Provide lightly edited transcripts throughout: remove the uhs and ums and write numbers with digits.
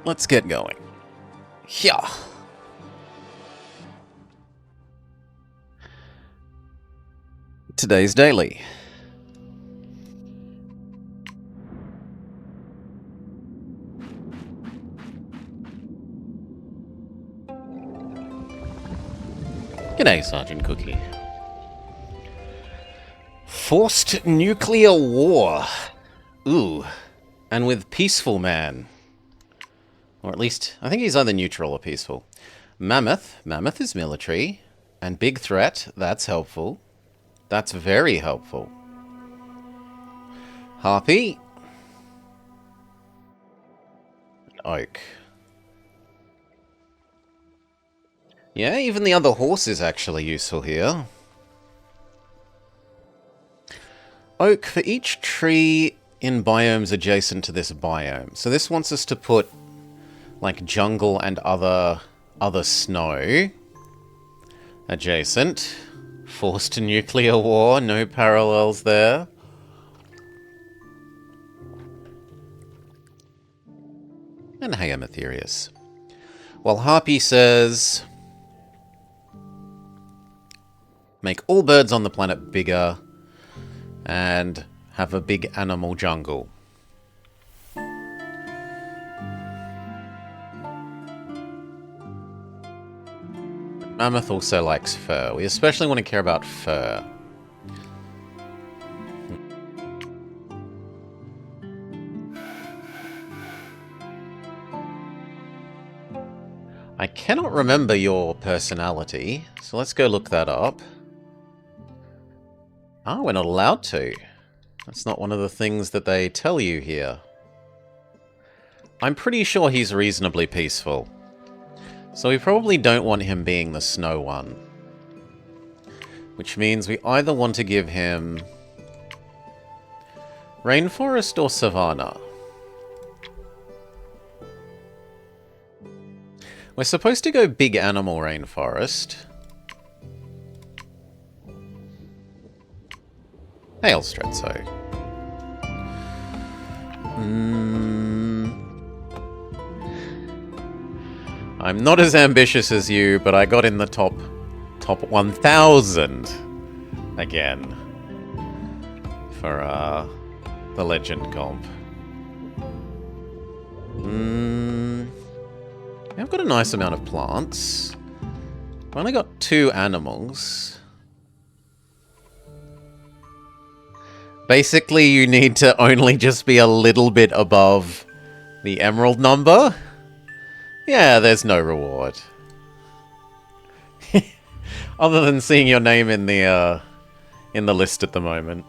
let's get going. Yeah. Today's daily. G'day, Sergeant Cookie. Forced nuclear war. Ooh. And with peaceful man. Or at least, I think he's either neutral or peaceful. Mammoth. Mammoth is military. And big threat. That's helpful. That's very helpful. Harpy. Oak. Yeah, even the other horse is actually useful here. Oak for each tree in biomes adjacent to this biome. So this wants us to put like jungle and other snow adjacent. Forced nuclear war, no parallels there. And Haemotherius. Well, Harpy says make all birds on the planet bigger and have a big animal jungle. Mammoth also likes fur. We especially want to care about fur. I cannot remember your personality, so let's go look that up. Ah, we're not allowed to. That's not one of the things that they tell you here. I'm pretty sure he's reasonably peaceful. So we probably don't want him being the snow one. Which means we either want to give him rainforest or savanna. We're supposed to go big animal rainforest. Hail Strezzo. I'm not as ambitious as you, but I got in the top 1,000 again for the Legend comp. I've got a nice amount of plants. I've only got 2 animals. Basically, you need to only just be a little bit above the emerald number. Yeah, there's no reward. Other than seeing your name in the list at the moment.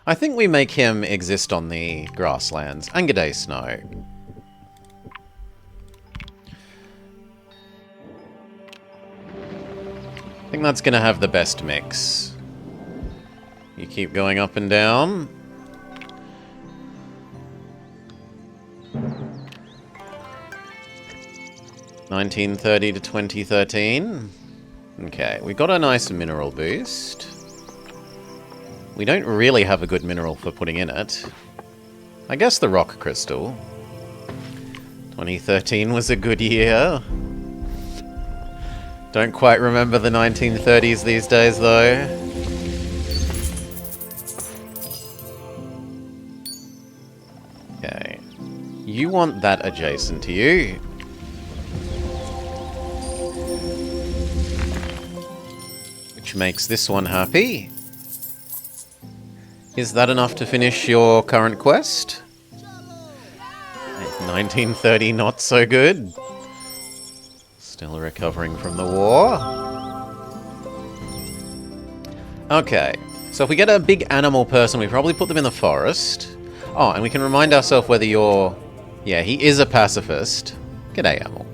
I think we make him exist on the grasslands. And g'day, Snow. I think that's going to have the best mix. You keep going up and down. (1930 to 2013). Okay, we got a nice mineral boost. We don't really have a good mineral for putting in it. I guess the rock crystal. 2013 was a good year. Don't quite remember the 1930s these days, though. Okay. You want that adjacent to you. Which makes this one happy. Is that enough to finish your current quest? 1930, not so good. Still recovering from the war. Okay, so if we get a big animal person, we probably put them in the forest. Oh, and we can remind ourselves whether you're... Yeah, he is a pacifist. G'day, Amel.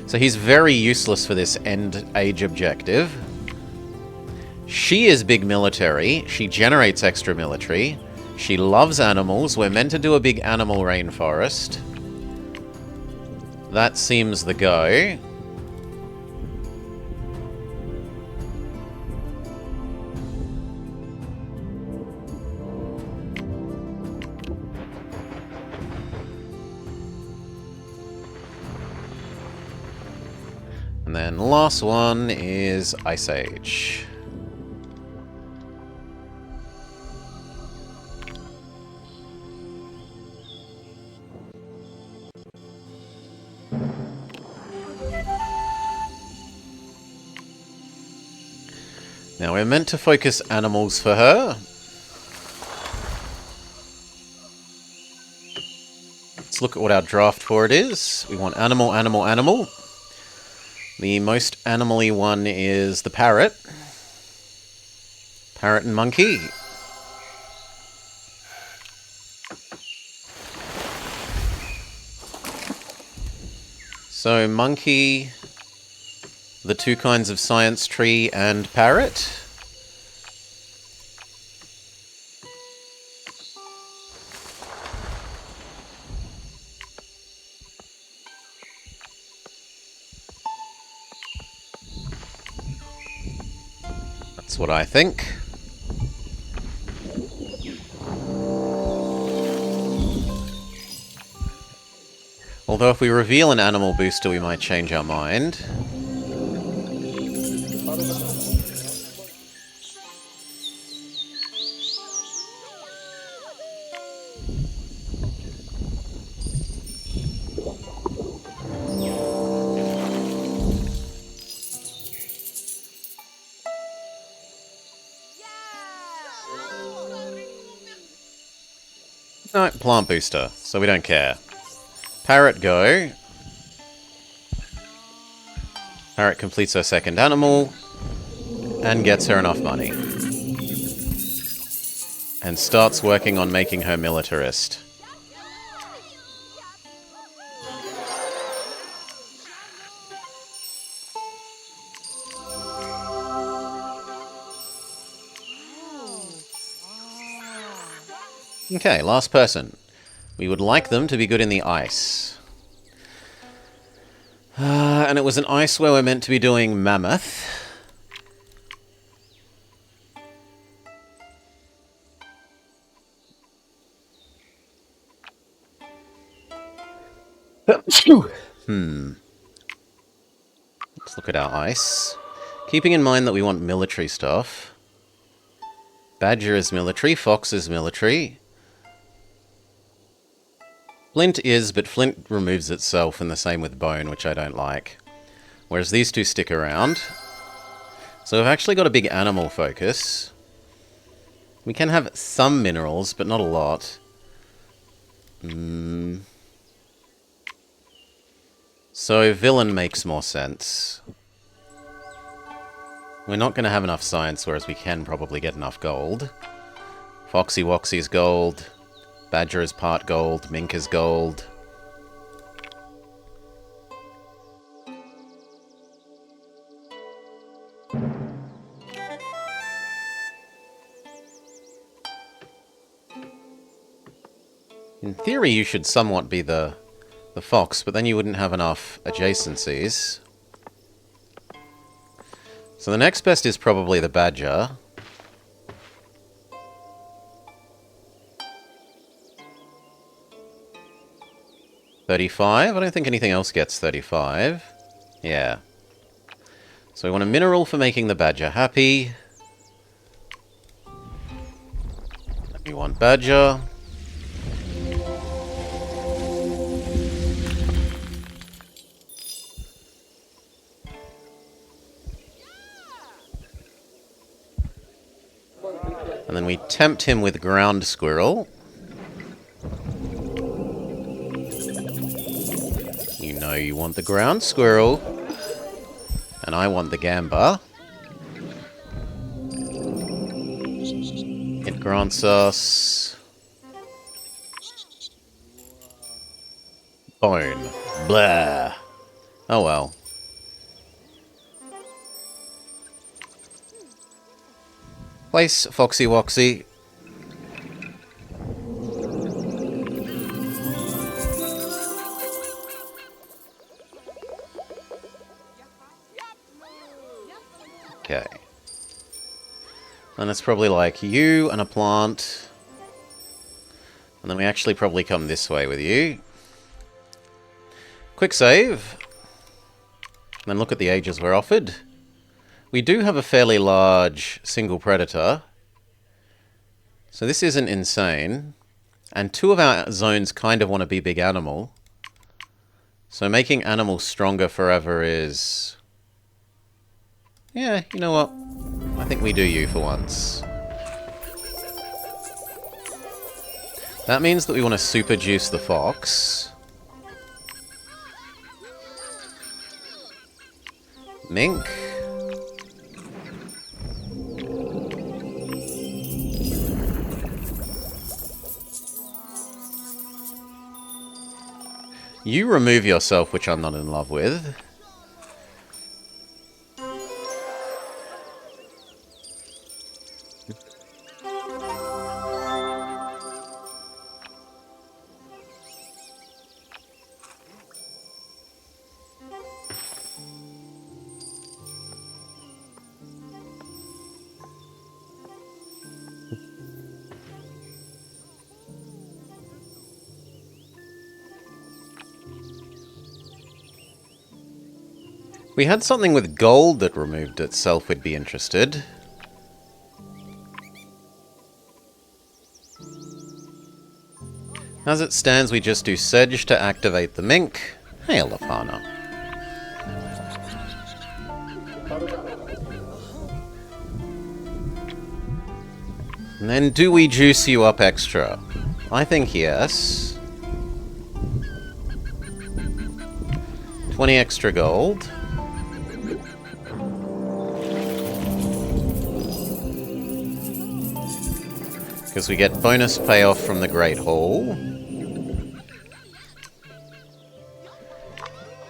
So he's very useless for this end age objective. She is big military. She generates extra military. She loves animals. We're meant to do a big animal rainforest. That seems the go. And then last one is Ice Age. Now we're meant to focus animals for her. Let's look at what our draft for it is. We want animal, animal, animal. The most animal-y one is the parrot. Parrot and monkey. So monkey, the two kinds of science tree, and parrot. That's what I think. Although if we reveal an animal booster, we might change our mind. No, plant booster, so we don't care. Parrot go. Parrot completes her second animal and gets her enough money. And starts working on making her militarist. Okay, last person. We would like them to be good in the ice. And it was an ice where we're meant to be doing mammoth. Let's look at our ice. Keeping in mind that we want military stuff. Badger is military, fox is military. Flint is, but flint removes itself, and the same with bone, which I don't like. Whereas these two stick around. So we've actually got a big animal focus. We can have some minerals, but not a lot. So villain makes more sense. We're not going to have enough science, whereas we can probably get enough gold. Foxy Woxy's gold. Badger is part gold. Mink is gold. In theory, you should somewhat be the fox, but then you wouldn't have enough adjacencies. So the next best is probably the badger. $35? I don't think anything else gets 35. Yeah. So we want a mineral for making the badger happy. We want badger. And then we tempt him with ground squirrel. You know you want the ground squirrel. And I want the gamba. It grants us bone. Blah. Oh well. Place Foxy Woxy. Okay. Then it's probably like you and a plant. And then we actually probably come this way with you. Quick save. then look at the ages we're offered. We do have a fairly large single predator. So this isn't insane. And 2 of our zones kind of want to be big animal. So making animals stronger forever is... yeah, you know what? I think we do you for once. That means that we want to super juice the fox. Mink. You remove yourself, which I'm not in love with. We had something with gold that removed itself, we'd be interested. As it stands, we just do Sedge to activate the mink. Hey, Lafana. And then do we juice you up extra? I think yes. 20 extra gold. Because we get bonus payoff from the Great Hall.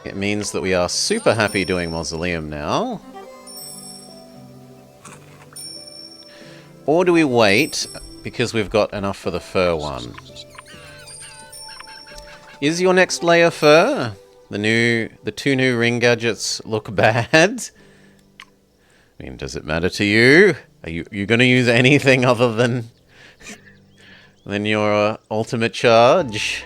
It means that we are super happy doing Mausoleum now. Or do we wait because we've got enough for the fur one? Is your next layer fur? The 2 new ring gadgets look bad? I mean, does it matter to you? Are you going to use anything other than your ultimate charge?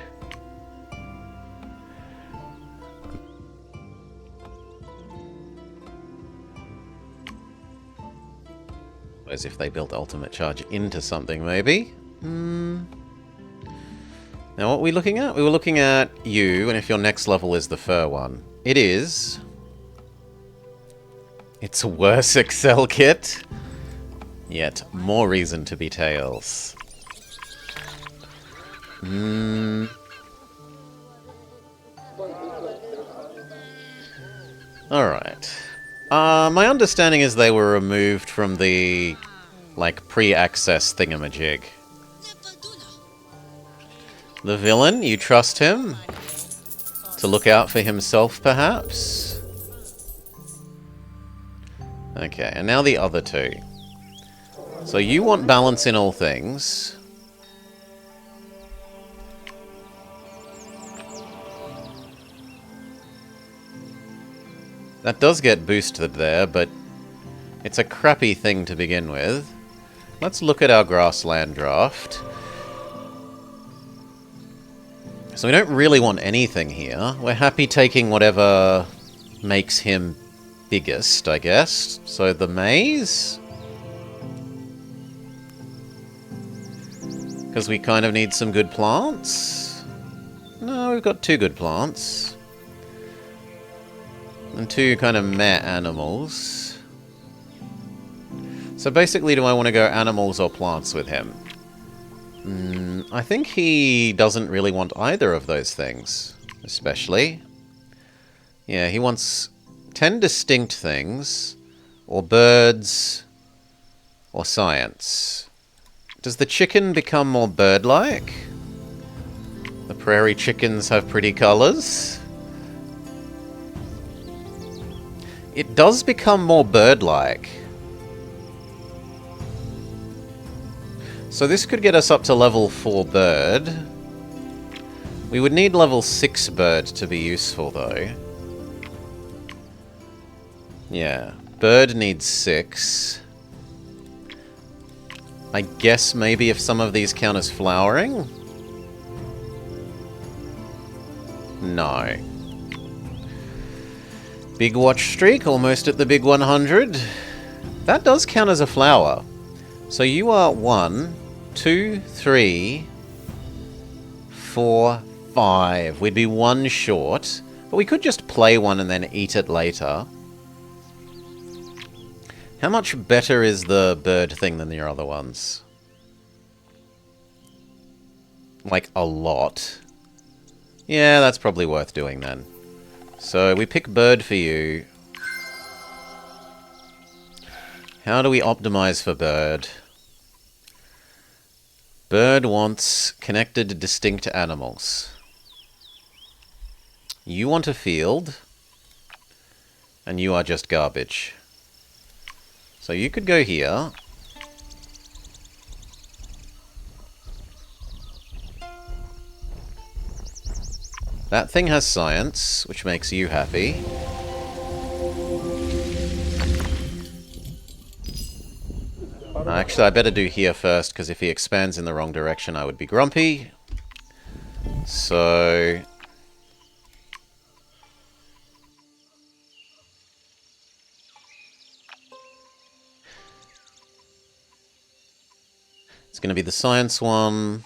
As if they built ultimate charge into something, maybe? Now, what were we looking at? We were looking at you, and if your next level is the fur one. It is. It's a worse Excel kit. Yet, more reason to be Tails. Alright. My understanding is they were removed from the, like, pre-access thingamajig. The villain, you trust him? To look out for himself, perhaps? Okay, and now the other 2. So you want balance in all things. That does get boosted there, but it's a crappy thing to begin with. Let's look at our grassland draft. So we don't really want anything here. We're happy taking whatever makes him biggest, I guess. So the maze? Because we kind of need some good plants? No, we've got 2 good plants. And 2 kind of meh animals. So basically, do I want to go animals or plants with him? I think he doesn't really want either of those things, especially. Yeah, he wants 10 distinct things, or birds, or science. Does the chicken become more bird-like? The prairie chickens have pretty colors. It does become more bird-like. So this could get us up to level 4 bird. We would need level 6 bird to be useful, though. Yeah, bird needs 6. I guess maybe if some of these count as flowering? No. Big watch streak, almost at the big 100. That does count as a flower. So you are 1, 2, 3, 4, 5. We'd be 1 short. But we could just play one and then eat it later. How much better is the bird thing than your other ones? Like, a lot. Yeah, that's probably worth doing then. So, we pick bird for you. How do we optimize for bird? Bird wants connected, distinct animals. You want a field. And you are just garbage. So you could go here. That thing has science, which makes you happy. Actually, I better do here first, because if he expands in the wrong direction, I would be grumpy. So... it's going to be the science one.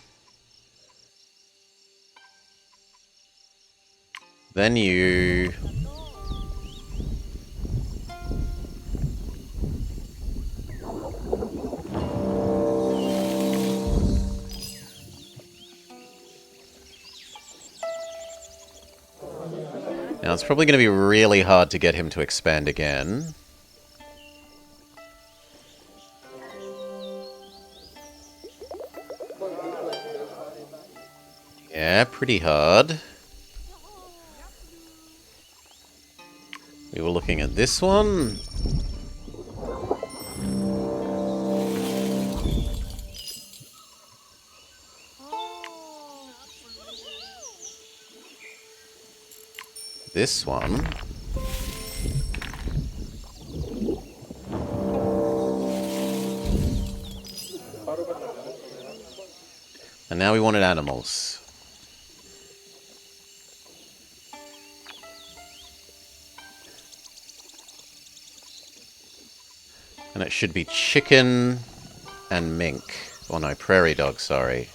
Then you... now, it's probably going to be really hard to get him to expand again. Yeah, pretty hard. We were looking at this one. This one. And now we wanted animals. And it should be chicken and mink. Oh no, prairie dog, sorry.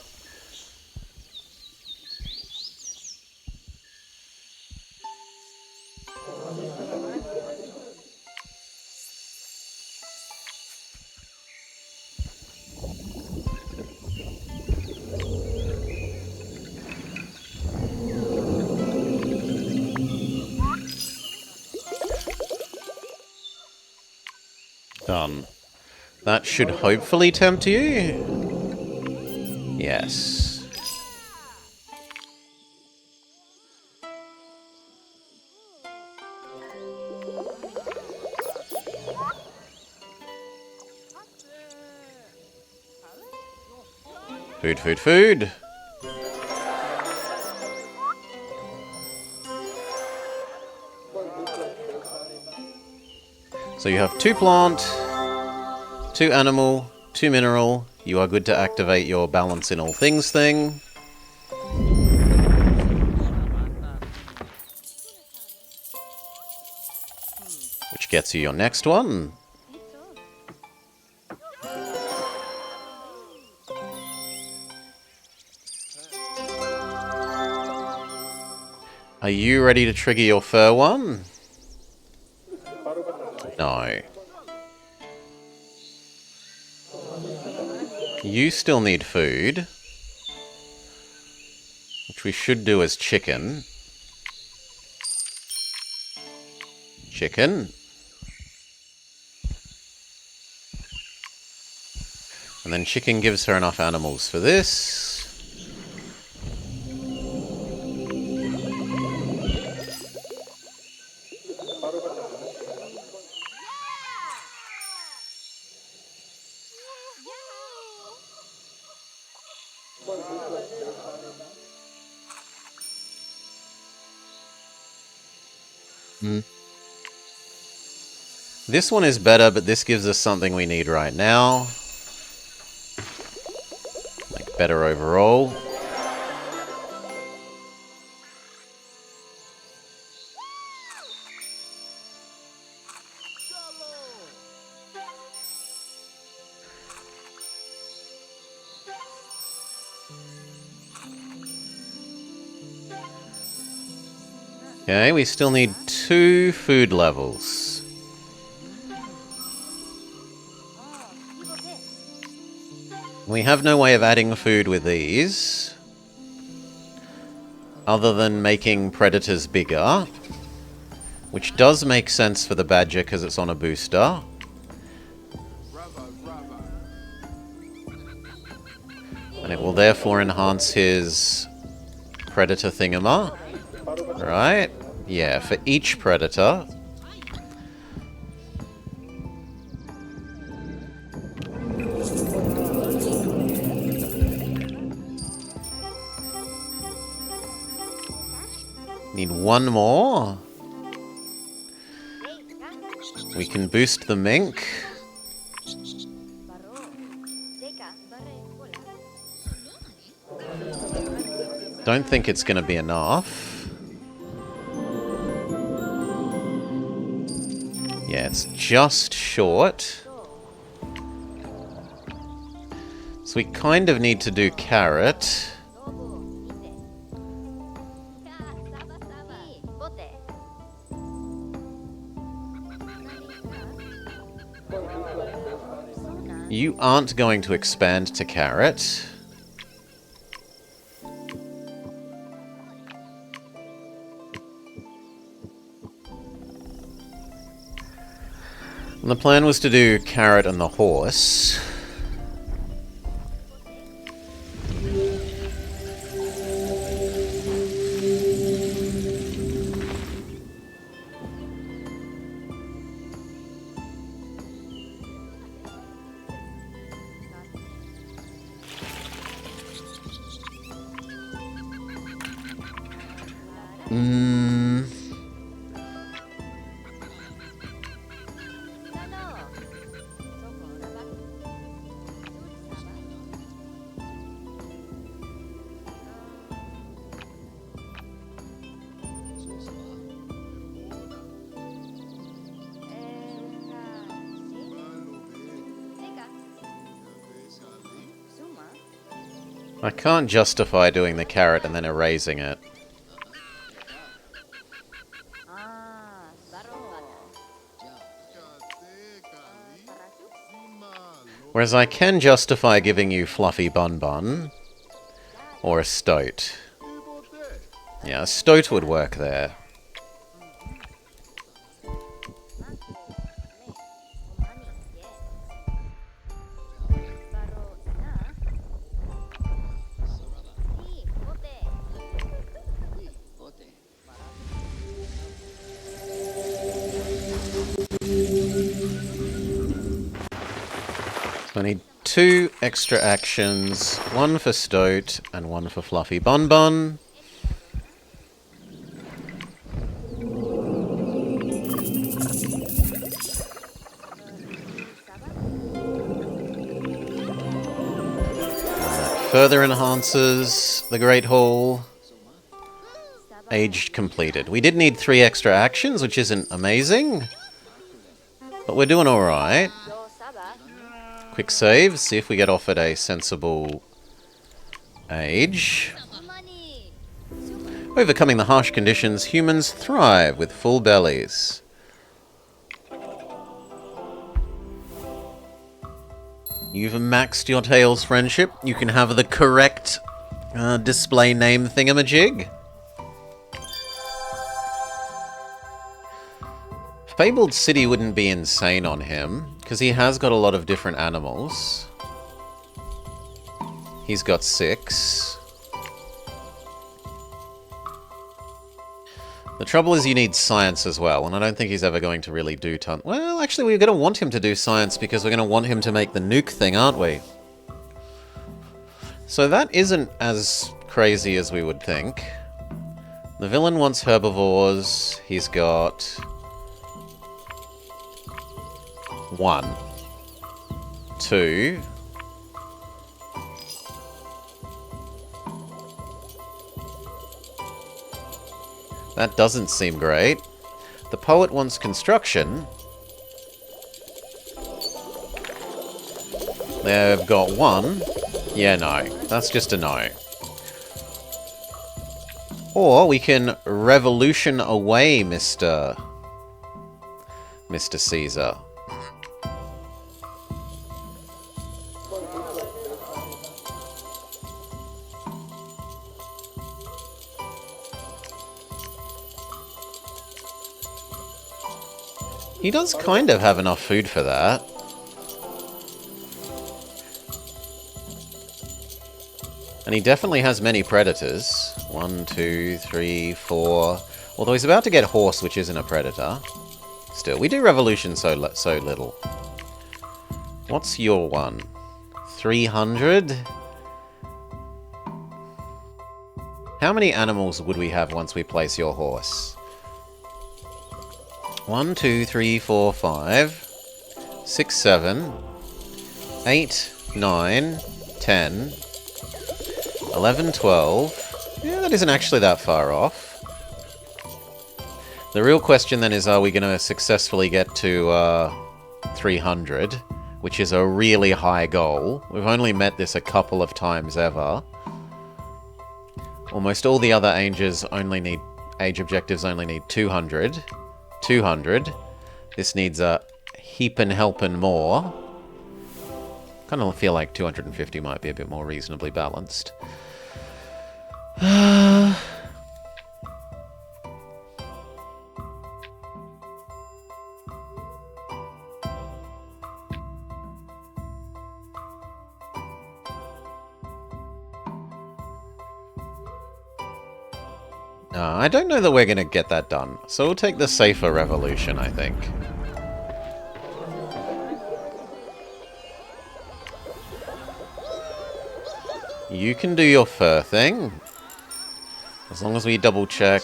Done. That should hopefully tempt you. Yes. Food, food, food. So you have 2 plant, 2 animal, 2 mineral. You are good to activate your balance in all things thing. Which gets you your next one. Are you ready to trigger your fur one? No. You still need food. Which we should do as chicken. Chicken. And then chicken gives her enough animals for this. This one is better, but this gives us something we need right now. Like, better overall. Okay, we still need 2 food levels. We have no way of adding food with these, other than making predators bigger, which does make sense for the badger because it's on a booster. And it will therefore enhance his predator thingama. Right? Yeah, for each predator. Need 1 more. We can boost the mink. Don't think it's going to be enough. Yeah, it's just short. So we kind of need to do carrot. You aren't going to expand to carrot. And the plan was to do carrot and the horse. I can't justify doing the carrot and then erasing it. Whereas I can justify giving you Fluffy Bun Bun. Or a stoat. Yeah, a stoat would work there. So I need 2 extra actions, 1 for Stoat and 1 for Fluffy Bun Bun. Further enhances the Great Hall. Age completed. We did need 3 extra actions, which isn't amazing, but we're doing alright. Quick save, see if we get offered a sensible age. Overcoming the harsh conditions, humans thrive with full bellies. You've maxed your Tails friendship. You can have the correct display name thingamajig. Fabled City wouldn't be insane on him, because he has got a lot of different animals. He's got 6. The trouble is you need science as well, and I don't think he's ever going to really do ton... Well, actually, we're going to want him to do science because we're going to want him to make the nuke thing, aren't we? So that isn't as crazy as we would think. The villain wants herbivores. He's got 1, 2... That doesn't seem great. The poet wants construction. They've got 1. Yeah, no. That's just a no. Or we can revolution away, Mr. Caesar. He does kind of have enough food for that. And he definitely has many predators. 1, 2, 3, 4. Although he's about to get horse, which isn't a predator. Still, we do revolution so little. What's your one? 300? How many animals would we have once we place your horse? 1, 2, 3, 4, 5, 6, 7, 8, 9, 10, 11, 12. Yeah, that isn't actually that far off. The real question then is, are we going to successfully get to 300, which is a really high goal. We've only met this a couple of times ever. Almost all the other age objectives only need 200. 200. This needs a heapin' helpin' more. Kind of feel like 250 might be a bit more reasonably balanced. I don't know that we're going to get that done, so we'll take the safer revolution, I think. You can do your fur thing, as long as we double check.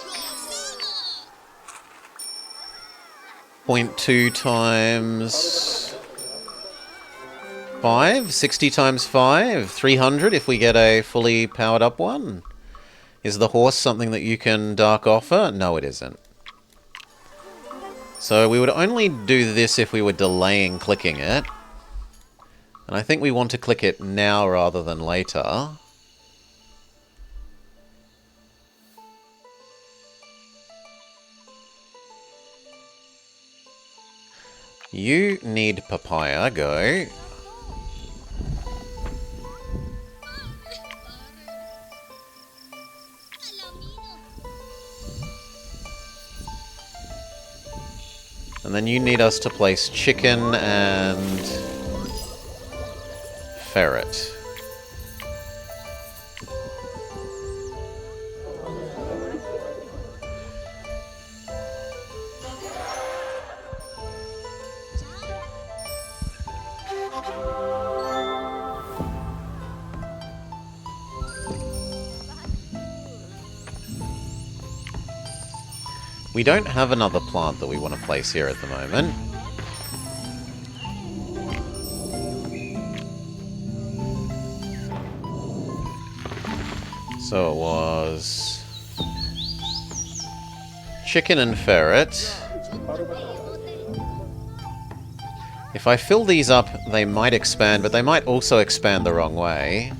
0.2 times 5, 60 times 5, 300 if we get a fully powered up one. Is the horse something that you can dark offer? No, it isn't. So we would only do this if we were delaying clicking it. And I think we want to click it now rather than later. You need papaya, go. And then you need us to place chicken and ferret. We don't have another plant that we want to place here at the moment. So it was chicken and ferret. If I fill these up, they might expand, but they might also expand the wrong way.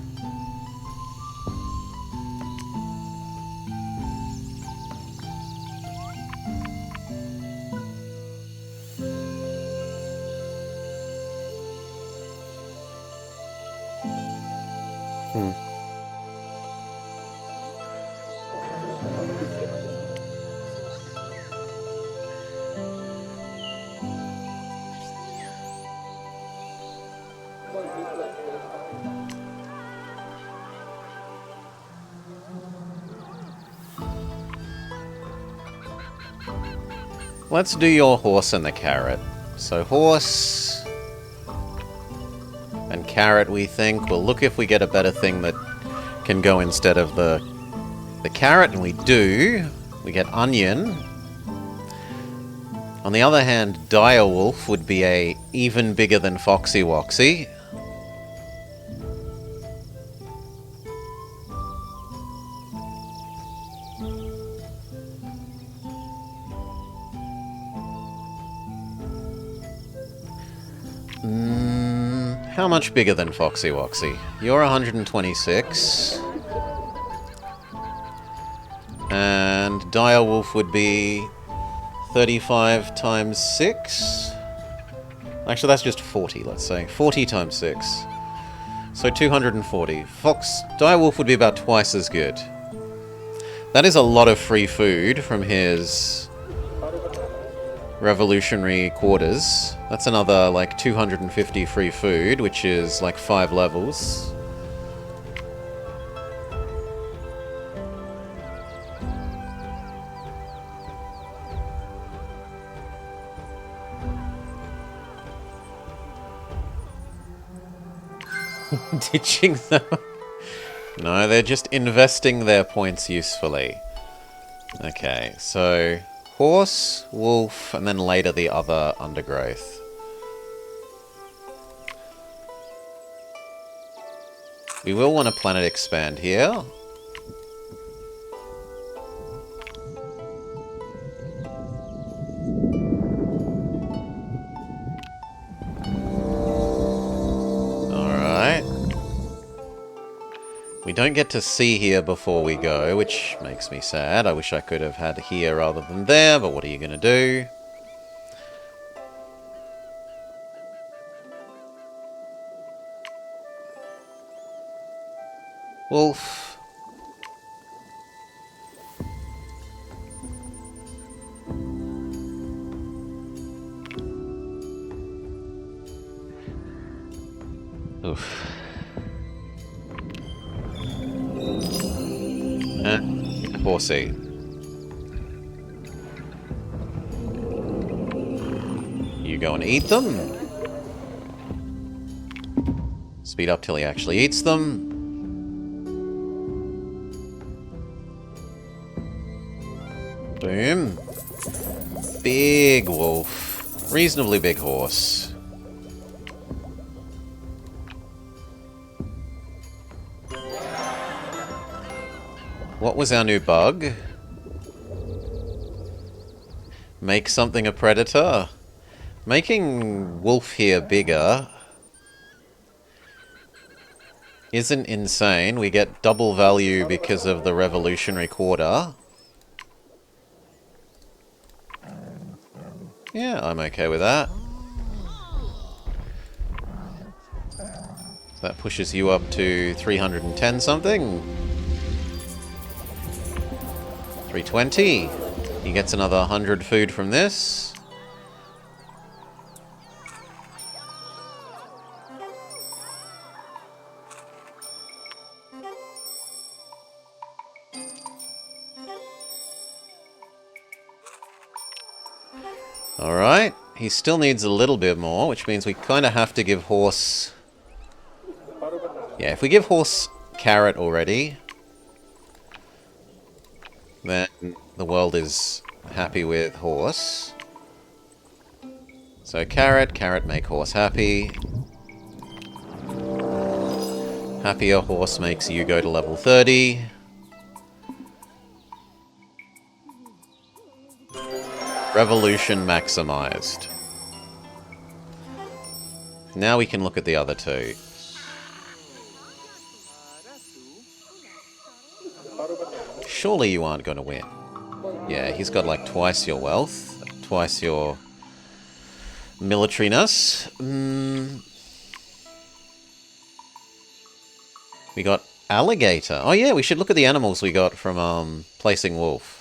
Let's do your horse and the carrot. So horse and carrot, we think. We'll look if we get a better thing that can go instead of the carrot, and we do. We get onion. On the other hand, direwolf would be a even bigger than Foxy Woxy. How much bigger than Foxy Woxy? You're 126. dire wolf would be 35 times 6. Actually, that's just 40, let's say. 40 times 6. So 240. Dire wolf would be about twice as good. That is a lot of free food from his revolutionary quarters. That's another, like, 250 free food, which is, like, 5 levels. Ditching them. No, they're just investing their points usefully. Okay, so horse, wolf, and then later the other undergrowth. We will want a planet expand here. We don't get to see here before we go, which makes me sad. I wish I could have had here rather than there, but what are you going to do? Wolf. Oof. Horsey. You go and eat them. Speed up till he actually eats them. Boom. Big wolf. Reasonably big horse. What was our new bug? Make something a predator? Making wolf here bigger isn't insane. We get double value because of the revolutionary quarter. Yeah, I'm okay with that. So that pushes you up to 310 something. 320. He gets another 100 food from this. Alright, he still needs a little bit more, which means we kind of have to give horse... Yeah, if we give horse carrot already, then the world is happy with horse. So carrot, make horse happy. Happier horse makes you go to level 30. Revolution maximized. Now we can look at the other two. Surely you aren't going to win. Yeah, he's got like twice your wealth, twice your militariness. We got alligator. Oh yeah, we should look at the animals we got from placing wolf.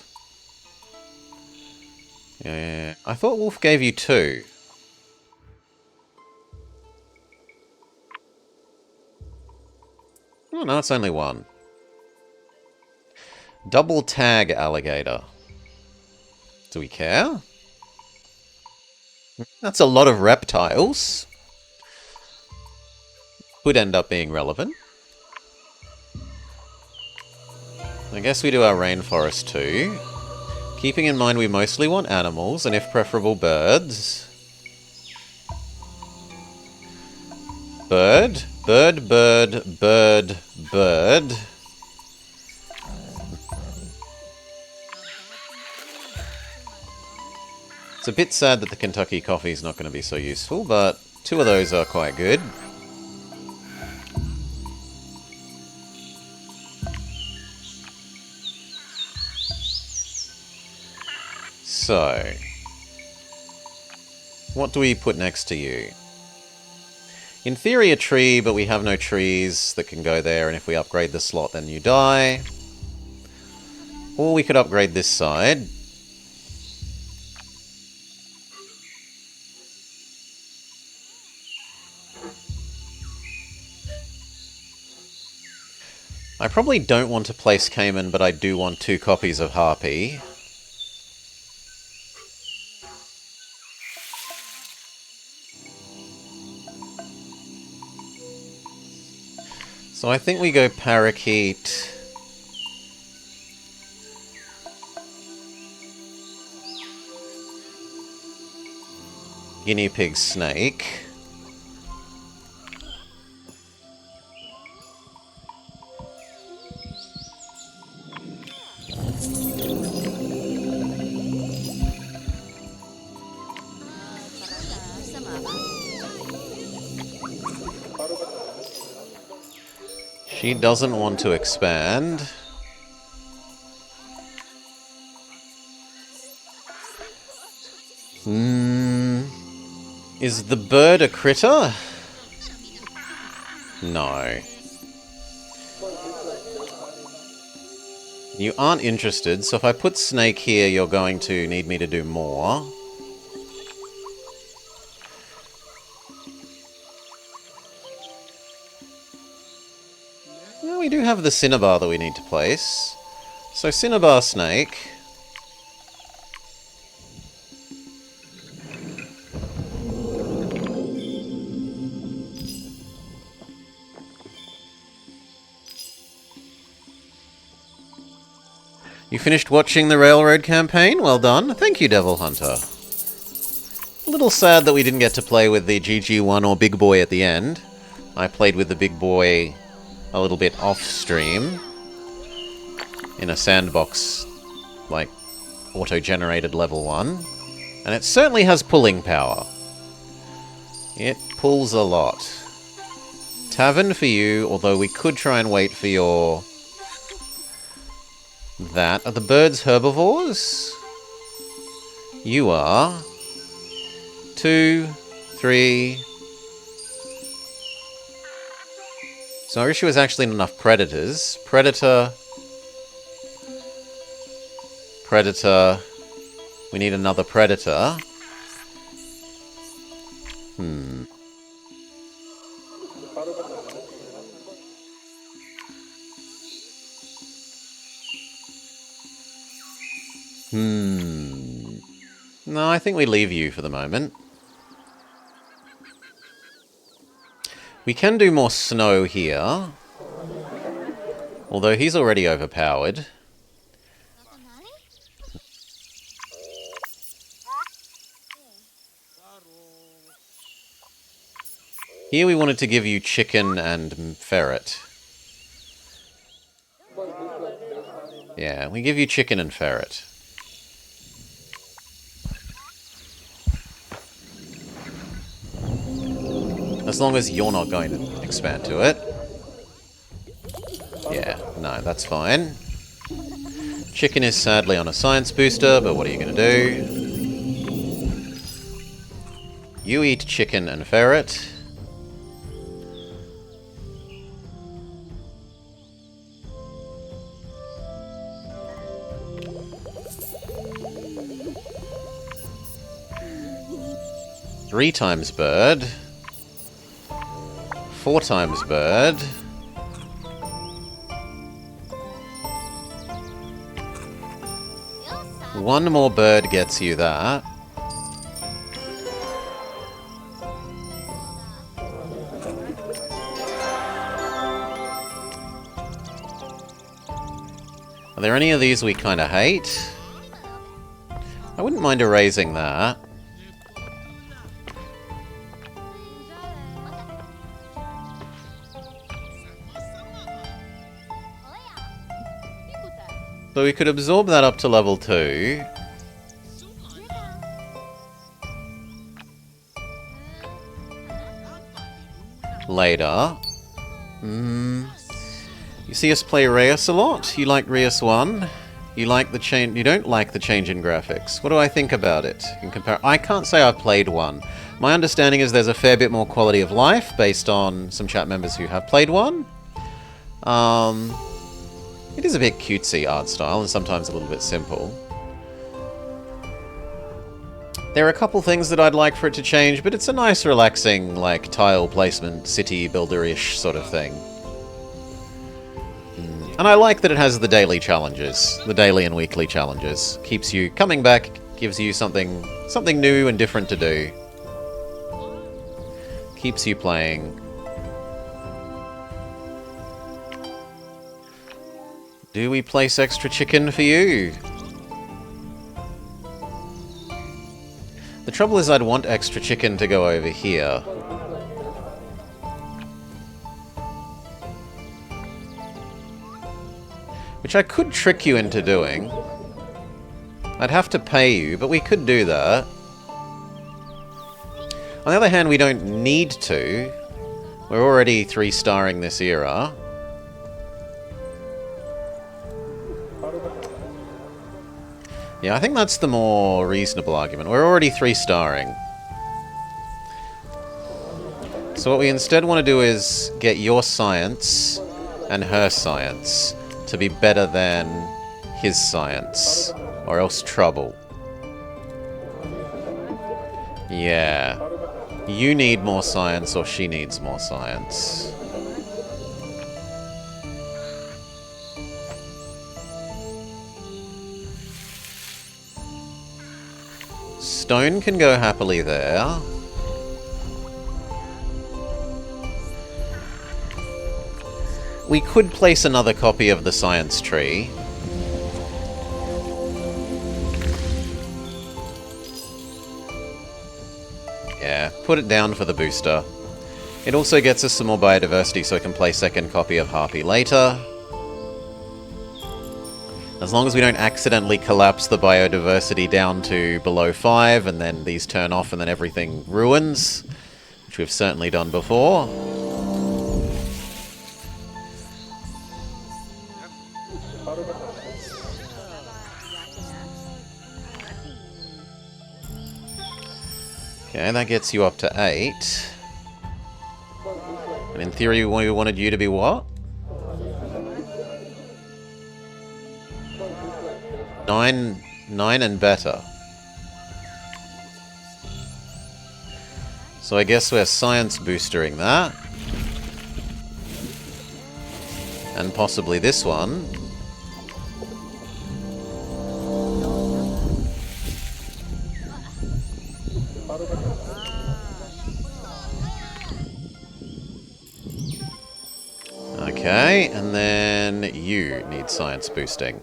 Yeah, I thought wolf gave you 2. Oh no, it's only 1. Double tag alligator. Do we care? That's a lot of reptiles. Could end up being relevant. I guess we do our rainforest too. Keeping in mind we mostly want animals, and if preferable, birds. Bird, bird, bird, bird, bird. It's a bit sad that the Kentucky coffee is not going to be so useful, but 2 of those are quite good. So, what do we put next to you? In theory, a tree, but we have no trees that can go there, and if we upgrade the slot, then you die. Or we could upgrade this side. I probably don't want to place Cayman, but I do want 2 copies of Harpy. So I think we go Parakeet. Guinea Pig Snake. She doesn't want to expand. Is the bird a critter? No. You aren't interested, so if I put snake here, you're going to need me to do more. Well, we do have the Cinnabar that we need to place. So Cinnabar snake. You finished watching the Railroad campaign? Well done. Thank you, Devil Hunter. A little sad that we didn't get to play with the GG1 or Big Boy at the end. I played with the Big Boy a little bit off-stream. In a sandbox, like, auto-generated level 1. And it certainly has pulling power. It pulls a lot. Tavern for you, although we could try and wait for your... That. Are the birds herbivores? You are. 2, 3... So our issue is actually not enough predators. Predator. Predator. We need another predator. No, I think we leave you for the moment. We can do more snow here. Although he's already overpowered. Here we wanted to give you chicken and ferret. Yeah, we give you chicken and ferret. As long as you're not going to expand to it. Yeah, no, that's fine. Chicken is sadly on a science booster, but what are you going to do? You eat chicken and ferret. Three times bird. 4 times bird. One more bird gets you that. Are there any of these we kind of hate? I wouldn't mind erasing that. So we could absorb that up to level 2. Later. You see us play Reus a lot? You like Reus 1? You like the change? You don't like the change in graphics. What do I think about it in compare? I can't say I've played one. My understanding is there's a fair bit more quality of life based on some chat members who have played one. It is a bit cutesy art style and sometimes a little bit simple. There are a couple things that I'd like for it to change, but it's a nice, relaxing, like, tile placement, city builder-ish sort of thing. And I like that it has the daily challenges, the daily and weekly challenges. Keeps you coming back, gives you something new and different to do. Keeps you playing. Do we place extra chicken for you? The trouble is I'd want extra chicken to go over here. Which I could trick you into doing. I'd have to pay you, but we could do that. On the other hand, we don't need to. We're already 3-starring this era. Yeah, I think that's the more reasonable argument. We're already 3-starring. So what we instead want to do is get your science and her science to be better than his science, or else trouble. Yeah. You need more science, or she needs more science. Stone can go happily there. We could place another copy of the science tree. Yeah, put it down for the booster. It also gets us some more biodiversity, so we can play second copy of Harpy later. As long as we don't accidentally collapse the biodiversity down to below 5, and then these turn off and then everything ruins, which we've certainly done before. Okay, that gets you up to 8. And in theory, we wanted you to be what? 9 and better. So I guess we're science boostering that. And possibly this one. Okay, and then you need science boosting.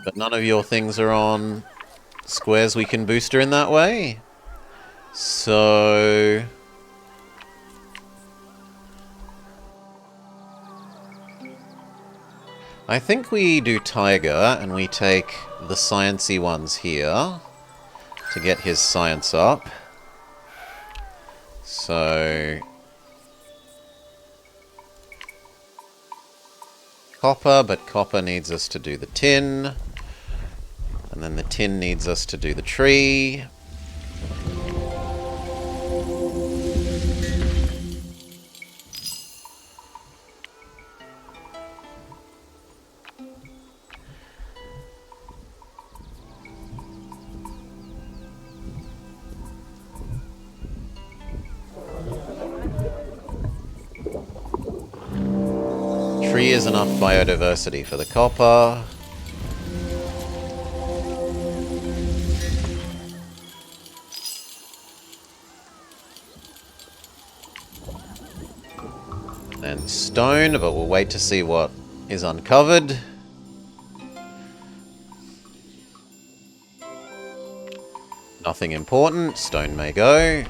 But none of your things are on squares we can booster in that way. So... I think we do Tiger, and we take the sciencey ones here to get his science up. So... Copper, but copper needs us to do the tin. And then the tin needs us to do the tree. Tree is enough biodiversity for the copper. And stone, but we'll wait to see what is uncovered. Nothing important. Stone may go.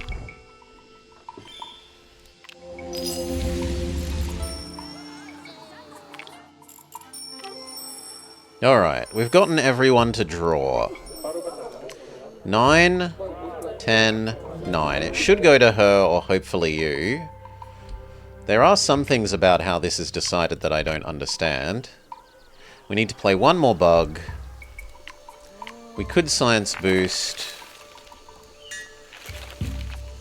Alright, we've gotten everyone to draw. 9, 10, 9. It should go to her, or hopefully you. There are some things about how this is decided that I don't understand. We need to play one more bug. We could science boost.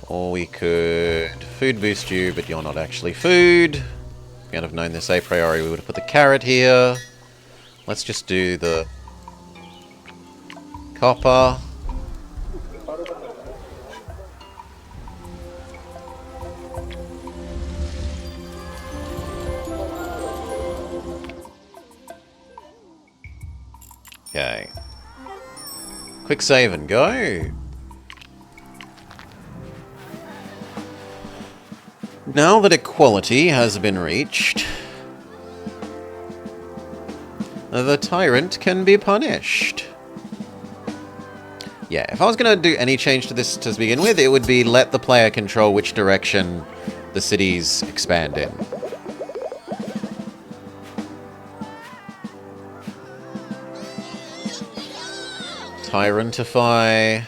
Or we could food boost you, but you're not actually food. If we had have known this a priori, we would have put the carrot here. Let's just do the copper. Okay. Quick save and go. Now that equality has been reached, the tyrant can be punished. Yeah, if I was going to do any change to this to begin with, it would be let the player control which direction the cities expand in. Tyrantify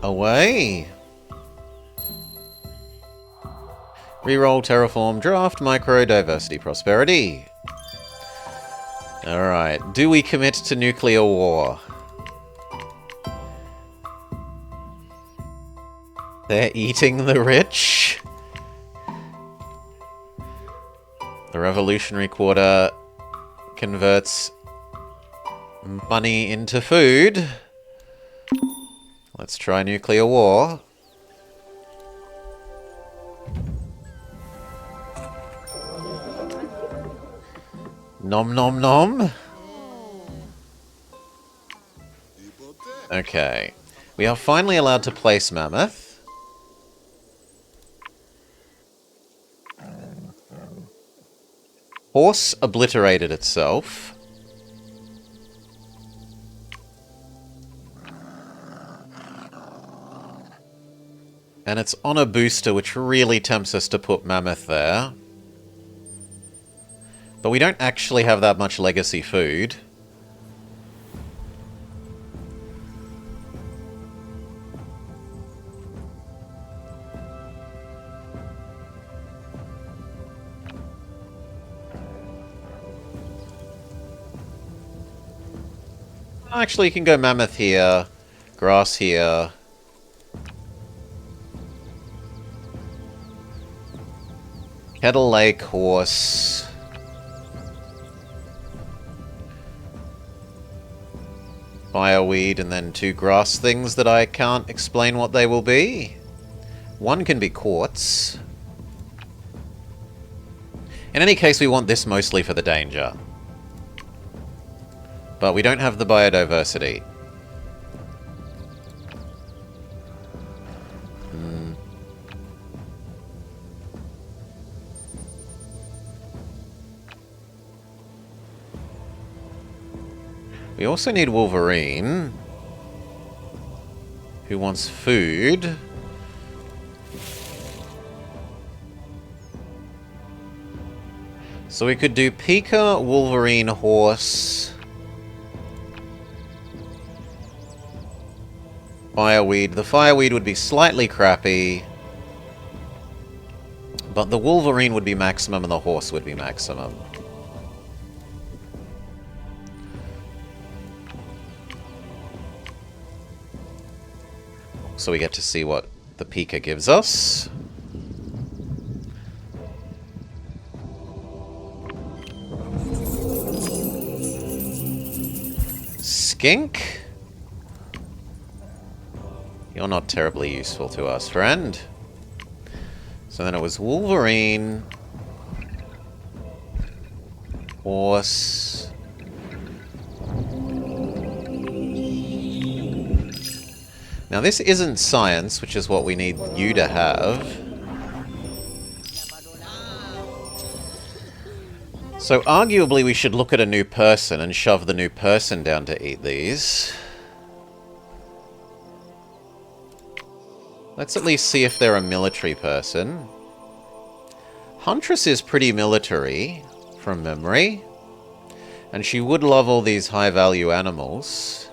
away. Reroll, terraform, draft, micro, diversity, prosperity. Alright, do we commit to nuclear war? They're eating the rich? The Revolutionary Quarter converts money into food. Let's try nuclear war. Nom nom nom. Okay. We are finally allowed to place Mammoth. Horse obliterated itself. And it's on a booster, which really tempts us to put Mammoth there. But we don't actually have that much legacy food. Actually, you can go Mammoth here, Grass here. Kettle Lake, Horse. Fireweed, and then 2 grass things that I can't explain what they will be. One can be quartz. In any case, we want this mostly for the danger. But we don't have the biodiversity. We also need Wolverine, who wants food. So we could do Pika, Wolverine, Horse, Fireweed. The Fireweed would be slightly crappy, but the Wolverine would be maximum and the Horse would be maximum. So we get to see what the Pika gives us. Skink? You're not terribly useful to us, friend. So then it was Wolverine, Horse, now this isn't science, which is what we need you to have. So arguably we should look at a new person and shove the new person down to eat these. Let's at least see if they're a military person. Huntress is pretty military, from memory. And she would love all these high-value animals.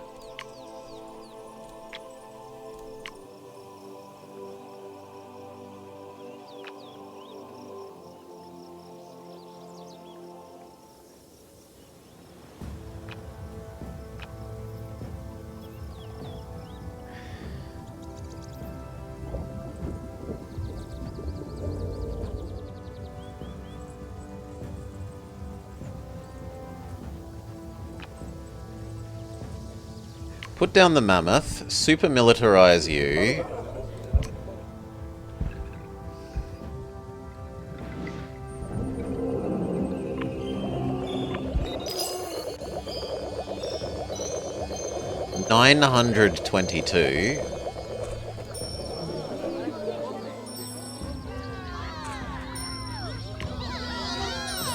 Put down the mammoth, super militarize you. $922.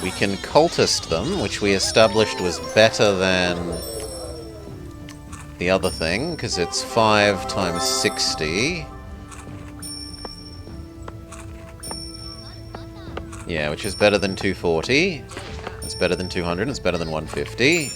We can cultist them, which we established was better than the other thing, because it's 5 times 60. Yeah, which is better than 240. It's better than 200, it's better than 150.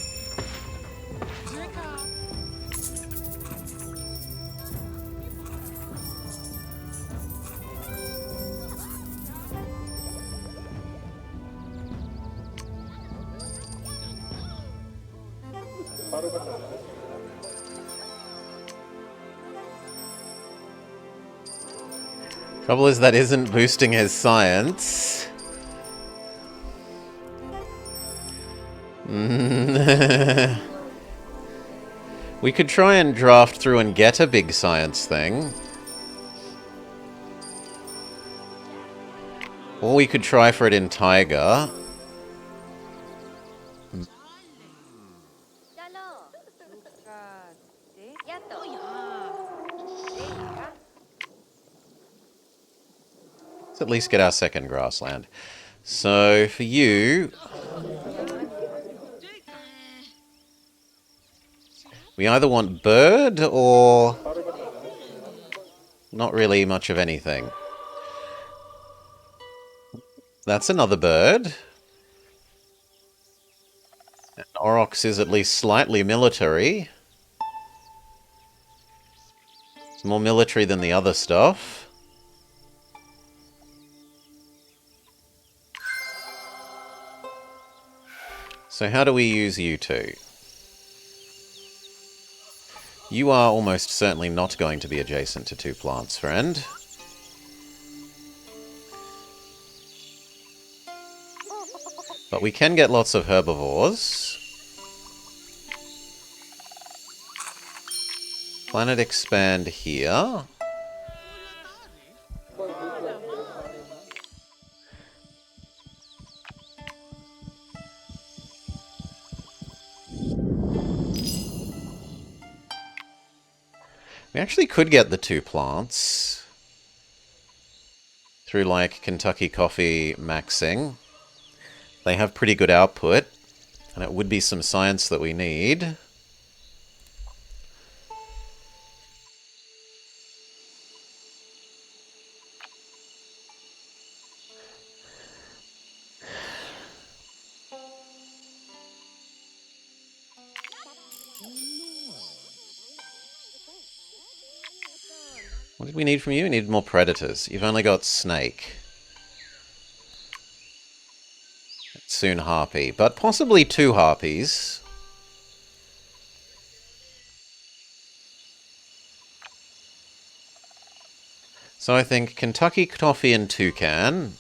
Trouble is that isn't boosting his science. We could try and draft through and get a big science thing. Or we could try for it in Tiger. Let's at least get our second grassland. So, for you... we either want bird or not really much of anything. That's another bird. And Aurochs is at least slightly military. It's more military than the other stuff. So how do we use you two? You are almost certainly not going to be adjacent to 2 plants, friend. But we can get lots of herbivores. Planet expand here. We actually could get the 2 plants through, like, Kentucky Coffee maxing. They have pretty good output, and it would be some science that we need. What did we need from you? We need more predators. You've only got snake. Soon harpy, but possibly 2 harpies. So I think Kentucky Coffee and Toucan.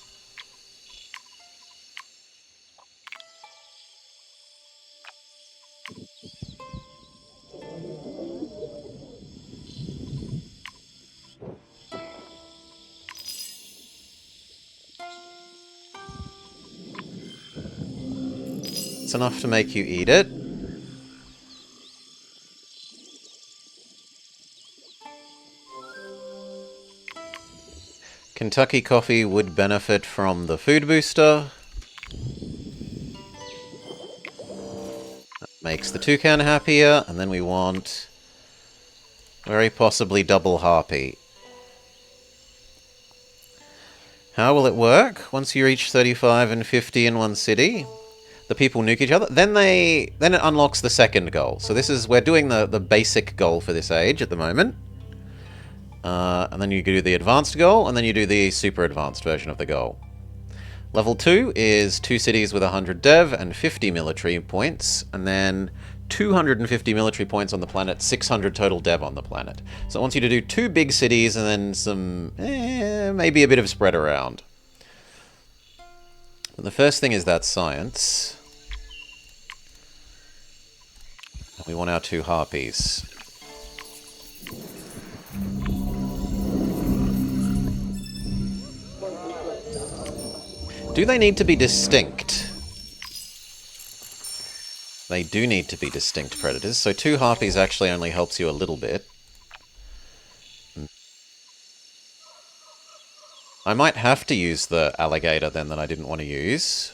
It's enough to make you eat it. Kentucky Coffee would benefit from the food booster. That makes the toucan happier, and then we want very possibly double harpy. How will it work? Once you reach 35 and 50 in one city, the people nuke each other. Then it unlocks the second goal. So we're doing the basic goal for this age at the moment. And then you do the advanced goal, and then you do the super advanced version of the goal. Level 2 is 2 cities with 100 dev and 50 military points, and then 250 military points on the planet, 600 total dev on the planet. So it wants you to do 2 big cities and then some, maybe a bit of spread around. But the first thing is that science. We want our 2 harpies. Do they need to be distinct? They do need to be distinct predators, so 2 harpies actually only helps you a little bit. I might have to use the alligator then that I didn't want to use.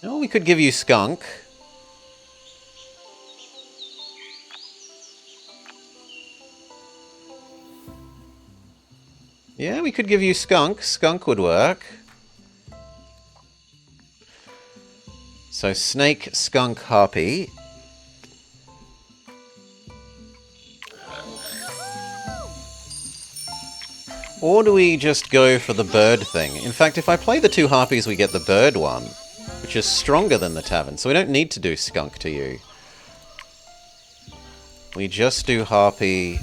Oh, we could give you skunk. Yeah, we could give you skunk. Skunk would work. So snake, skunk, harpy. Or do we just go for the bird thing? In fact, if I play the 2 harpies, we get the bird one, which is stronger than the tavern, so we don't need to do skunk to you. We just do harpy.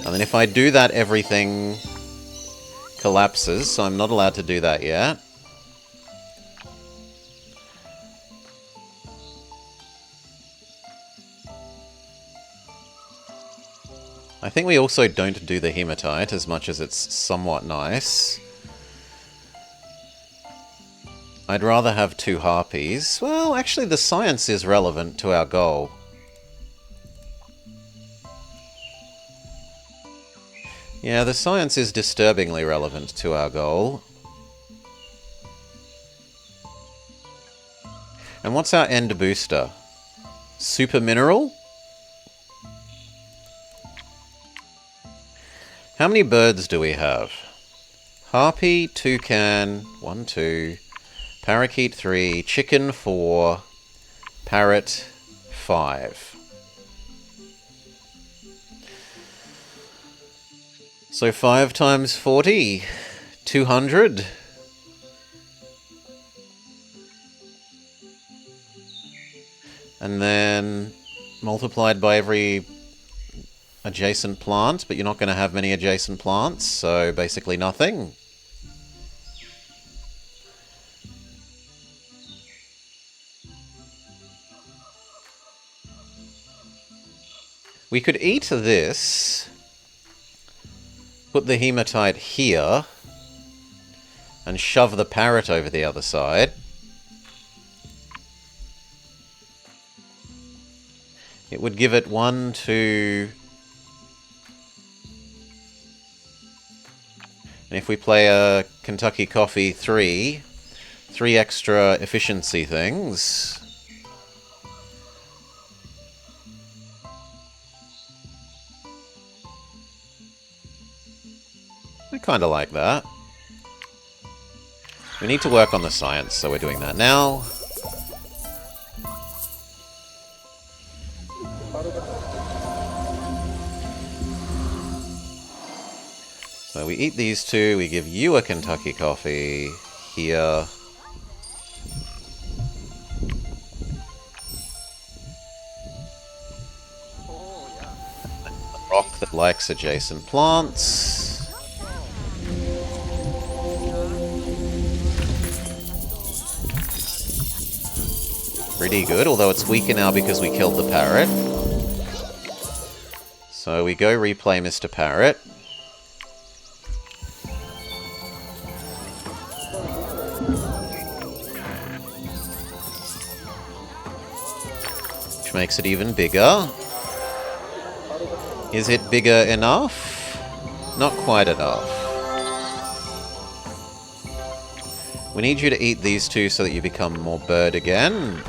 And then if I do that, everything collapses, so I'm not allowed to do that yet. I think we also don't do the hematite as much as it's somewhat nice. I'd rather have 2 harpies. Well, actually the science is relevant to our goal. Yeah, the science is disturbingly relevant to our goal. And what's our end booster? Super mineral? How many birds do we have? Harpy, toucan, 1, 2. Parakeet, 3. Chicken, 4. Parrot, 5. So 5 times 40, 200. And then multiplied by every adjacent plant, but you're not going to have many adjacent plants, so basically nothing. We could eat this, put the hematite here, and shove the parrot over the other side. It would give it 1, 2... And if we play a Kentucky Coffee 3 extra efficiency things. I kind of like that. We need to work on the science, so we're doing that now. So we eat these 2, we give you a Kentucky Coffee here. Rock that likes adjacent plants. Pretty good, although it's weaker now because we killed the parrot. So we go replay Mr. Parrot. Which makes it even bigger. Is it bigger enough? Not quite enough. We need you to eat these 2 so that you become more bird again.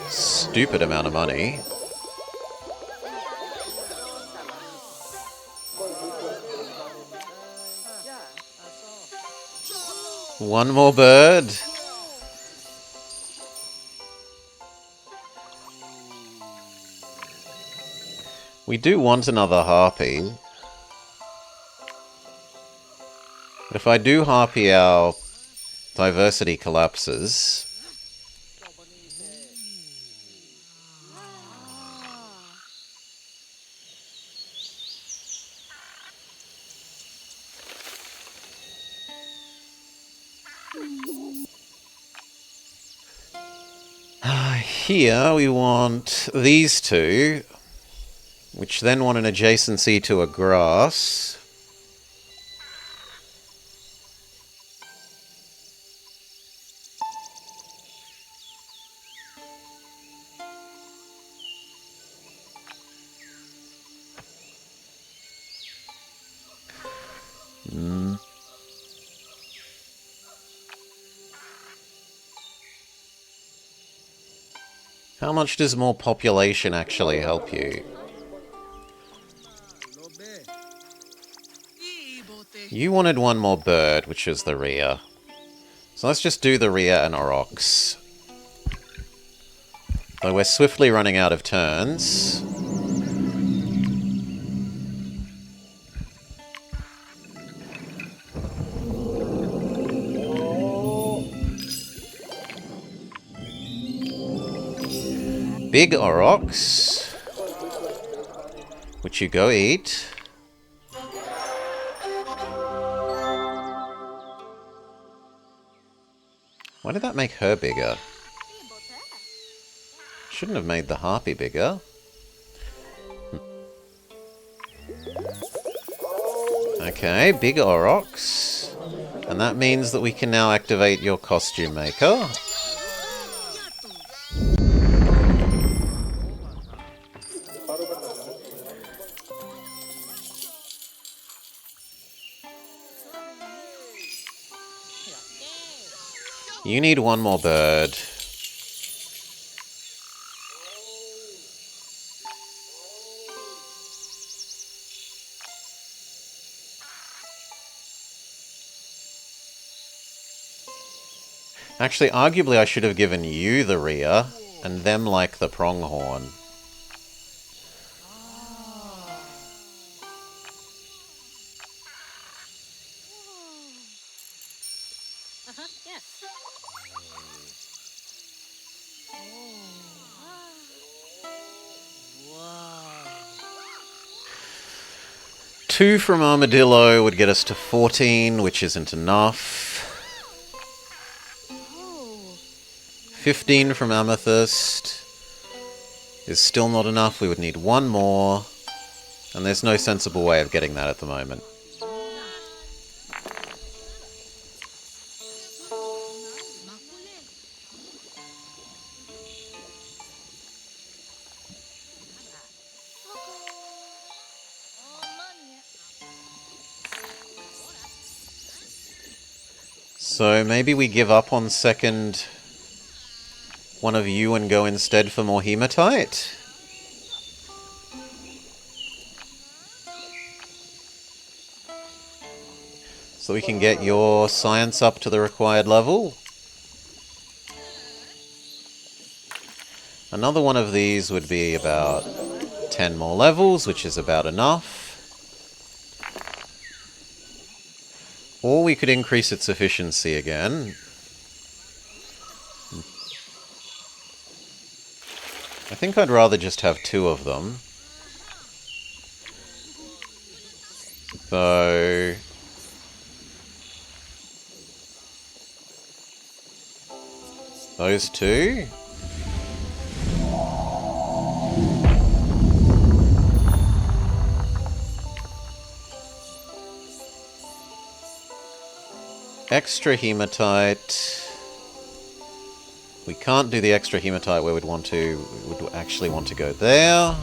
Stupid amount of money. One more bird. We do want another harpy. But if I do Harpy, our diversity collapses. Here we want these two, which then want an adjacency to a grass. How much does more population actually help you? You wanted one more bird, which is the Rhea. So let's just do the Rhea and Aurochs. Though we're swiftly running out of turns. Big Aurochs, which you go eat. Why did that make her bigger? Shouldn't have made the Harpy bigger. Okay, big Aurochs. And that means that we can now activate your costume maker. You need one more bird. Actually, arguably I should have given you the Rhea, and them like the pronghorn. Two from Armadillo would get us to 14, which isn't enough. 15 from Amethyst is still not enough. We would need one more. And there's no sensible way of getting that at the moment. So maybe we give up on second one of you and go instead for more hematite? So we can get your science up to the required level. Another one of these would be about 10 more levels, which is about enough. Or we could increase its efficiency again. I think I'd rather just have two of them. So... those two. Extra hematite. We can't do the extra hematite where we would actually want to go there.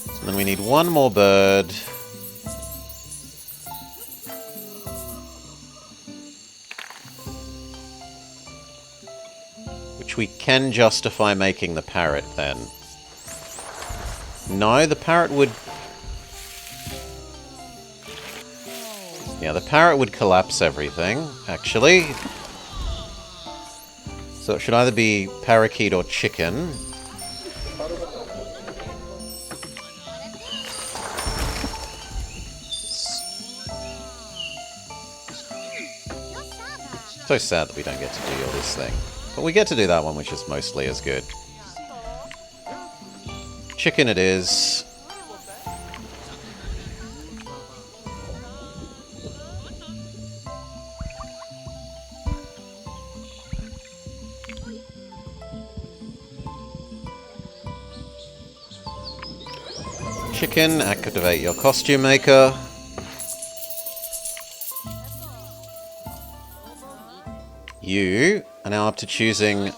So then we need one more bird. We can justify making the parrot then. No, the parrot would... yeah, the parrot would collapse everything, actually. So it should either be parakeet or chicken. So sad that we don't get to do all this thing. But we get to do that one, which is mostly as good. Chicken it is. Chicken, activate your costume maker. You are now up to choosing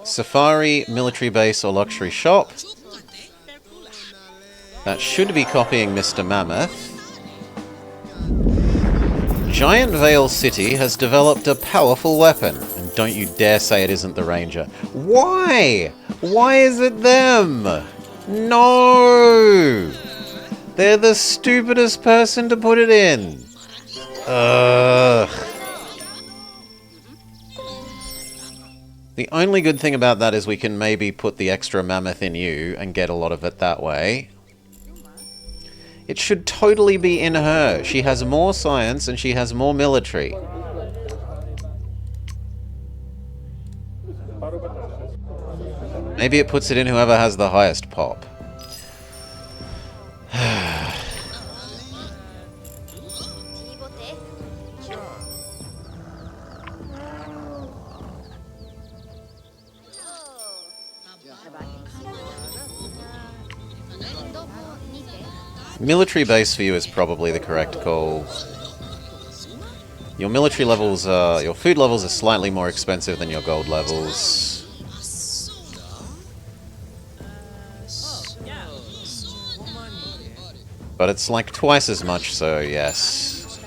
Safari, Military Base, or Luxury Shop. That should be copying Mr. Mammoth. Giant Vale City has developed a powerful weapon. And don't you dare say it isn't the Ranger. Why? Why is it them? No! They're the stupidest person to put it in. Ugh. The only good thing about that is we can maybe put the extra mammoth in you and get a lot of it that way. It should totally be in her. She has more science and she has more military. Maybe it puts it in whoever has the highest pop. Military base for you is probably the correct call. Your military levels are... your food levels are slightly more expensive than your gold levels. But it's like twice as much, so yes.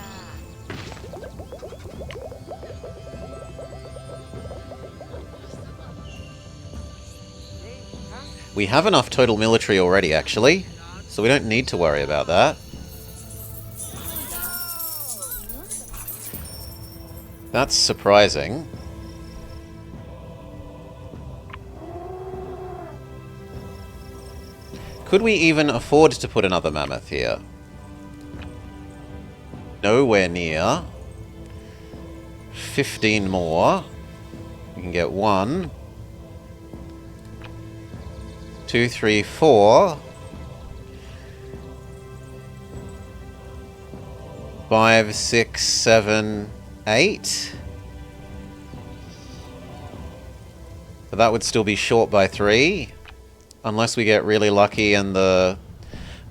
We have enough total military already, actually. So we don't need to worry about that. That's surprising. Could we even afford to put another mammoth here? Nowhere near. 15 more. We can get 1, 2, 3, 4. 5, 6, 7, 8. But that would still be short by 3. Unless we get really lucky and the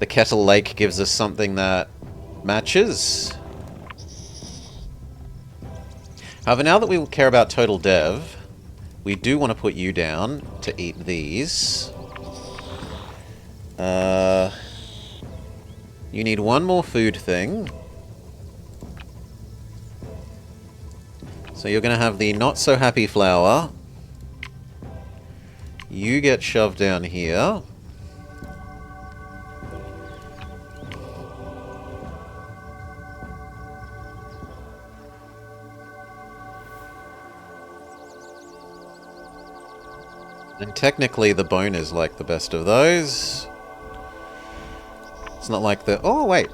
Kettle Lake gives us something that matches. However, now that we care about total dev, we do want to put you down to eat these. You need one more food thing. So you're going to have the not so happy flower. You get shoved down here. And technically the bone is like the best of those. It's not like the... oh, wait.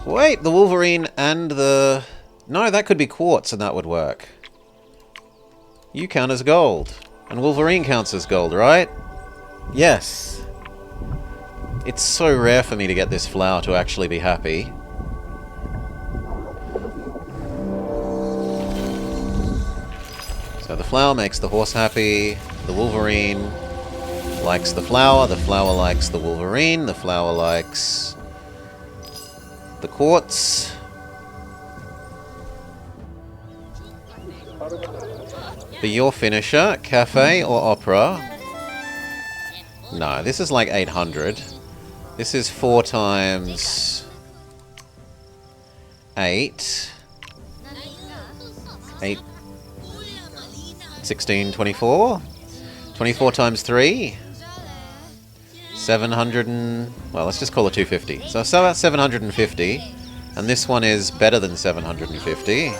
Wait, the Wolverine and the... no, that could be quartz and that would work. You count as gold. And Wolverine counts as gold, right? Yes. It's so rare for me to get this flower to actually be happy. So the flower makes the horse happy. The Wolverine likes the flower. The flower likes the Wolverine. The flower likes the quartz. For your finisher, cafe or opera? No, this is like 800. This is 4 times 8. 8. 16, 24. 24 times 3. 700 and... well, let's just call it 250. So about 750. And this one is better than 750.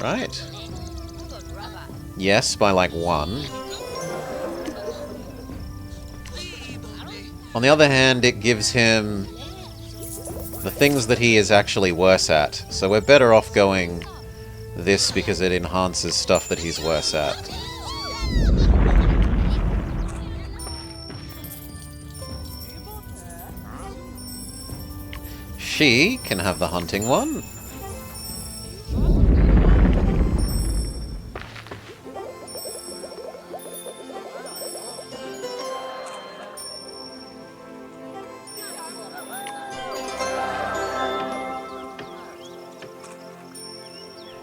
Right. Yes, by like 1. On the other hand, it gives him the things that he is actually worse at. So we're better off going this because it enhances stuff that he's worse at. She can have the hunting one.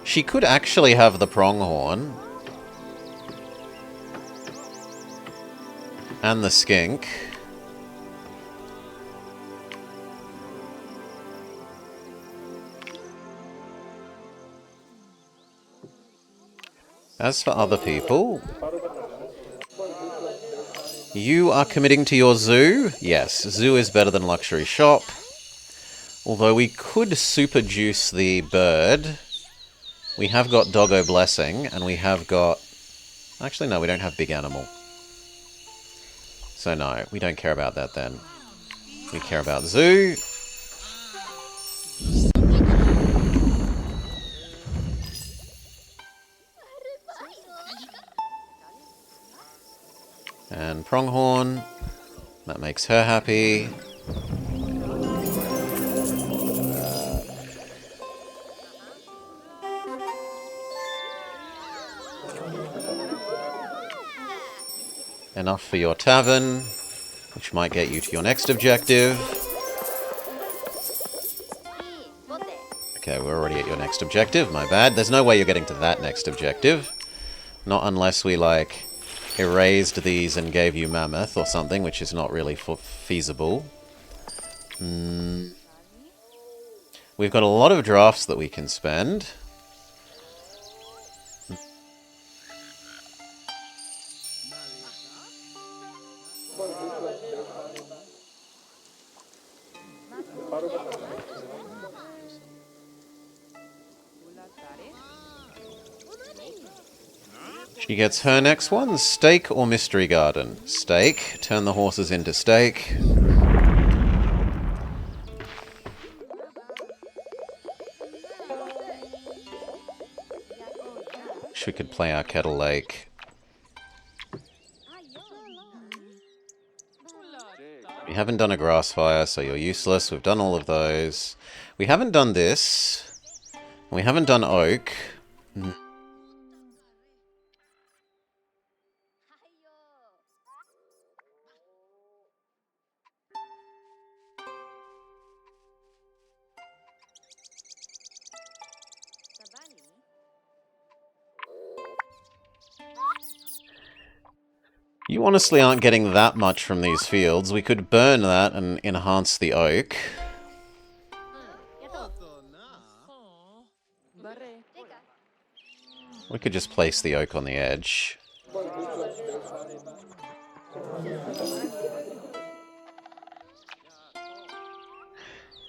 She could actually have the pronghorn. And the skink. As for other people, you are committing to your zoo? Yes, zoo is better than luxury shop. Although we could super juice the bird. We have got Doggo Blessing, and we have got... Actually, no, we don't have Big Animal. So no, we don't care about that then. We care about zoo. And Pronghorn. That makes her happy. Enough for your tavern, which might get you to your next objective. Okay, we're already at your next objective, my bad. There's no way you're getting to that next objective. Not unless we, like, erased these and gave you Mammoth or something, which is not really feasible. We've got a lot of drafts that we can spend. She gets her next one, Steak or Mystery Garden. Steak. Turn the horses into steak. Wish we could play our Kettle Lake. We haven't done a grass fire, so you're useless. We've done all of those. We haven't done this. We haven't done oak. You honestly aren't getting that much from these fields. We could burn that and enhance the oak. We could just place the oak on the edge.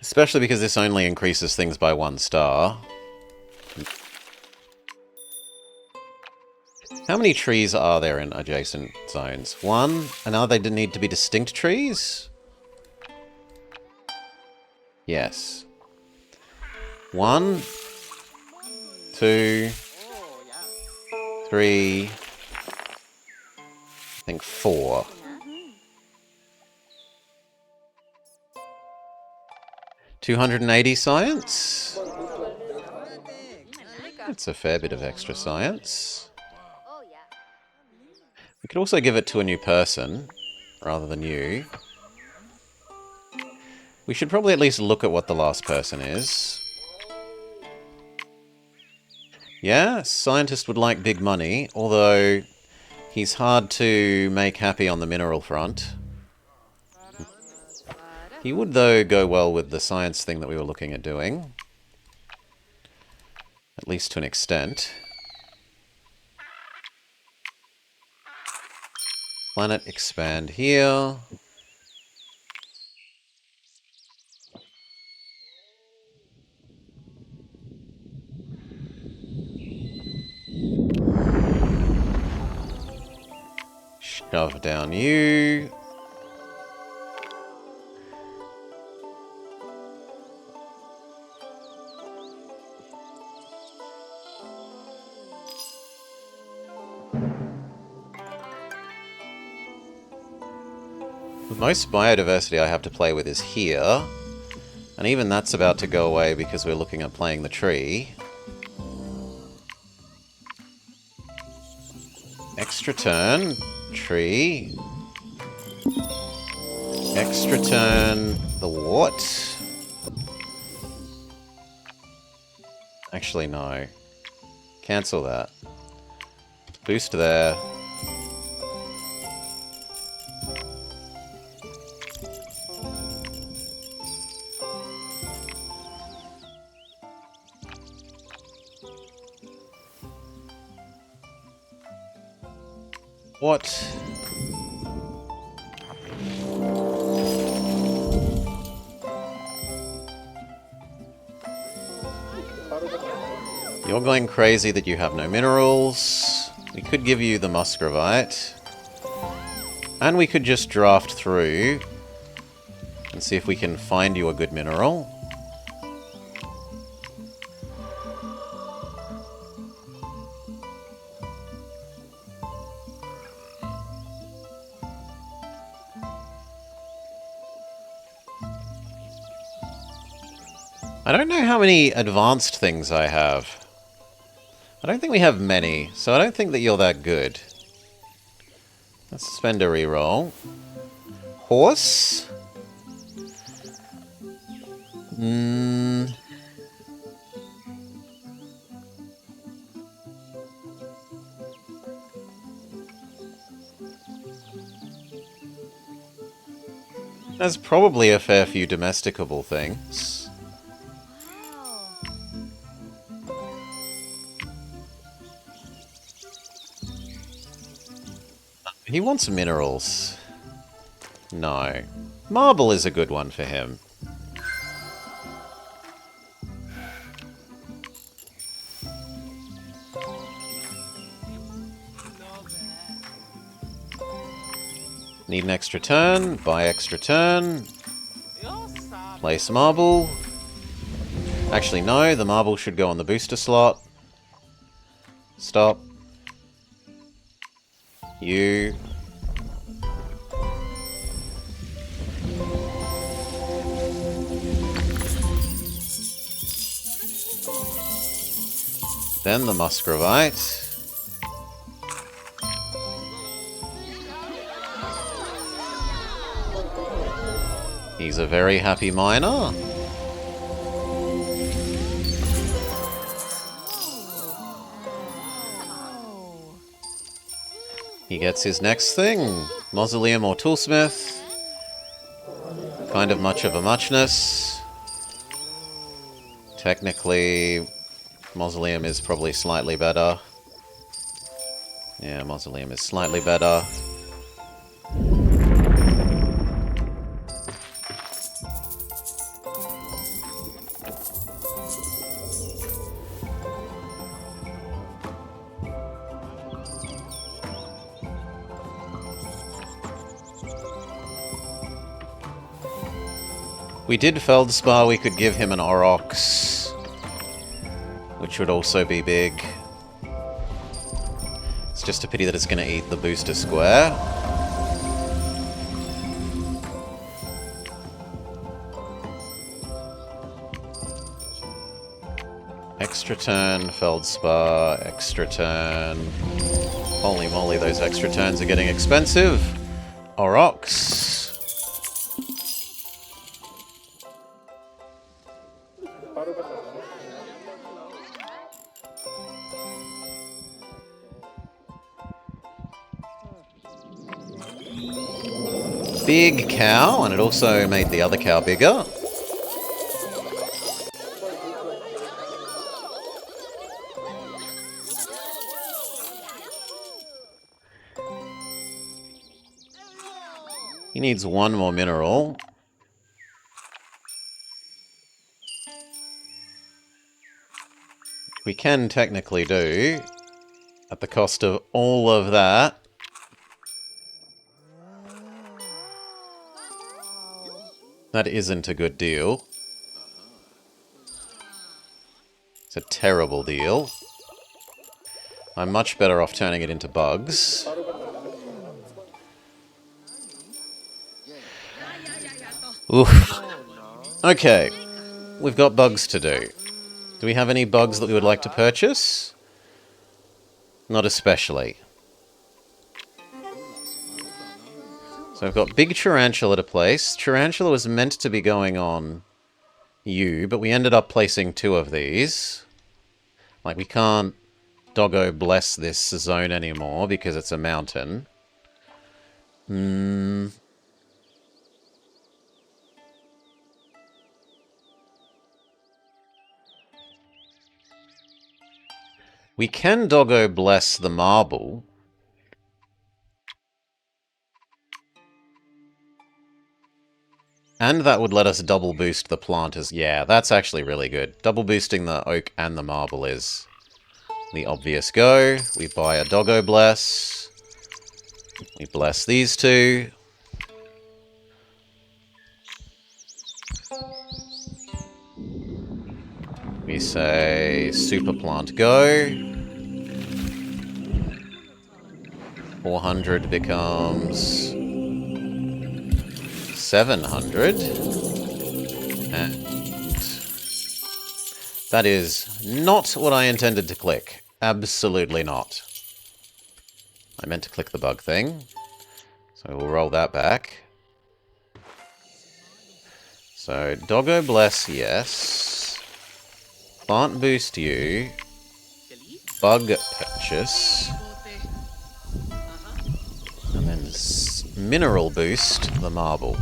Especially because this only increases things by 1 star. How many trees are there in adjacent zones? 1? And now they need to be distinct trees? Yes. 1, 2, 3, I think 4. $280 science? That's a fair bit of extra science. We could also give it to a new person, rather than you. We should probably at least look at what the last person is. Yeah, scientist would like big money, although he's hard to make happy on the mineral front. He would, though, go well with the science thing that we were looking at doing. At least to an extent. Planet expand here. Shove down you. The most biodiversity I have to play with is here. And even that's about to go away because we're looking at playing the tree. Extra turn. Tree. Extra turn. The what? Actually, no. Cancel that. Boost there. What? You're going crazy that you have no minerals. We could give you the muscovite. And we could just draft through and see if we can find you a good mineral. I don't know how many advanced things I have. I don't think we have many, so I don't think that you're that good. Let's spend a reroll. Horse? There's probably a fair few domesticable things. He wants minerals. No. Marble is a good one for him. Need an extra turn. Buy extra turn. Place marble. Actually, no. The marble should go on the booster slot. Stop. You. Then the muscovite. He's a very happy miner. He gets his next thing. Mausoleum or Toolsmith. Kind of much of a muchness. Technically, Mausoleum is probably slightly better. Yeah, Mausoleum is slightly better. We did Feldspar, we could give him an Aurochs, which would also be big. It's just a pity that it's going to eat the booster square. Extra turn, Feldspar, extra turn. Holy moly, those extra turns are getting expensive. Aurochs. Big cow, and it also made the other cow bigger. He needs one more mineral. We can technically do at the cost of all of that. That isn't a good deal. It's a terrible deal. I'm much better off turning it into bugs. Oof. Okay. We've got bugs to do. Do we have any bugs that we would like to purchase? Not especially. So I've got big tarantula to place. Tarantula was meant to be going on you, but we ended up placing 2 of these. Like, we can't doggo bless this zone anymore because it's a mountain. We can doggo bless the marble. And that would let us double boost the plant as... Yeah, that's actually really good. Double boosting the oak and the marble is the obvious go. We buy a doggo bless. We bless these 2. We say super plant go. 400 becomes 700. And that is not what I intended to click. Absolutely not. I meant to click the bug thing. So we'll roll that back. So, doggo bless, yes. Plant boost you. Bug purchase. And then mineral boost the marble.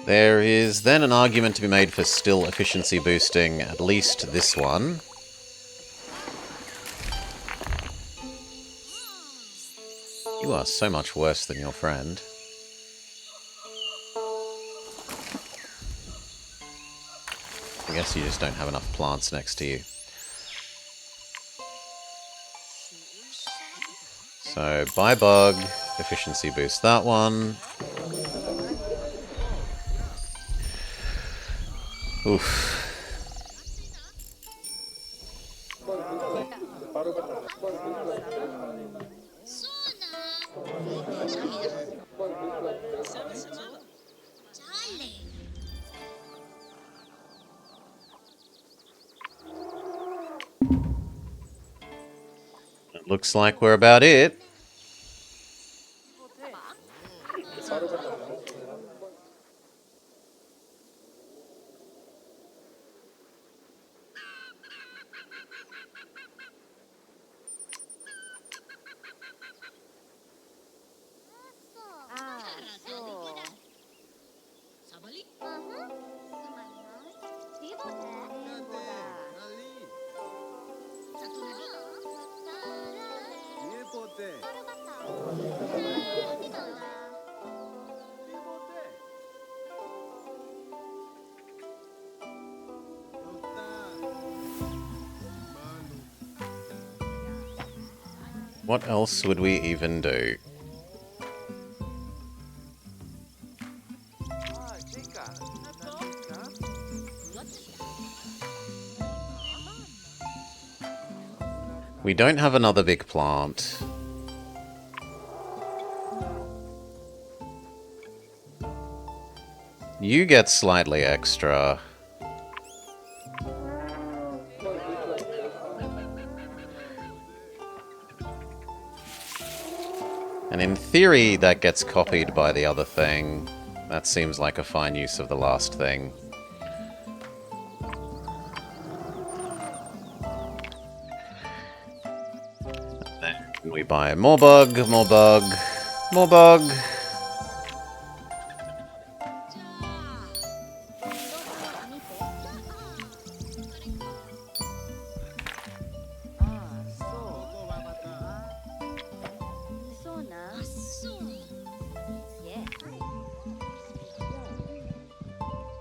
There is then an argument to be made for still efficiency boosting at least this one. You are so much worse than your friend. I guess you just don't have enough plants next to you. So, buy bug, efficiency boost that one. Oof. It looks like we're about it. What else would we even do? We don't have another big plant. You get slightly extra. And in theory, that gets copied by the other thing. That seems like a fine use of the last thing. And then we buy more bug, more bug, more bug.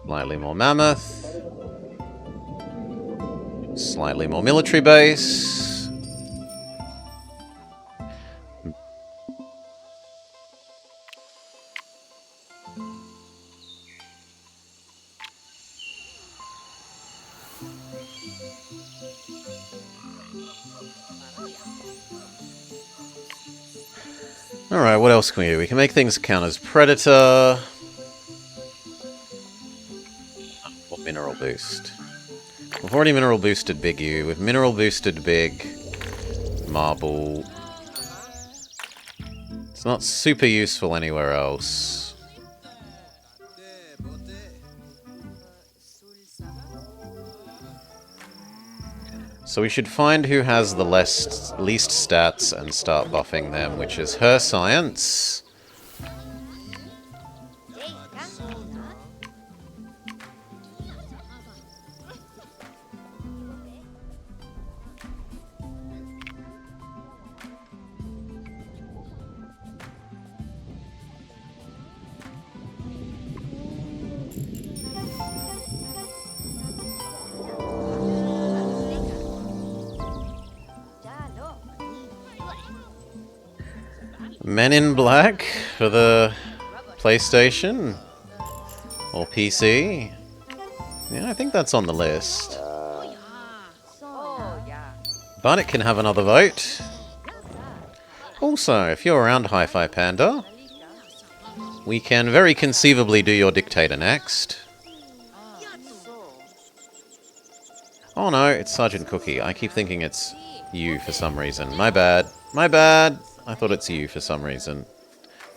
Slightly more mammoth. Slightly more military base. Alright, what else can we do? We can make things count as Predator. Or Mineral Boost. We've already Mineral Boosted Big U. We've Mineral Boosted Big Marble. It's not super useful anywhere else. So we should find who has the least stats and start buffing them, which is her science. Men in Black for the PlayStation or PC. Yeah, I think that's on the list. But it can have another vote. Also, if you're around Hi-Fi Panda, we can very conceivably do your dictator next. Oh no, it's Sergeant Cookie. I keep thinking it's you for some reason. My bad. My bad. I thought it's you for some reason.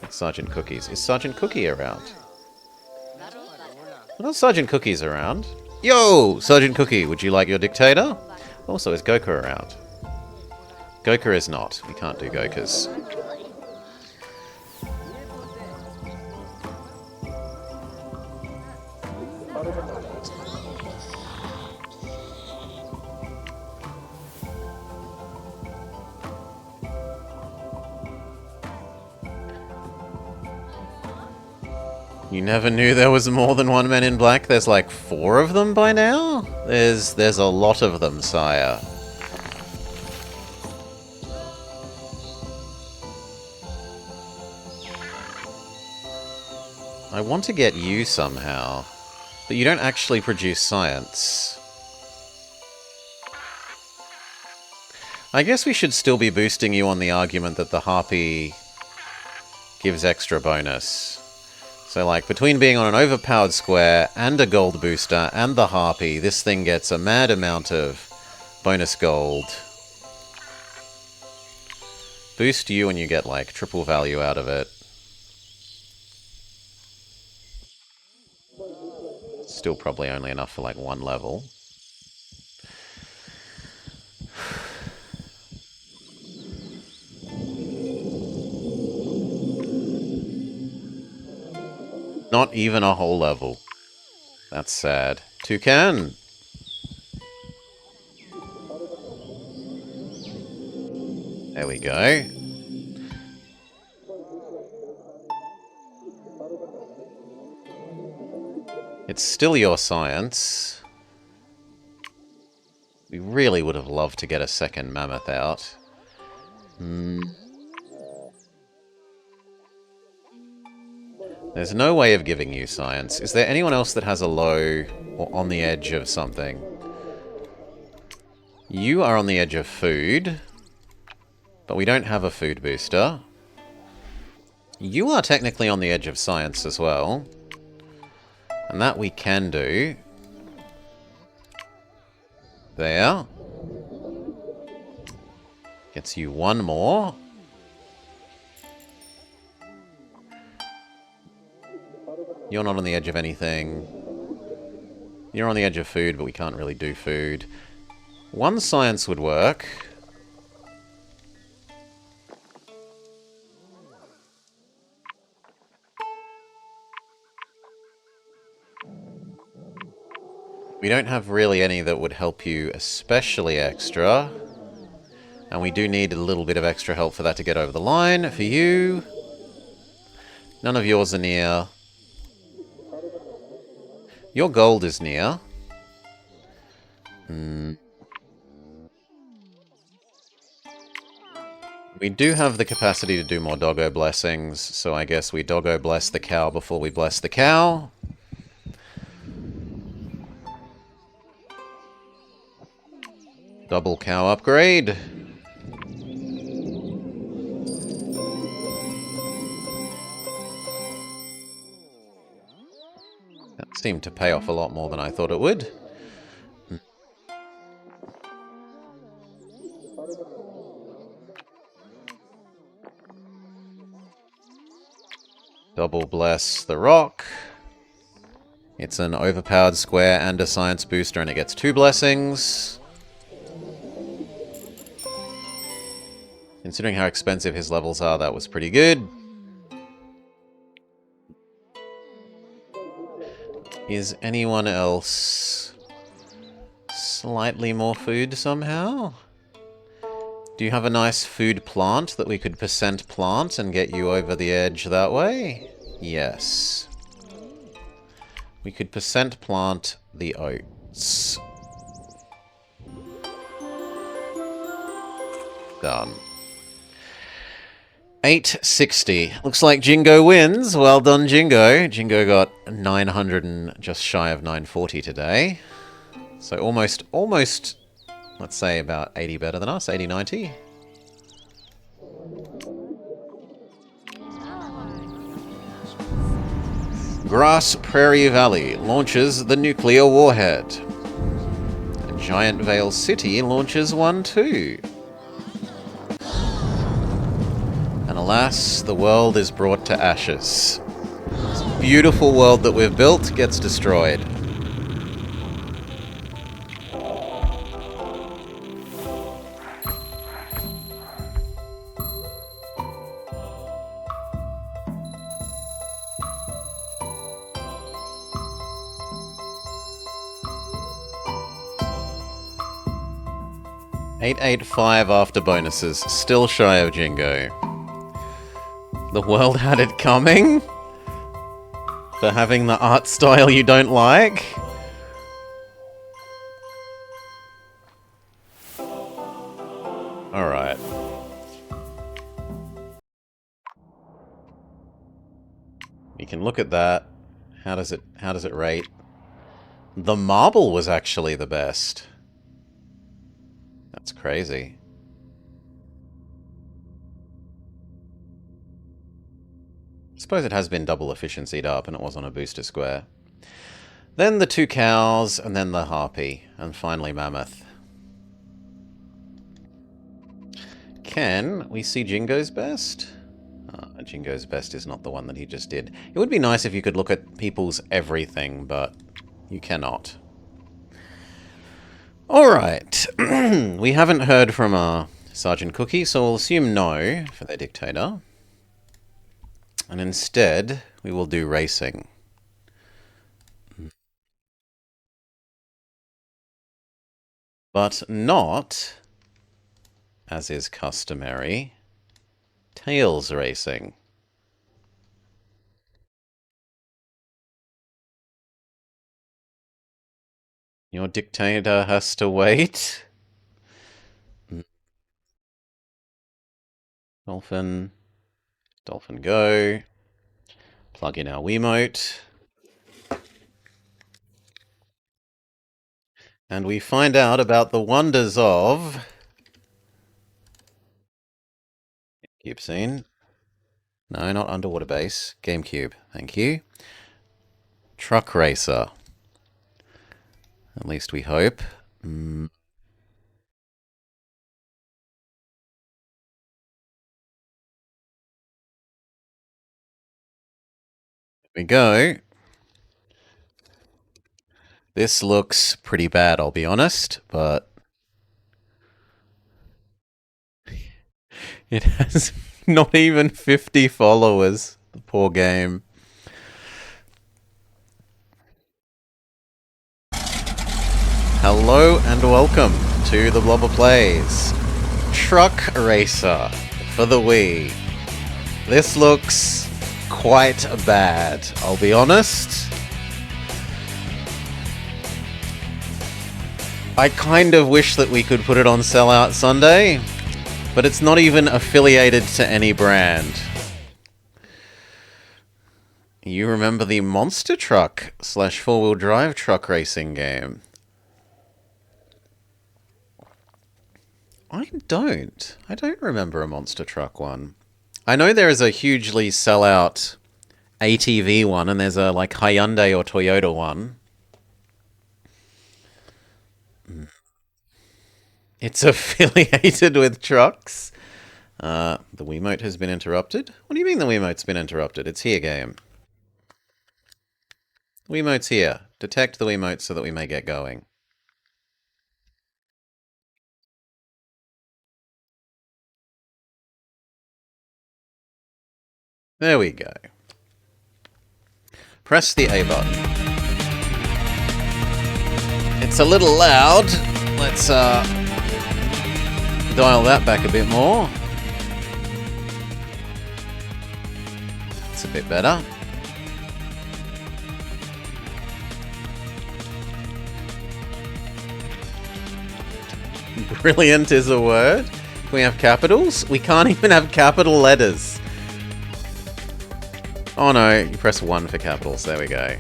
It's Sergeant Cookies. Is Sergeant Cookie around? Well, Sergeant Cookie's around. Yo! Sergeant Cookie, would you like your dictator? Also, is Goku around? Goku is not. We can't do Gokus. You never knew there was more than one Men in Black? There's like 4 of them by now? There's a lot of them, sire. I want to get you somehow, but you don't actually produce science. I guess we should still be boosting you on the argument that the Harpy gives extra bonus. So, like, between being on an overpowered square and a gold booster and the Harpy, this thing gets a mad amount of bonus gold. Boost you and you get, like, triple value out of it. Still probably only enough for, like, 1 level. Not even a whole level. That's sad. Toucan! There we go. It's still your science. We really would have loved to get a second mammoth out. There's no way of giving you science. Is there anyone else that has a low or on the edge of something? You are on the edge of food, but we don't have a food booster. You are technically on the edge of science as well. And that we can do. There. Gets you 1 more. You're not on the edge of anything. You're on the edge of food, but we can't really do food. 1 science would work. We don't have really any that would help you especially extra. And we do need a little bit of extra help for that to get over the line. For you. None of yours are near. Your gold is near. We do have the capacity to do more doggo blessings, so I guess we doggo bless the cow before we bless the cow. Double cow upgrade. That seemed to pay off a lot more than I thought it would. Double bless the rock. It's an overpowered square and a science booster, and it gets 2 blessings. Considering how expensive his levels are, that was pretty good. Is anyone else slightly more food somehow? Do you have a nice food plant that we could percent plant and get you over the edge that way? Yes. We could percent plant the oats. Done. 860. Looks like Jingo wins. Well done, Jingo. Jingo got 900 and just shy of 940 today. So almost, let's say about 80 better than us. 80, 90. Grass Prairie Valley launches the nuclear warhead. And Giant Vale City launches one too. And alas, the world is brought to ashes. This beautiful world that we've built gets destroyed. $885 after bonuses, still shy of Jingo. The world had it coming? For having the art style you don't like? Alright. We can look at that. How does it rate? The marble was actually the best. That's crazy. I suppose it has been double efficiency'd up and it was on a booster square. Then the 2 cows, and then the harpy, and finally mammoth. Can we see Jingo's best? Jingo's best is not the one that he just did. It would be nice if you could look at people's everything, but you cannot. Alright, we haven't heard from our Sergeant Cookie, so we'll assume no for their dictator. And instead, we will do racing. But not, as is customary, tails racing. Your dictator has to wait. Dolphin. Dolphin go. Plug in our Wiimote. And we find out about the wonders of... GameCube scene. No, not Underwater Base. GameCube. Thank you. Truck Racer. At least we hope. Here we go. This looks pretty bad, I'll be honest, but... It has not even 50 followers. The poor game. Hello and welcome to the Blobber Plays. Truck Racer for the Wii. This looks quite bad, I'll be honest. I kind of wish that we could put it on Sellout Sunday, But it's not even affiliated to any brand. You remember the monster truck / four-wheel drive truck racing game? I don't. I don't remember a monster truck one. I know there is a hugely sellout ATV one, and there's a like Hyundai or Toyota one. It's affiliated with trucks. The Wiimote has been interrupted? What do you mean the Wiimote's been interrupted? It's here, game. The Wiimote's here. Detect the Wiimote so that we may get going. There we go. Press the A button. It's a little loud. Let's dial that back a bit more. It's a bit better. Brilliant is a word. Can we have capitals? We can't even have capital letters. Oh no, you press 1 for capitals. There we go.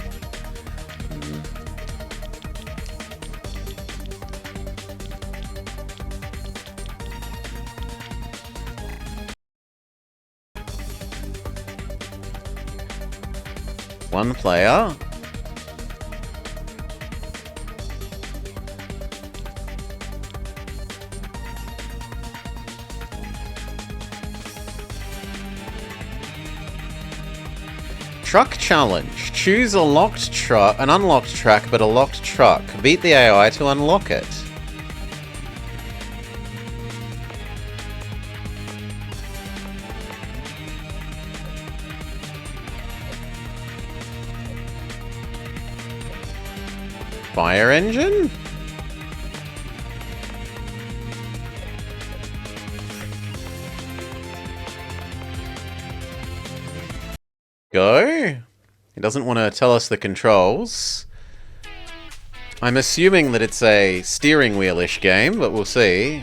One player. Truck challenge. Choose a locked truck, an unlocked track, but a locked truck. Beat the AI to unlock it. Fire engine? Go? It doesn't want to tell us the controls. I'm assuming that it's a steering wheel-ish game, but we'll see.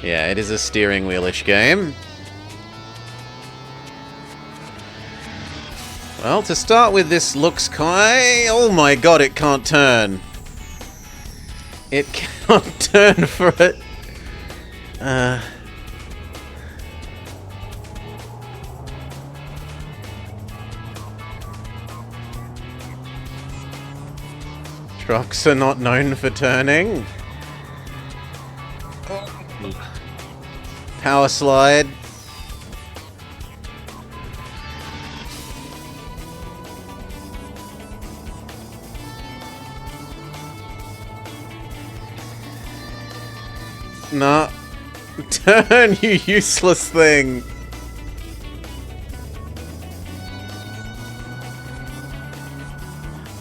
Yeah, it is a steering wheel-ish game. Well, to start with, this looks kind... Oh my god, it can't turn. It cannot turn for it. Trucks are not known for turning. Power slide. Nah. Turn, you useless thing.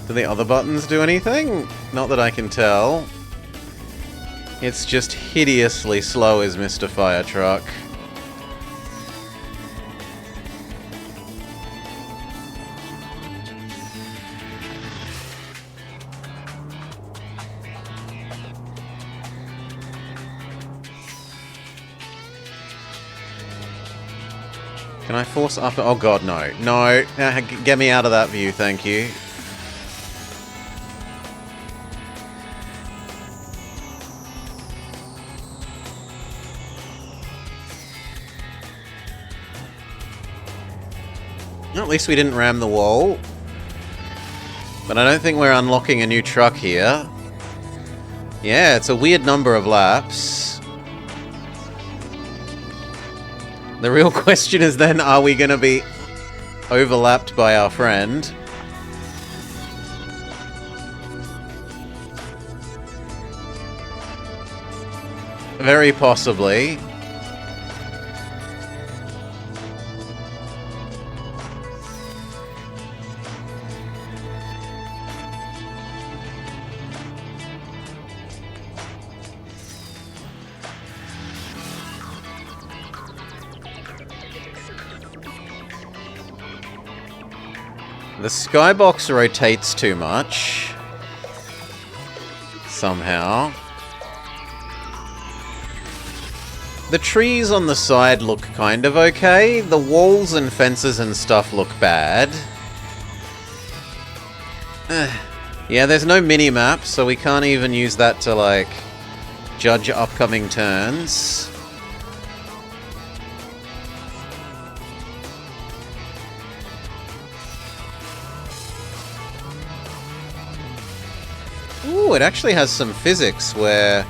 Do the other buttons do anything? Not that I can tell. It's just hideously slow as Mr. Fire Truck. Can I force up? Oh god, no. No. Get me out of that view, thank you. At least we didn't ram the wall. But I don't think we're unlocking a new truck here. Yeah, it's a weird number of laps. The real question is then, are we going to be overlapped by our friend? Very possibly. The skybox rotates too much. Somehow. The trees on the side look kind of okay. The walls and fences and stuff look bad. Yeah, there's no mini-map, so we can't even use that to, like, judge upcoming turns. Ooh, it actually has some physics where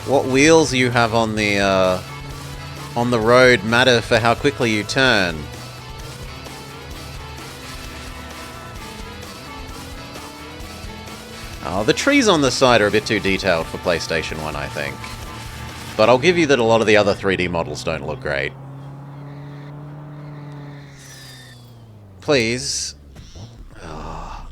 what wheels you have on the road matter for how quickly you turn. Oh, the trees on the side are a bit too detailed for PlayStation 1, I think. But I'll give you that a lot of the other 3D models don't look great. Please. Oh.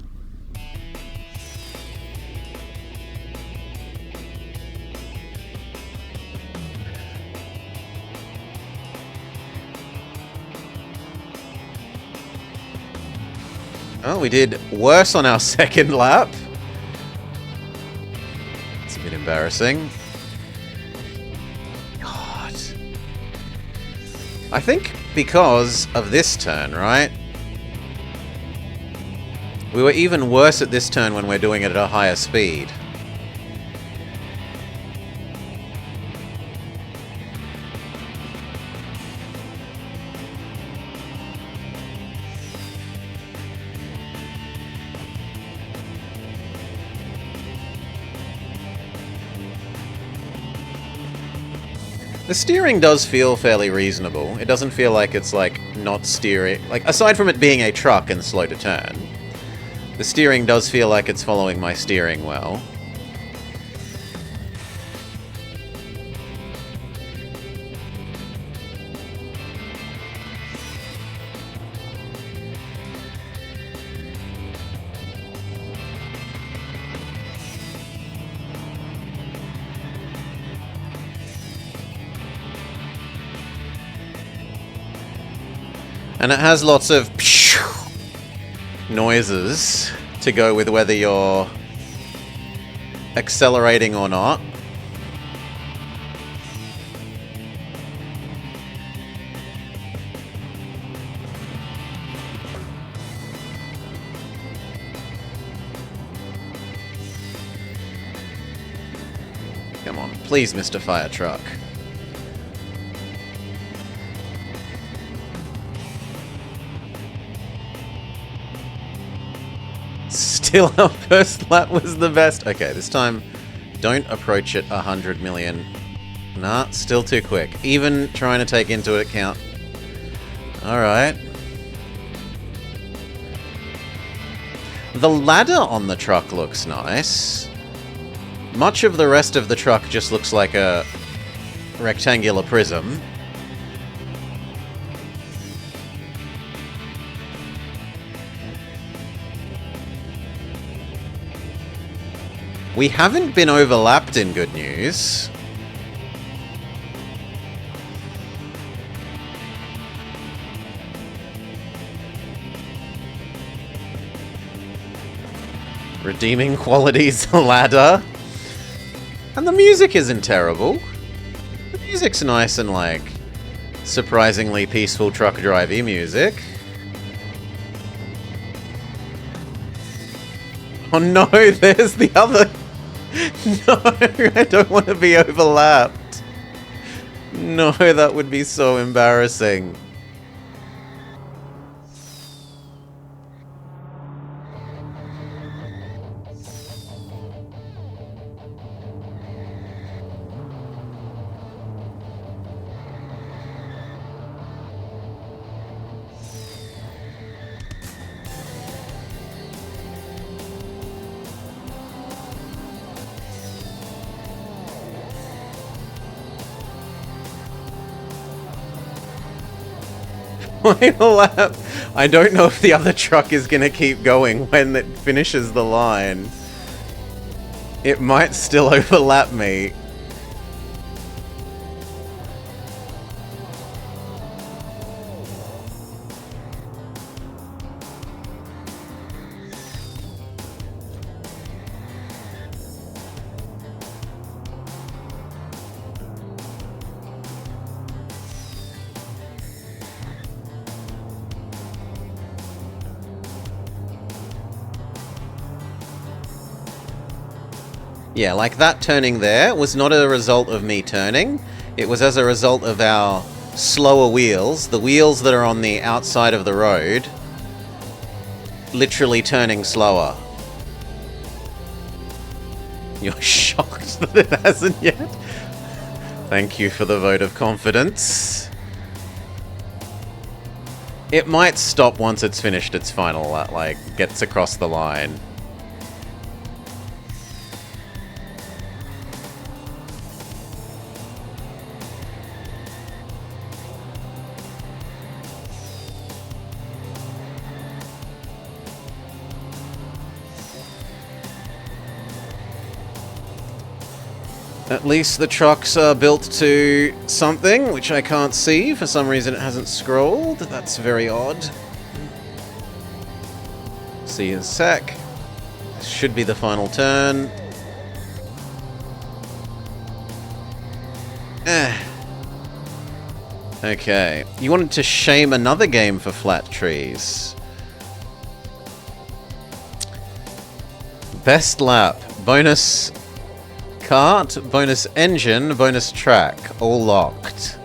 Oh, we did worse on our second lap. It's a bit embarrassing. God. I think because of this turn, right? We were even worse at this turn when we're doing it at a higher speed. The steering does feel fairly reasonable. It doesn't feel like it's, like, not steering... Like, aside from it being a truck and slow to turn, the steering does feel like it's following my steering well. And it has lots of noises to go with whether you're accelerating or not. Come on, please, Mr. Fire Truck. Still, our first lap was the best. Okay, this time, don't approach it 100 million. Nah, still too quick. Even trying to take into account. Alright. The ladder on the truck looks nice. Much of the rest of the truck just looks like a rectangular prism. We haven't been overlapped in good news. Redeeming qualities, ladder. And the music isn't terrible. The music's nice and, like, surprisingly peaceful truck drivey music. Oh no, there's the other... No, I don't want to be overlapped. No, that would be so embarrassing. Final lap. I don't know if the other truck is going to keep going when it finishes the line. It might still overlap me. Yeah, like that turning there was not a result of me turning. It was as a result of our slower wheels, the wheels that are on the outside of the road, literally turning slower. You're shocked that it hasn't yet? Thank you for the vote of confidence. It might stop once it's finished its final, like, gets across the line. At least the trucks are built to something, which I can't see. For some reason it hasn't scrolled. That's very odd. See you in a sec. This should be the final turn. Okay. You wanted to shame another game for flat trees. Best lap. Bonus cart, bonus engine, bonus track, all locked.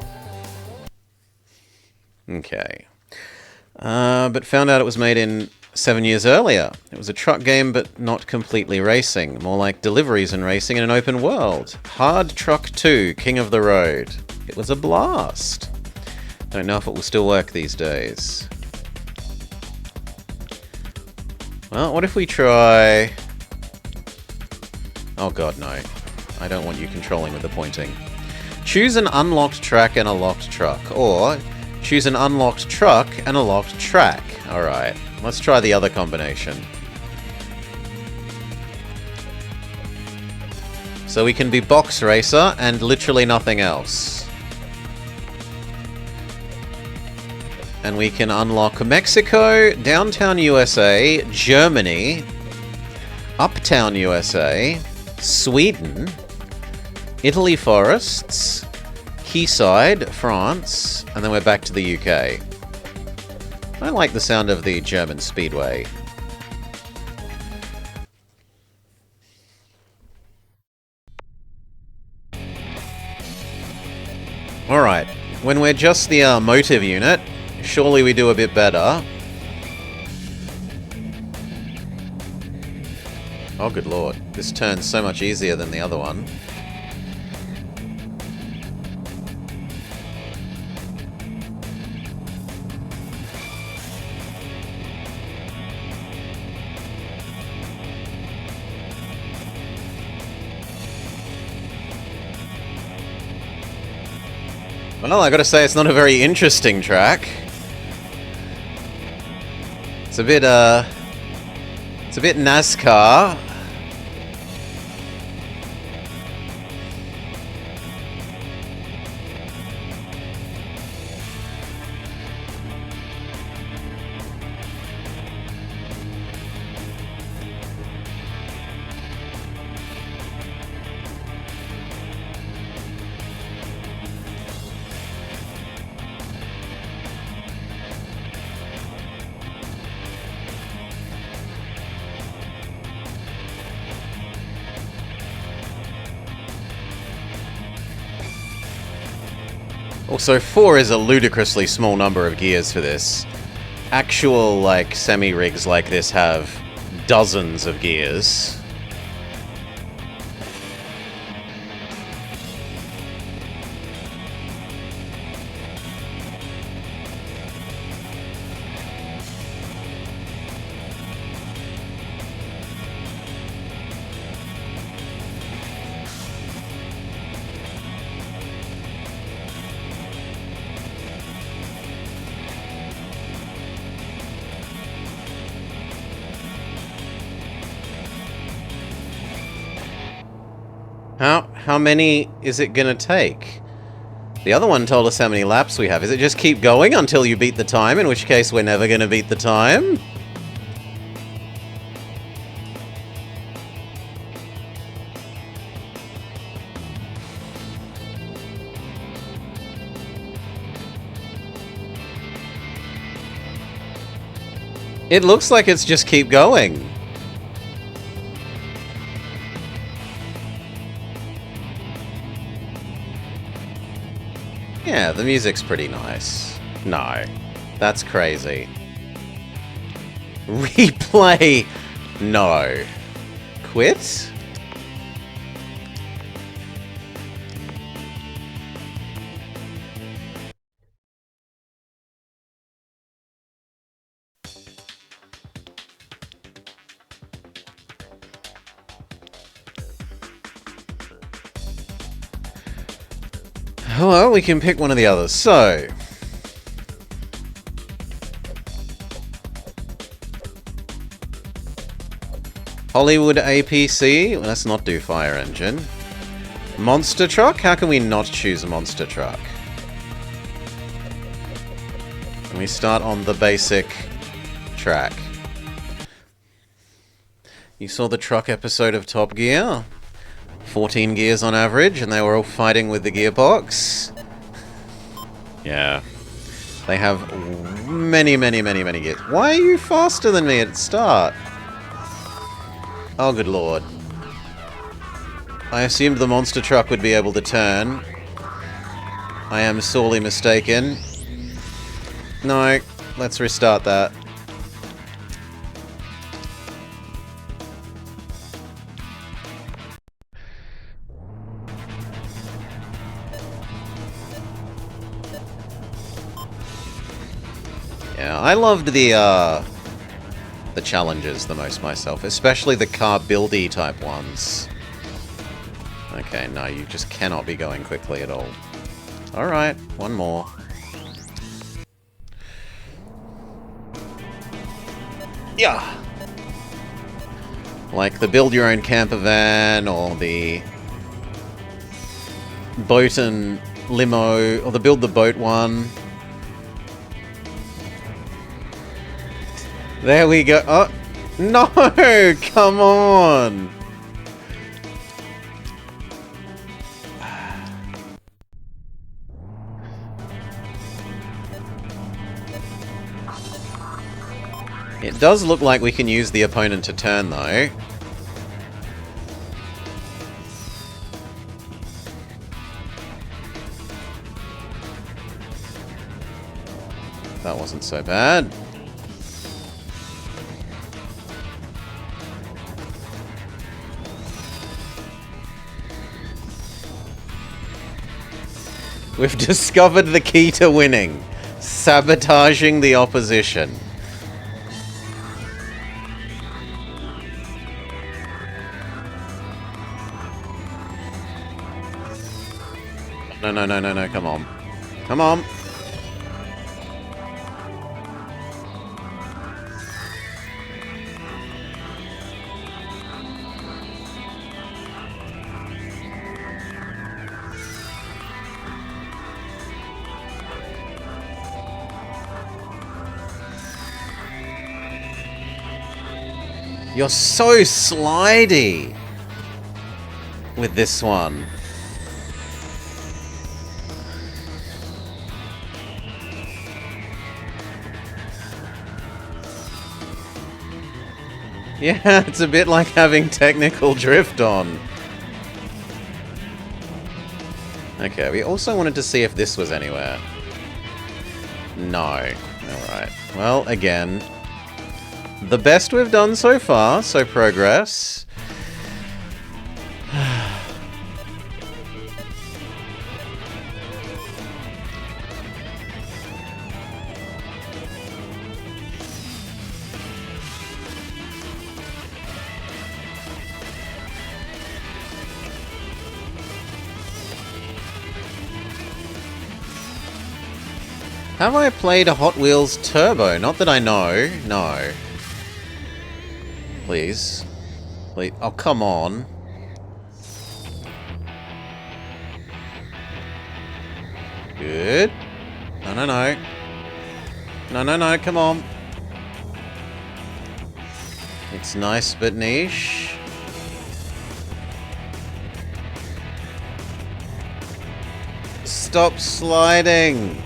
Okay. But found out it was made in 7 years earlier. It was a truck game, but not completely racing. More like deliveries and racing in an open world. Hard Truck 2, King of the Road. It was a blast. Don't know if it will still work these days. Well, what if we try... Oh god, no. I don't want you controlling with the pointing. Choose an unlocked track and a locked truck. Or, choose an unlocked truck and a locked track. Alright, let's try the other combination. So we can be box racer and literally nothing else. And we can unlock Mexico, downtown USA, Germany, uptown USA, Sweden, Italy forests, Quayside, France, and then we're back to the UK. I like the sound of the German speedway. Alright, when we're just the motive unit, surely we do a bit better. Oh good lord, this turn's so much easier than the other one. Well, I gotta say, it's not a very interesting track. It's a bit NASCAR. Also, 4 is a ludicrously small number of gears for this. Actual, like, semi-rigs like this have dozens of gears. How many is it gonna take? The other one told us how many laps we have. Is it just keep going until you beat the time, in which case we're never gonna beat the time? It looks like it's just keep going. Yeah, the music's pretty nice. No. That's crazy. Replay! No. Quit? Well, we can pick one of the others. So, Hollywood APC? Let's not do Fire Engine. Monster Truck? How can we not choose a Monster Truck? And we start on the basic track. You saw the truck episode of Top Gear? 14 gears on average, and they were all fighting with the gearbox. Yeah. They have many gears. Why are you faster than me at start? Oh, good lord. I assumed the monster truck would be able to turn. I am sorely mistaken. No, let's restart that. Yeah, I loved the challenges the most myself, especially the car buildy type ones. Okay, no, you just cannot be going quickly at all. Alright, one more. Yeah! Like the build your own camper van, or the boat and limo, or the build the boat one. There we go. Oh, no! Come on! It does look like we can use the opponent to turn, though. That wasn't so bad. We've discovered the key to winning. Sabotaging the opposition. No, come on. Come on. You're so slidey with this one. Yeah, it's a bit like having technical drift on. Okay, we also wanted to see if this was anywhere. No. Alright. Well, again, the best we've done so far, so progress. Have I played a Hot Wheels Turbo? Not that I know. No. Please. Please. Oh, come on. Good. No. No, come on. It's nice but niche. Stop sliding.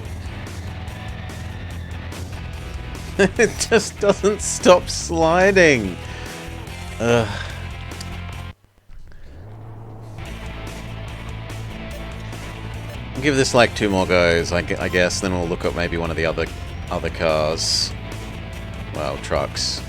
It just doesn't stop sliding. Ugh. Give this like 2 more goes, I guess, then we'll look at maybe one of the other cars. Well, trucks.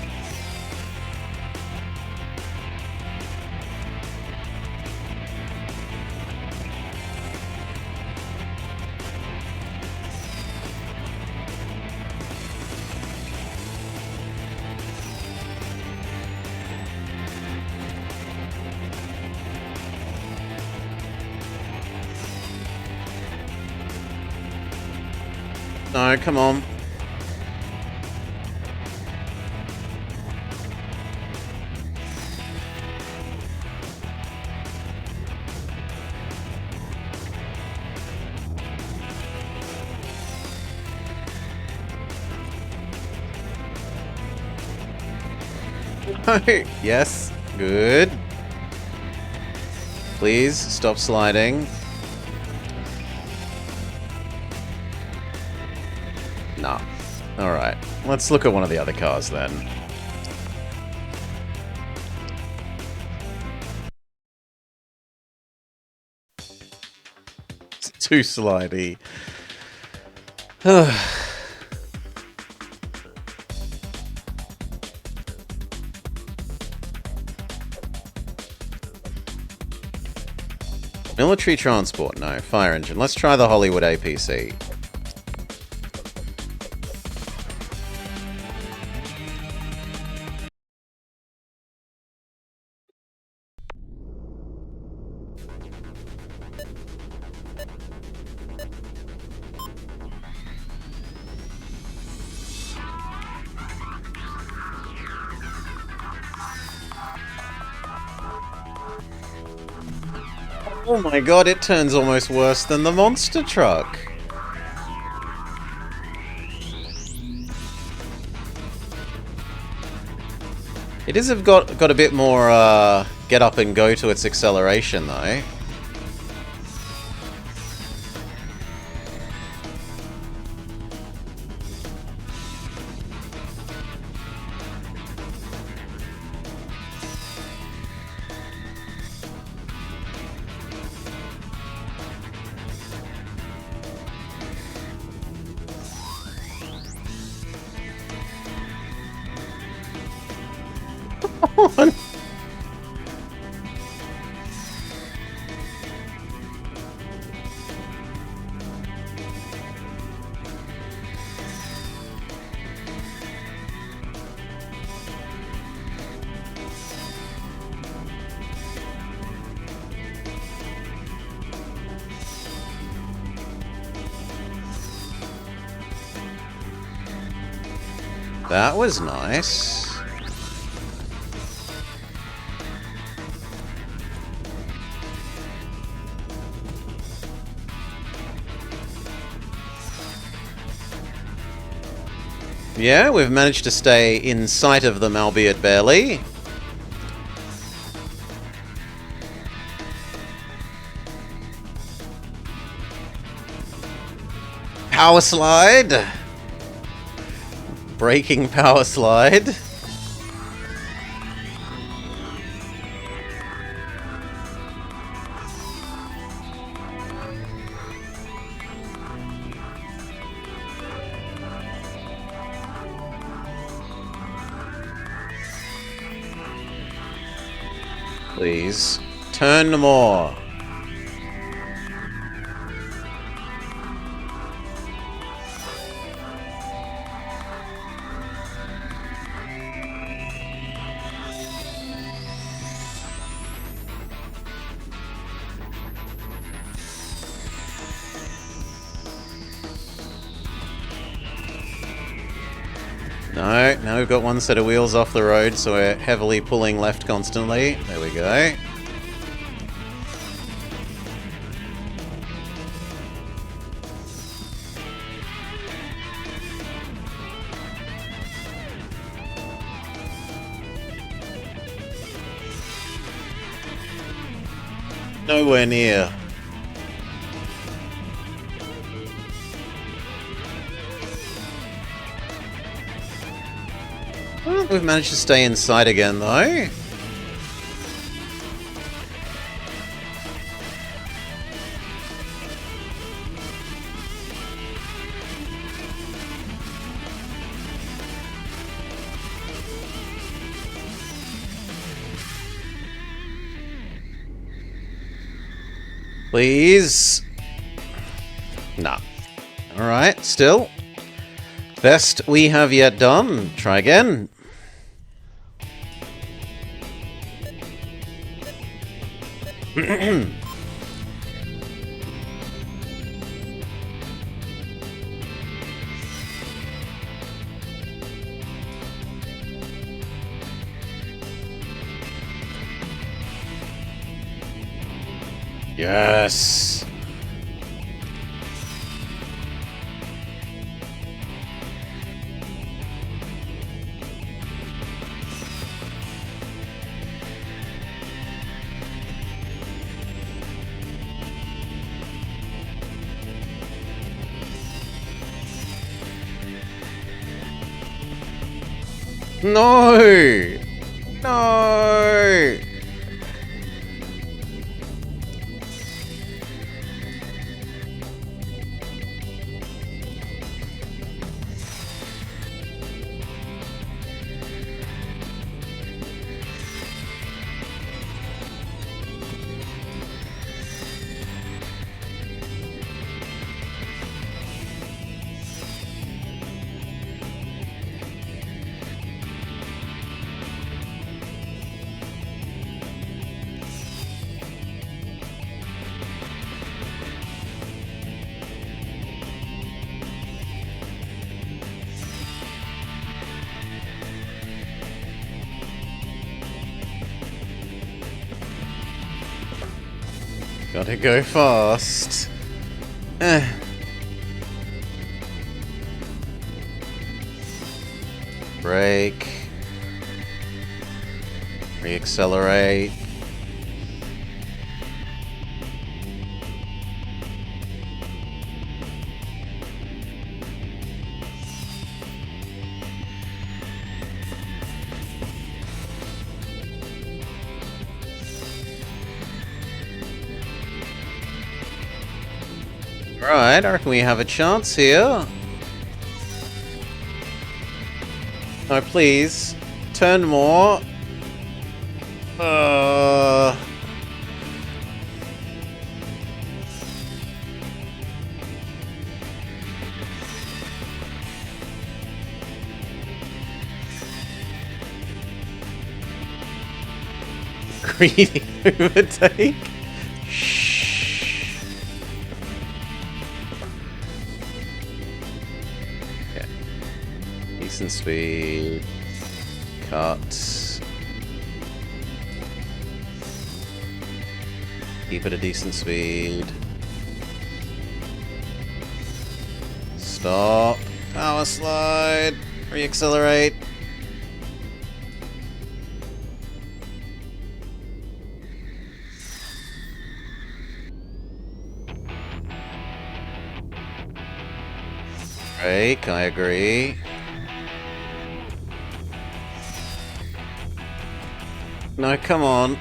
No, come on. Yes, good. Please stop sliding. Nah. Alright, let's look at one of the other cars then. It's too slidey. Military transport, no. Fire engine. Let's try the Hollywood APC. Oh my god, it turns almost worse than the monster truck. It is have got a bit more get up and go to its acceleration though. That was nice. Yeah, we've managed to stay in sight of them, albeit barely. Power slide. Braking power slide. Please, turn more. No, now we've got one set of wheels off the road, so we're heavily pulling left constantly. There we go. Nowhere near. Well, we've managed to stay inside again, though. Please. Nah. Alright, still. Best we have yet done. Try again. Yes. No! No! Gotta go fast. Brake. Reaccelerate. Right, I reckon we have a chance here. No, please. Turn more. Greedy overtake. Shh. Yeah. Decent speed. Cut. Keep it a decent speed. Stop. Power slide. Reaccelerate. Break, I agree. No, come on.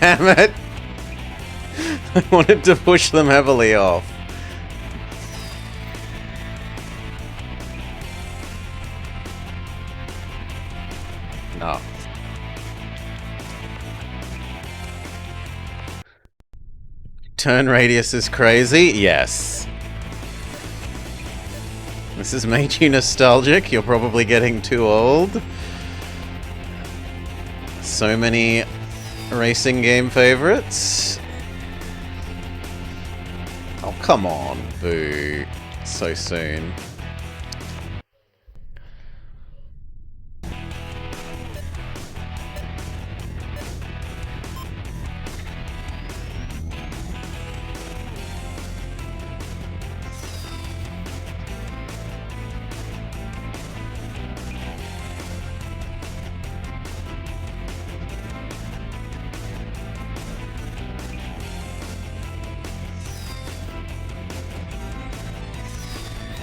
Damn it! I wanted to push them heavily off. No. Turn radius is crazy? Yes. This has made you nostalgic. You're probably getting too old. So many racing game favorites. Oh, come on, boo. So soon.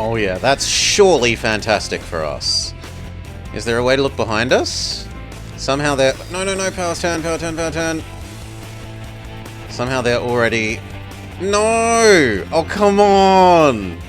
Oh yeah, that's surely fantastic for us. Is there a way to look behind us? Somehow they're... No, no, no, power turn, power turn, power turn. Somehow they're already... No! Oh, come on!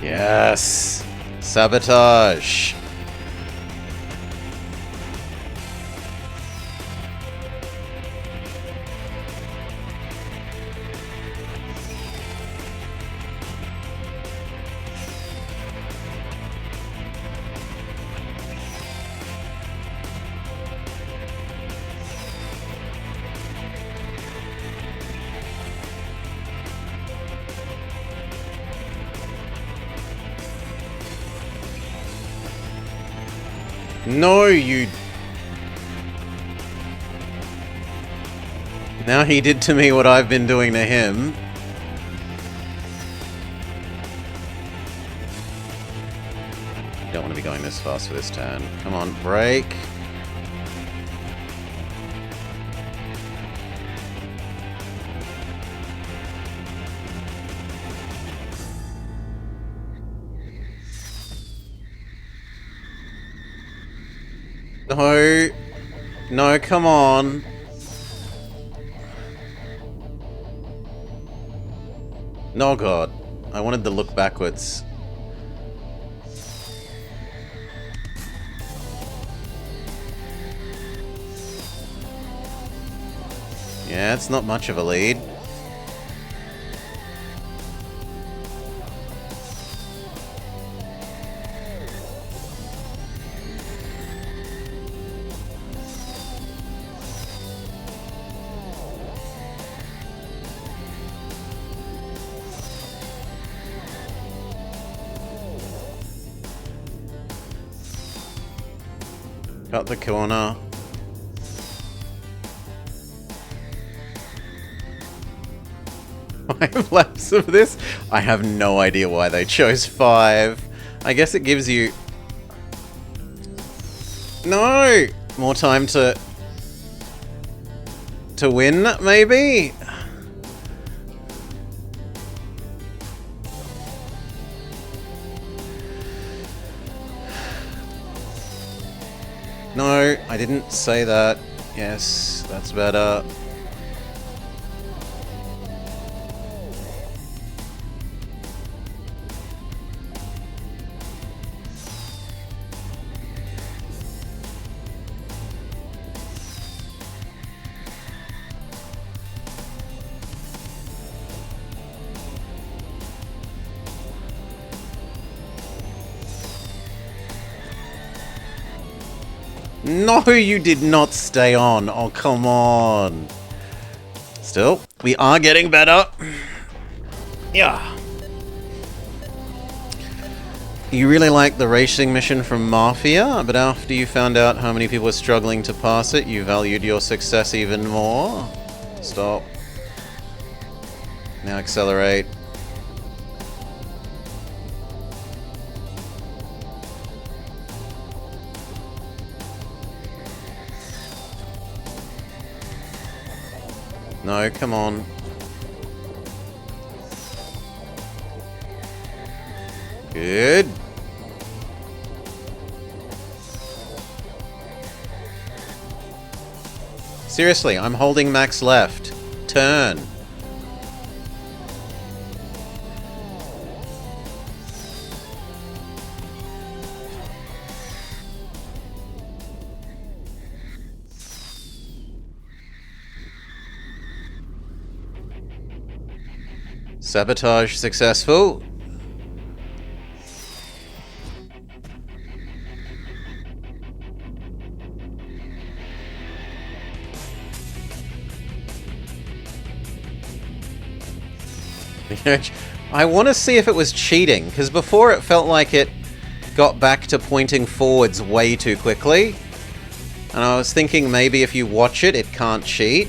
Yes! Sabotage! No, you... Now he did to me what I've been doing to him. You don't want to be going this fast for this turn. Come on, brake. No. No, come on. No, God. I wanted to look backwards. Yeah, it's not much of a lead. Cut the corner. Five laps of this? I have no idea why they chose 5. I guess it gives you... No! More time to win, maybe? No, I didn't say that. Yes, that's better. No, you did not stay on. Oh, come on. Still, we are getting better. Yeah. You really like the racing mission from Mafia, but after you found out how many people were struggling to pass it, you valued your success even more. Stop. Now accelerate. No, come on. Good. Seriously, I'm holding max left. Turn. Sabotage successful. I want to see if it was cheating, because before it felt like it got back to pointing forwards way too quickly. And I was thinking maybe if you watch it, it can't cheat.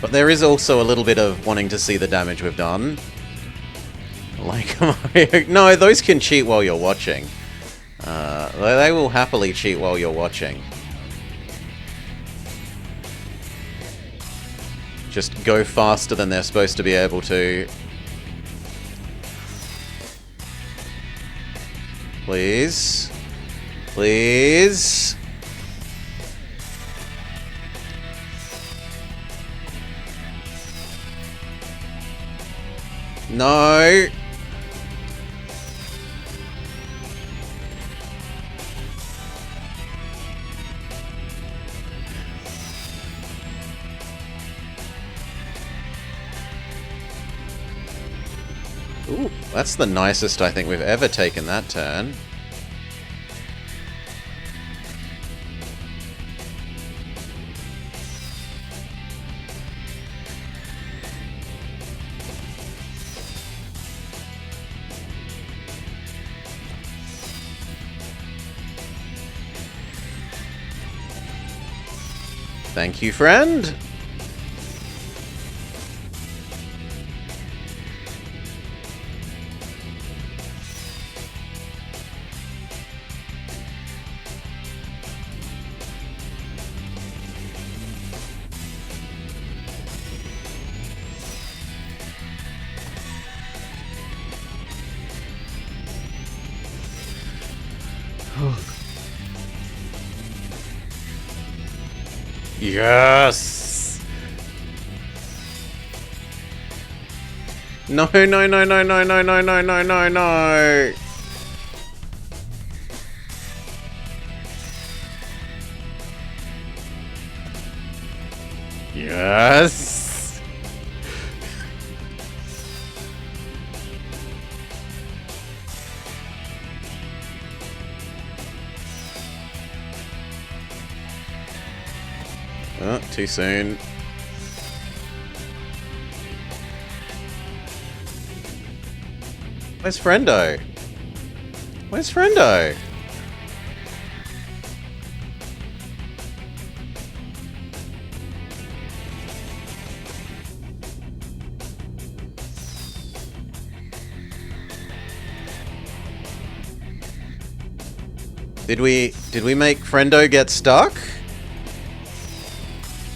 But there is also a little bit of wanting to see the damage we've done. Like come on. No, those can cheat while you're watching. They will happily cheat while you're watching. Just go faster than they're supposed to be able to. Please. Please. No. Ooh, that's the nicest I think we've ever taken that turn. Thank you, friend. Yes! No, no, no, no, no, no, no, no, no, no, no! Yes! Oh, too soon. Where's Friendo? Where's Friendo? Did we make Friendo get stuck?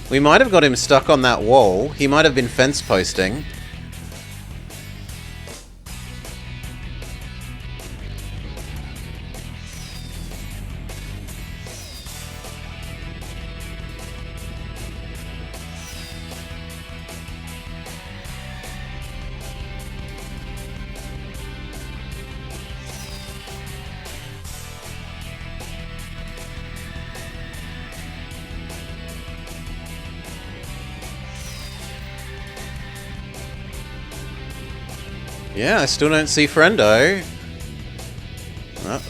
We might have got him stuck on that wall. He might have been fence posting. Yeah, I still don't see Friendo. Oh.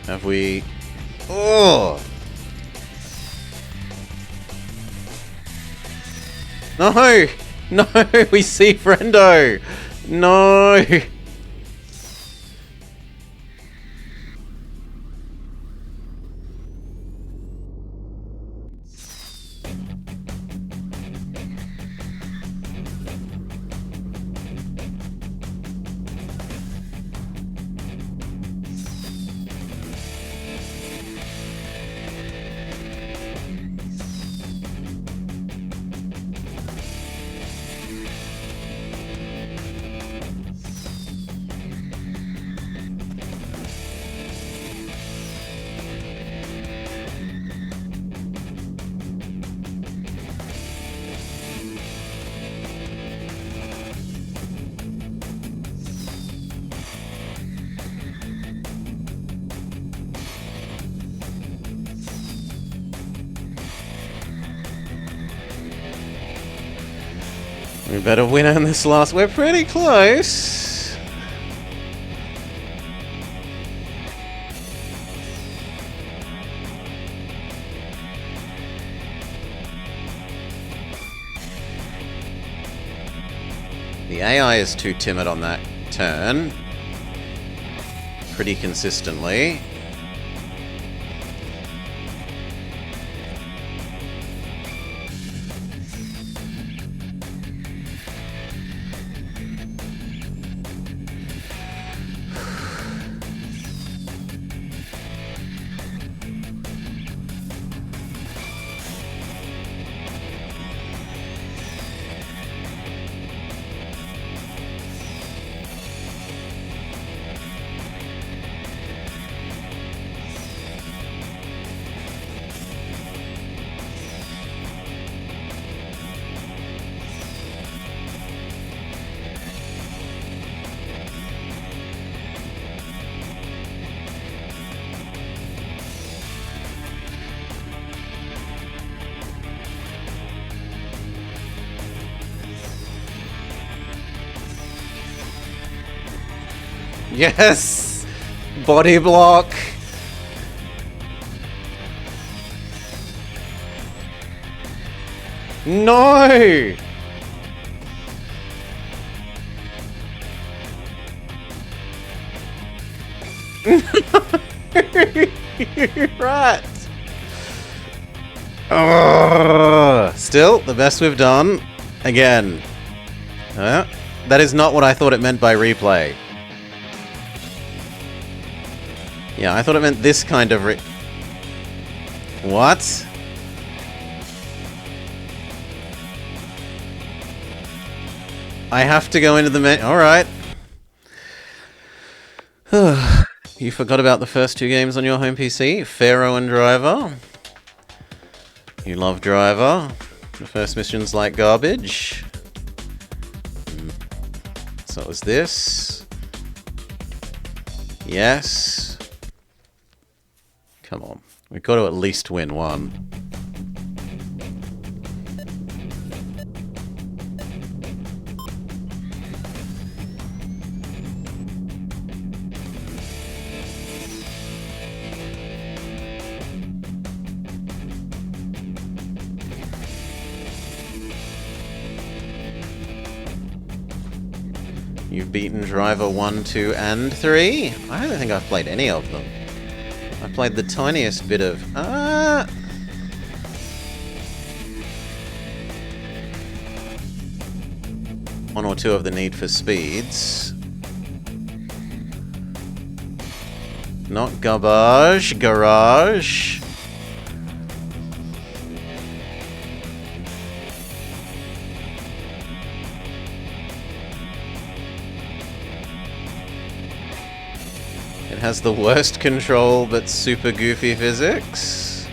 Have we... Oh! No! No, we see Friendo! No! We better win on this last. We're pretty close. The The AI is too timid on that turn. Pretty consistently. Yes! Body block! No! Right! Still, the best we've done. Again. That is not what I thought it meant by replay. Yeah, I thought it meant this kind of What? I have to go into the menu. Alright. You forgot about the first two games on your home PC? Pharaoh and Driver. You love Driver. The first mission's like garbage. So it was this. Yes. Come on. We've got to at least win one. You've beaten Driver 1, 2, and 3? I don't think I've played any of them. I played the tiniest bit of... one or two of the Need for Speeds. Not garbage. Garage. It has the worst control, but super goofy physics.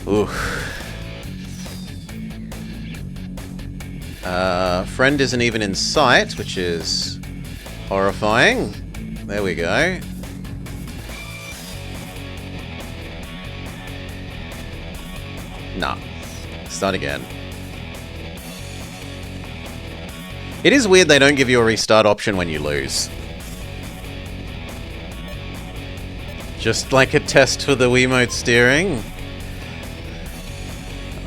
Oof. Friend isn't even in sight, which is horrifying. There we go. Nah. Start again. It is weird they don't give you a restart option when you lose. Just like a test for the Wiimote steering.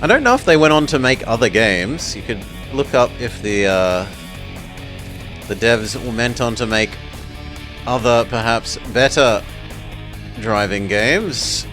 I don't know if they went on to make other games. You could look up if the devs went on to make other, perhaps better driving games.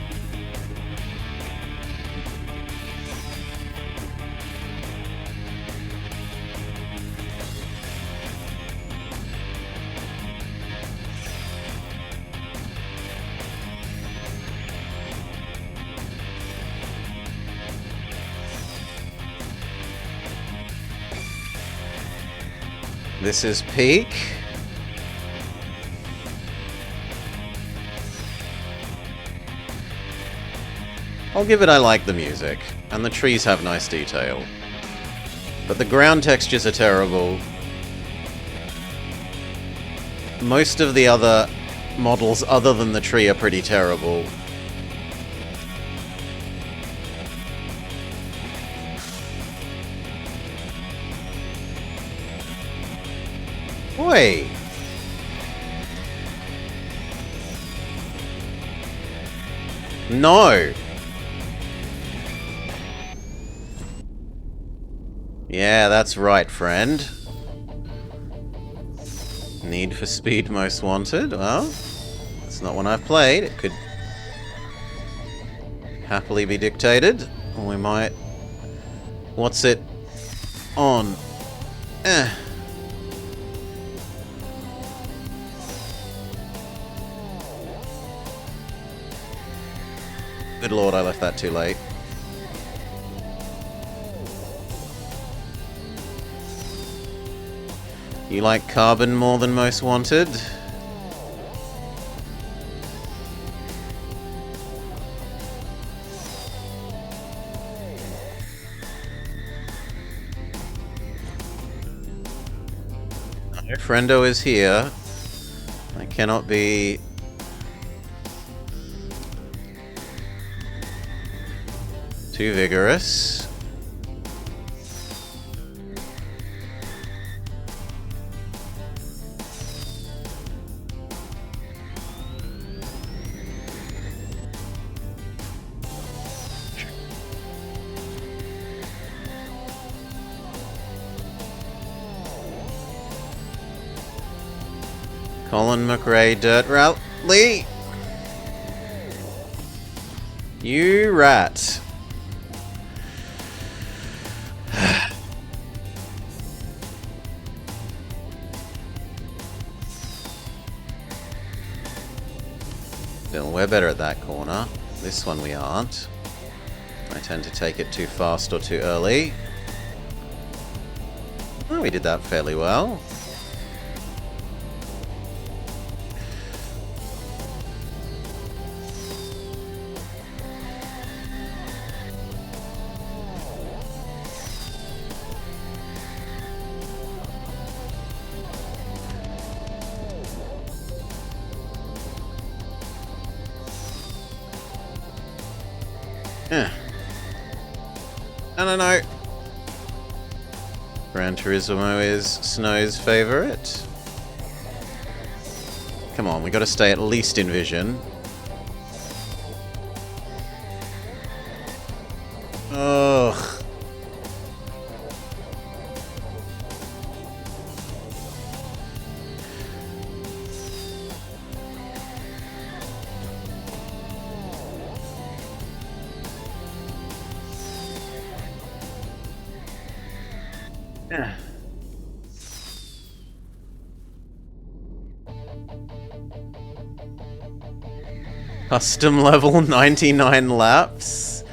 This is peak. I'll give it I like the music, and the trees have nice detail. But the ground textures are terrible. Most of the other models other than the tree are pretty terrible. boy! No! Yeah, that's right, friend. Need for Speed Most Wanted? Well, it's not one I've played. It could happily be dictated. Or we might... What's it on? Good lord, I left that too late. You like carbon more than Most Wanted? No, friendo is here. I cannot be... too vigorous. Colin McRae Dirt Rally! You rat. Still, we're better at that corner. This one we aren't. I tend to take it too fast or too early. Oh, we did that fairly well. No. Gran Turismo is Snow's favourite. Come on, we got to stay at least in vision. Ugh. Custom level 99 laps?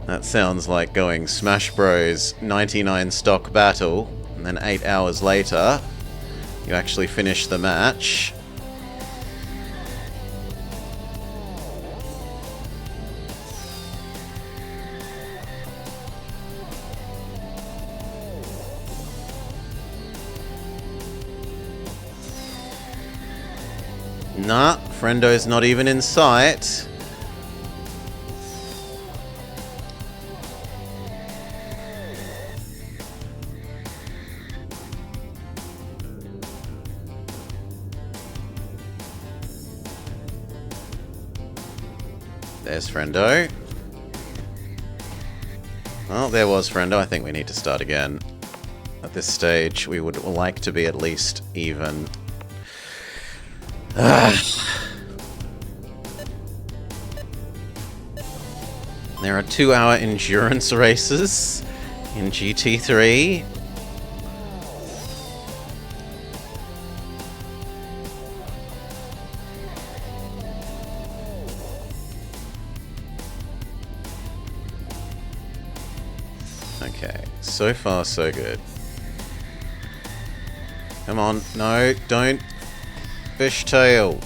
That sounds like going Smash Bros 99 stock battle, and then 8 hours later, you actually finish the match. Nah, friendo's not even in sight. There's friendo. Well, there was friendo. I think we need to start again. At this stage, we would like to be at least even. There are 2-hour endurance races in GT3. Okay, so far so good. Come on, no, don't fishtail.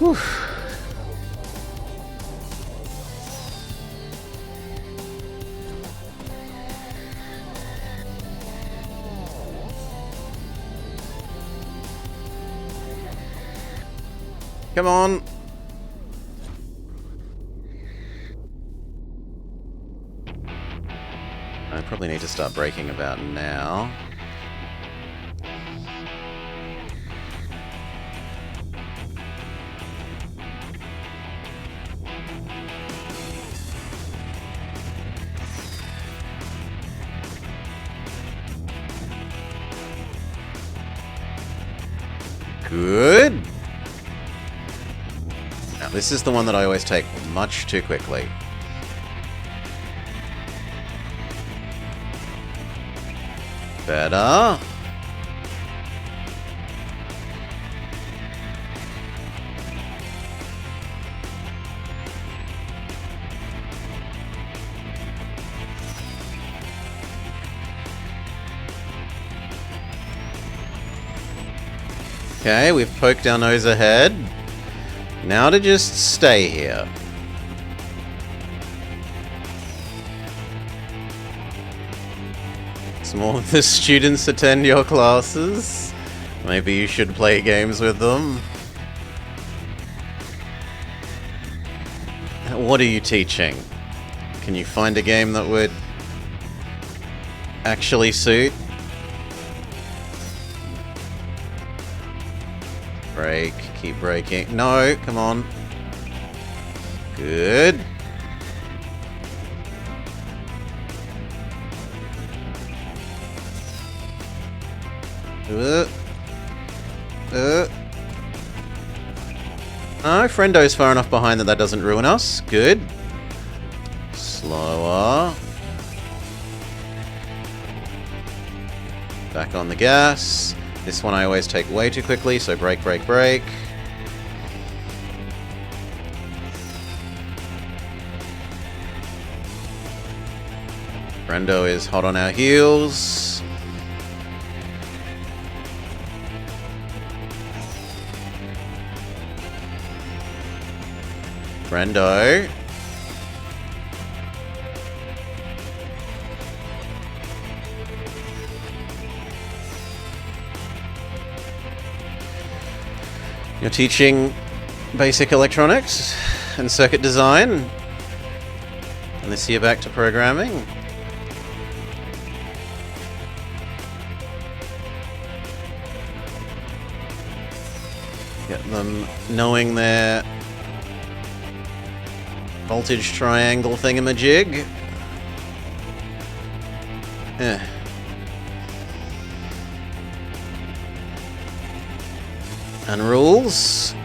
Whew. Come on. I probably need to start braking about now. Good. Now, this is the one that I always take much too quickly. Better. Okay, we've poked our nose ahead. Now to just stay here. Some more of the students attend your classes. Maybe you should play games with them. What are you teaching? Can you find a game that would actually suit? Brake, keep braking. No, come on. Good. No, Friendo's far enough behind that doesn't ruin us. Good. Slower. Back on the gas. This one I always take way too quickly, so brake, brake, brake. Friendo is hot on our heels. Friendo. You're teaching basic electronics and circuit design. And this year back to programming. Get them knowing their voltage triangle thingamajig. And rules.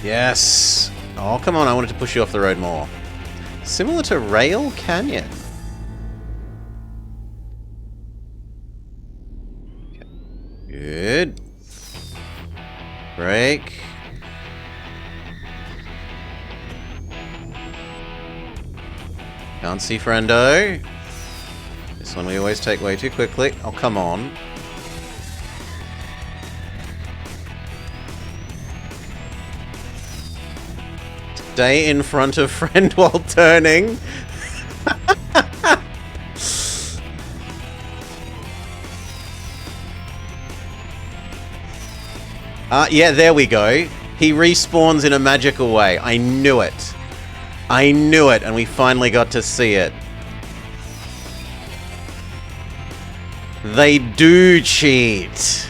Yes. Oh, come on, I wanted to push you off the road more. Similar to Rail Canyon. Okay. Good. Brake. Can't see Friendo. This one we always take way too quickly. Oh, come on. Stay in front of friend while turning. Yeah, there we go. He respawns in a magical way. I knew it. I knew it, and we finally got to see it. They do cheat.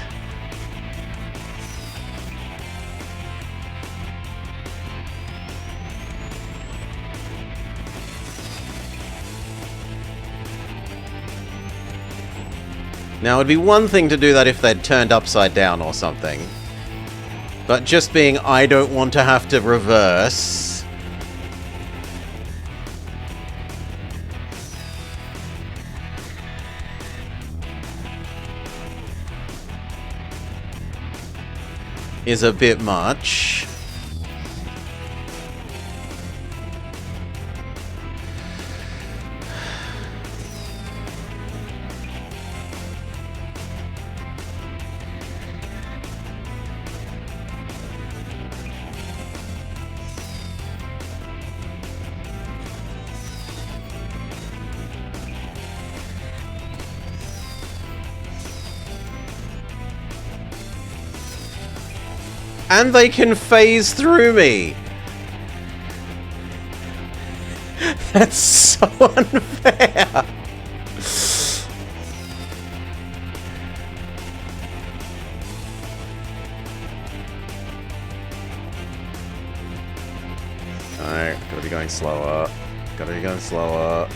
Now, it'd be one thing to do that if they'd turned upside down or something. But just being, I don't want to have to reverse. Is a bit much. And they can phase through me! That's so unfair! Alright, gotta be going slower. Gotta be going slower.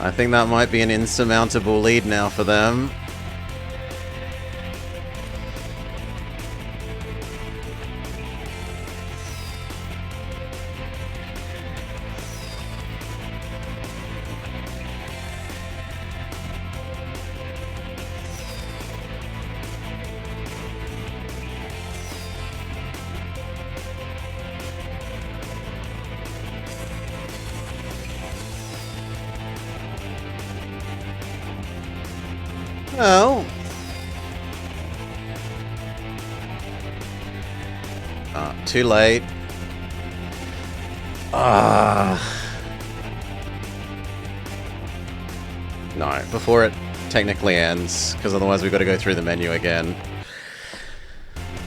I think that might be an insurmountable lead now for them. Well... too late. No, before it technically ends, because otherwise we've got to go through the menu again.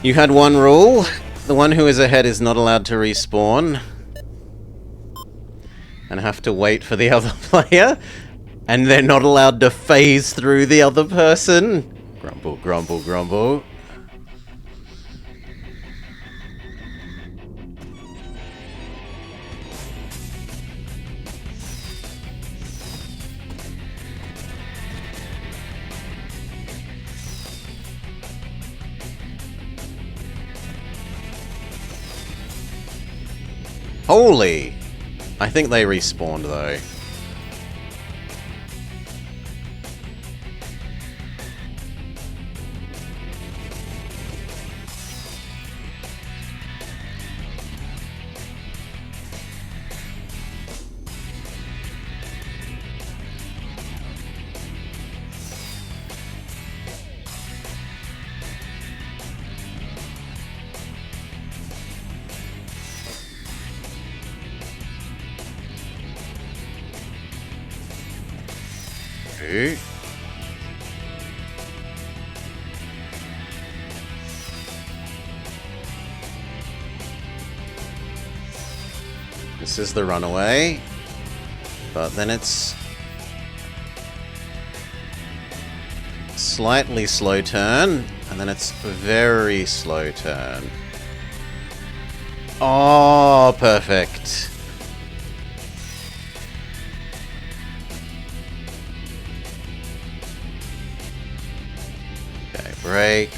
You had one rule. The one who is ahead is not allowed to respawn. And have to wait for the other player. And they're not allowed to phase through the other person. Grumble, grumble, grumble. Holy! I think they respawned though. This is the runaway, but then it's slightly slow turn, and then it's very slow turn. Oh, perfect. Okay, break.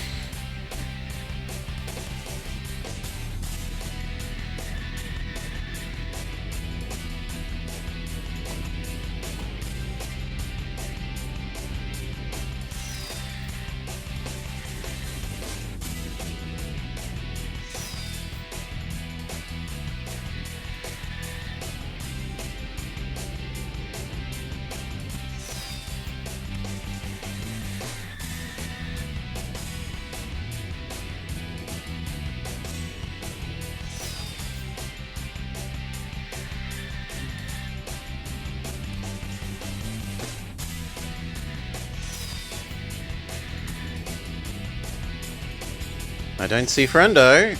I don't see Friendo.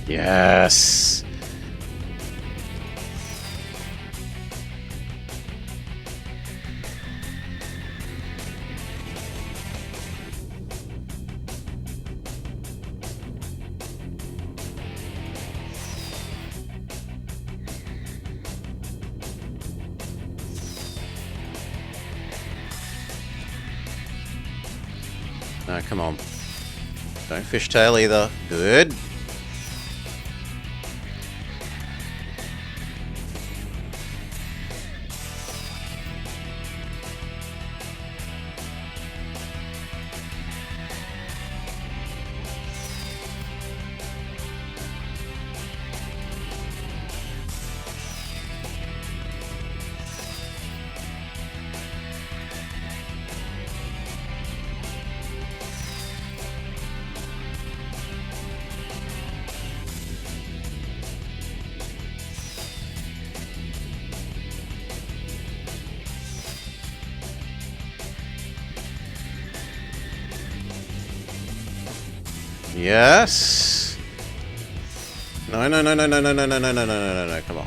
Yes. No, come on. Don't fishtail either. Good. Yes. No, no, no, no, no, no, no, no, no, no, no, no, no, come on.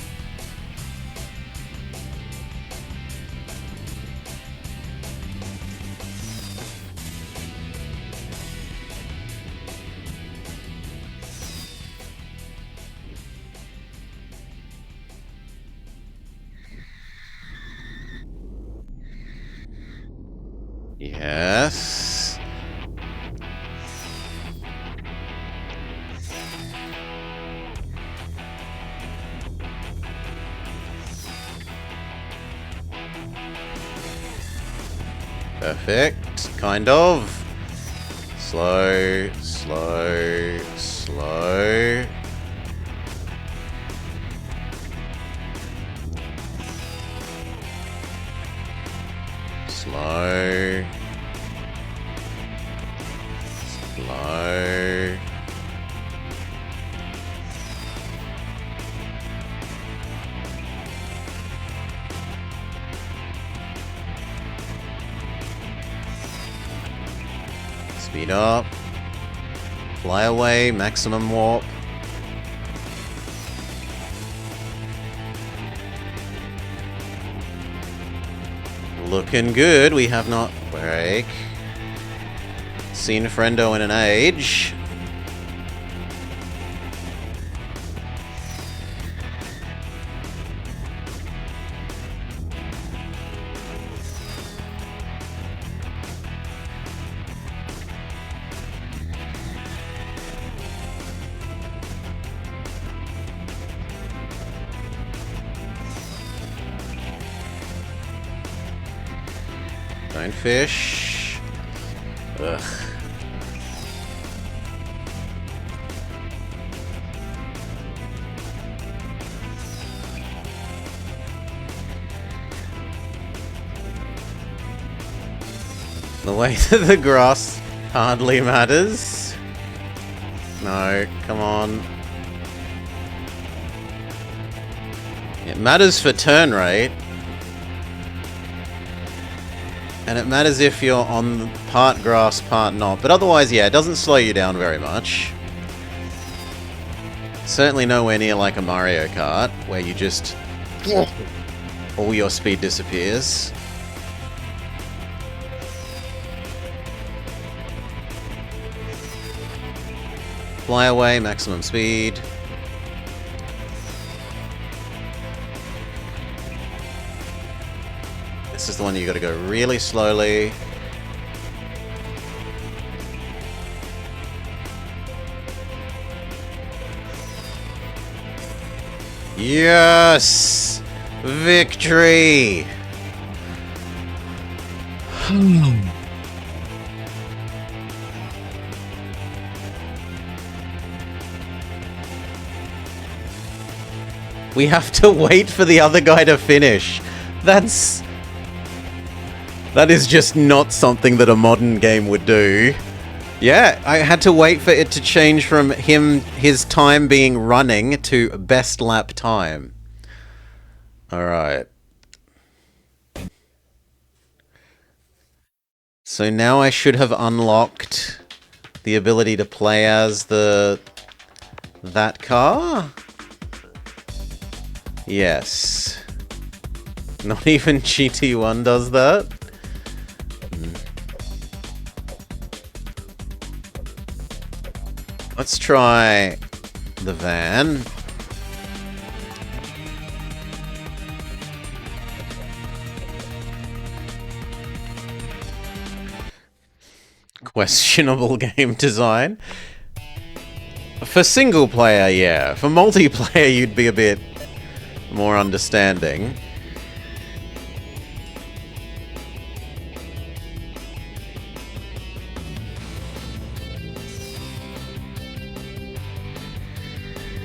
Yes. Perfect. Kind of. Slow, slow, slow. Slow. Slow. Speed up. Fly away, maximum warp. Looking good. We have not break. Seen friendo in an age. Don't fish. Ugh. The way that the grass hardly matters. No, come on. It matters for turn rate. And it matters if you're on part grass, part not. But otherwise, yeah, it doesn't slow you down very much. Certainly nowhere near like a Mario Kart, where you just... all your speed disappears. Fly away, maximum speed. This is the one you gotta go really slowly. Yes! Victory! We have to wait for the other guy to finish. That is just not something that a modern game would do. Yeah, I had to wait for it to change from his time being running to best lap time. Alright. So now I should have unlocked the ability to play as that car? Yes. Not even GT1 does that? Let's try the van. Questionable game design. For single player, yeah. For multiplayer, you'd be a bit more understanding.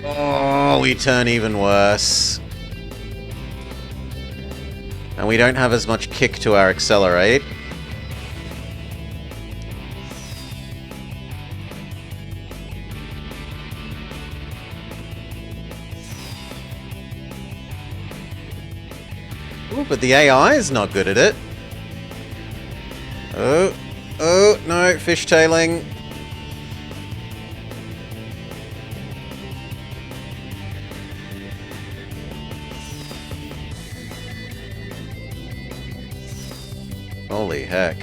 Oh, we turn even worse. And we don't have as much kick to our accelerate. Ooh, but the AI is not good at it. Oh, no, fishtailing. Holy heck.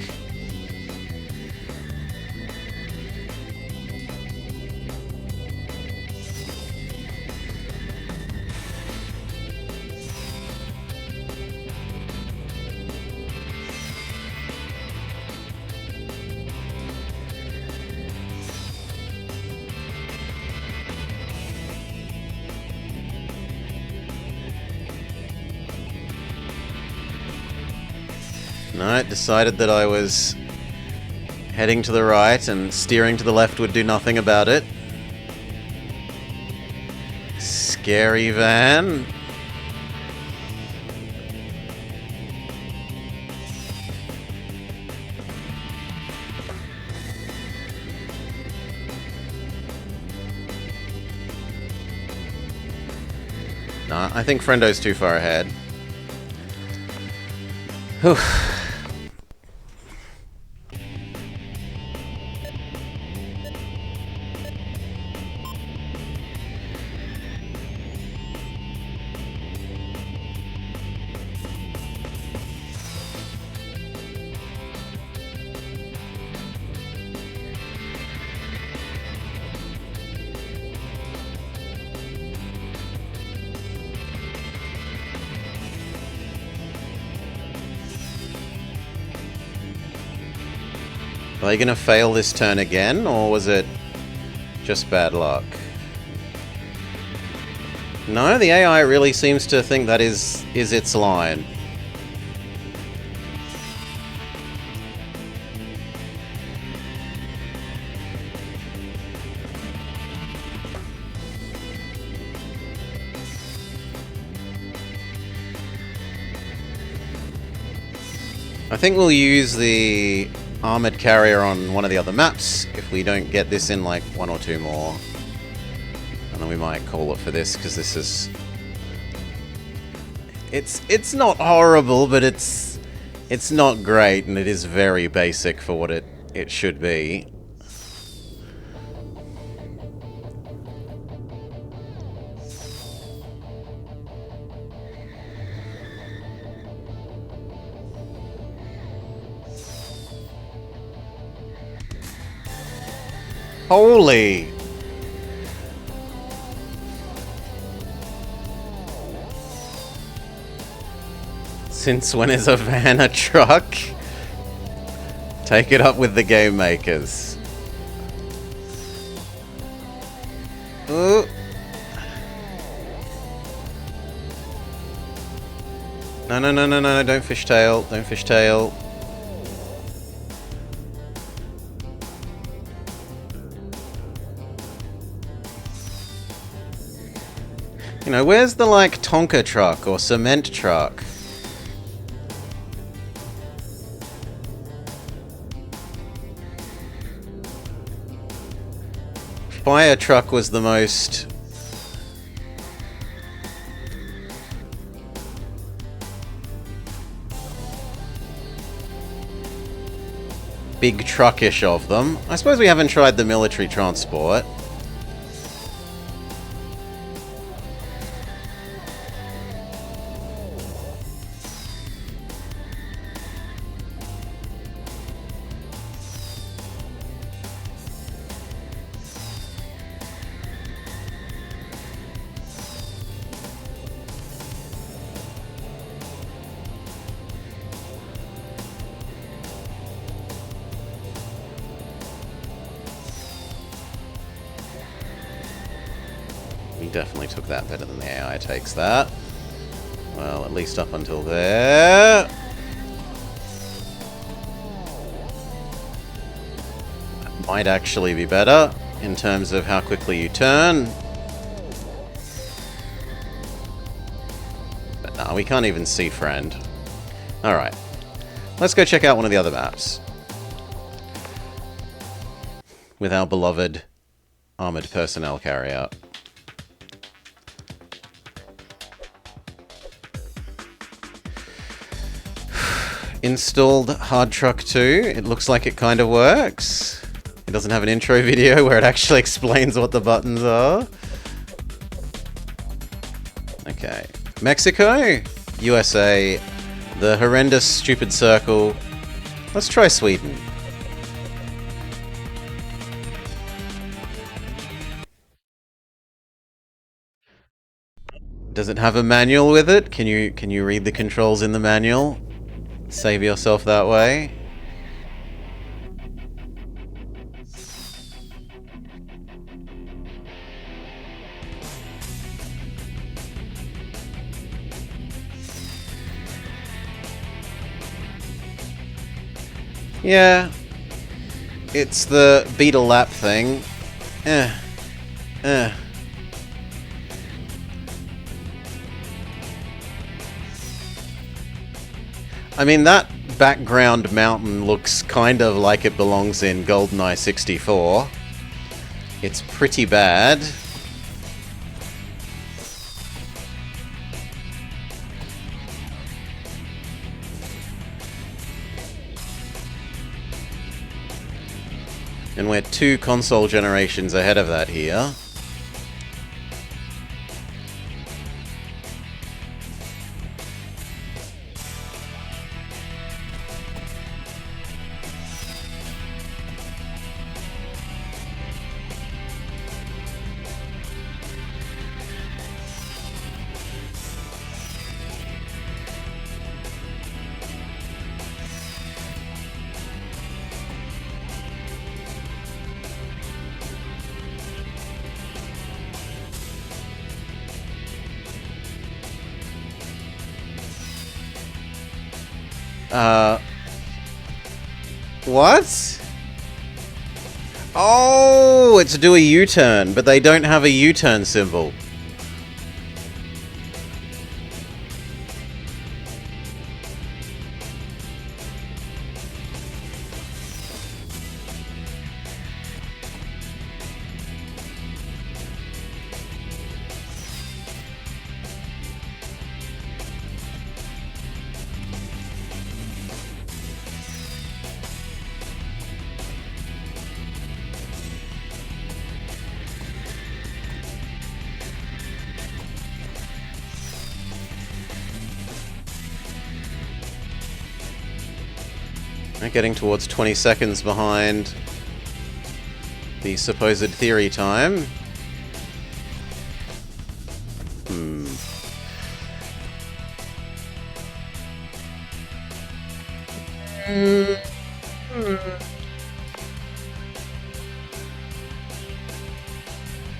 No, decided that I was heading to the right and steering to the left would do nothing about it. Scary van. No, I think Friendo's too far ahead. Whew. Are they going to fail this turn again, or was it just bad luck? No, the AI really seems to think that is its line. I think we'll use the armored carrier on one of the other maps if we don't get this in like one or two more, and then we might call it for this, because this is it's not horrible, but it's not great, and it is very basic for what it should be. Holy! Since when is a van a truck? Take it up with the game makers. Ooh. No, no, no, no, no, don't fishtail. Don't fishtail. You know, where's the, like, Tonka truck or cement truck? Fire truck was the most... big truckish of them. I suppose we haven't tried the military transport. We definitely took that better than the AI takes that. Well, at least up until there. That might actually be better in terms of how quickly you turn. But no, we can't even see friend. Alright. Let's go check out one of the other maps. With our beloved armored personnel carryout. Installed Hard Truck 2. It looks like it kind of works. It doesn't have an intro video where it actually explains what the buttons are. Okay. Mexico, USA, the horrendous stupid circle Let's try Sweden. Does it have a manual with it? Can you read the controls in the manual? Save yourself that way. Yeah. It's the beat a lap thing. Eh. I mean, that background mountain looks kind of like it belongs in GoldenEye 64. It's pretty bad. And we're 2 console generations ahead of that here. What? Oh, it's to do a U-turn, but they don't have a U-turn symbol. They're getting towards 20 seconds behind the supposed theory time.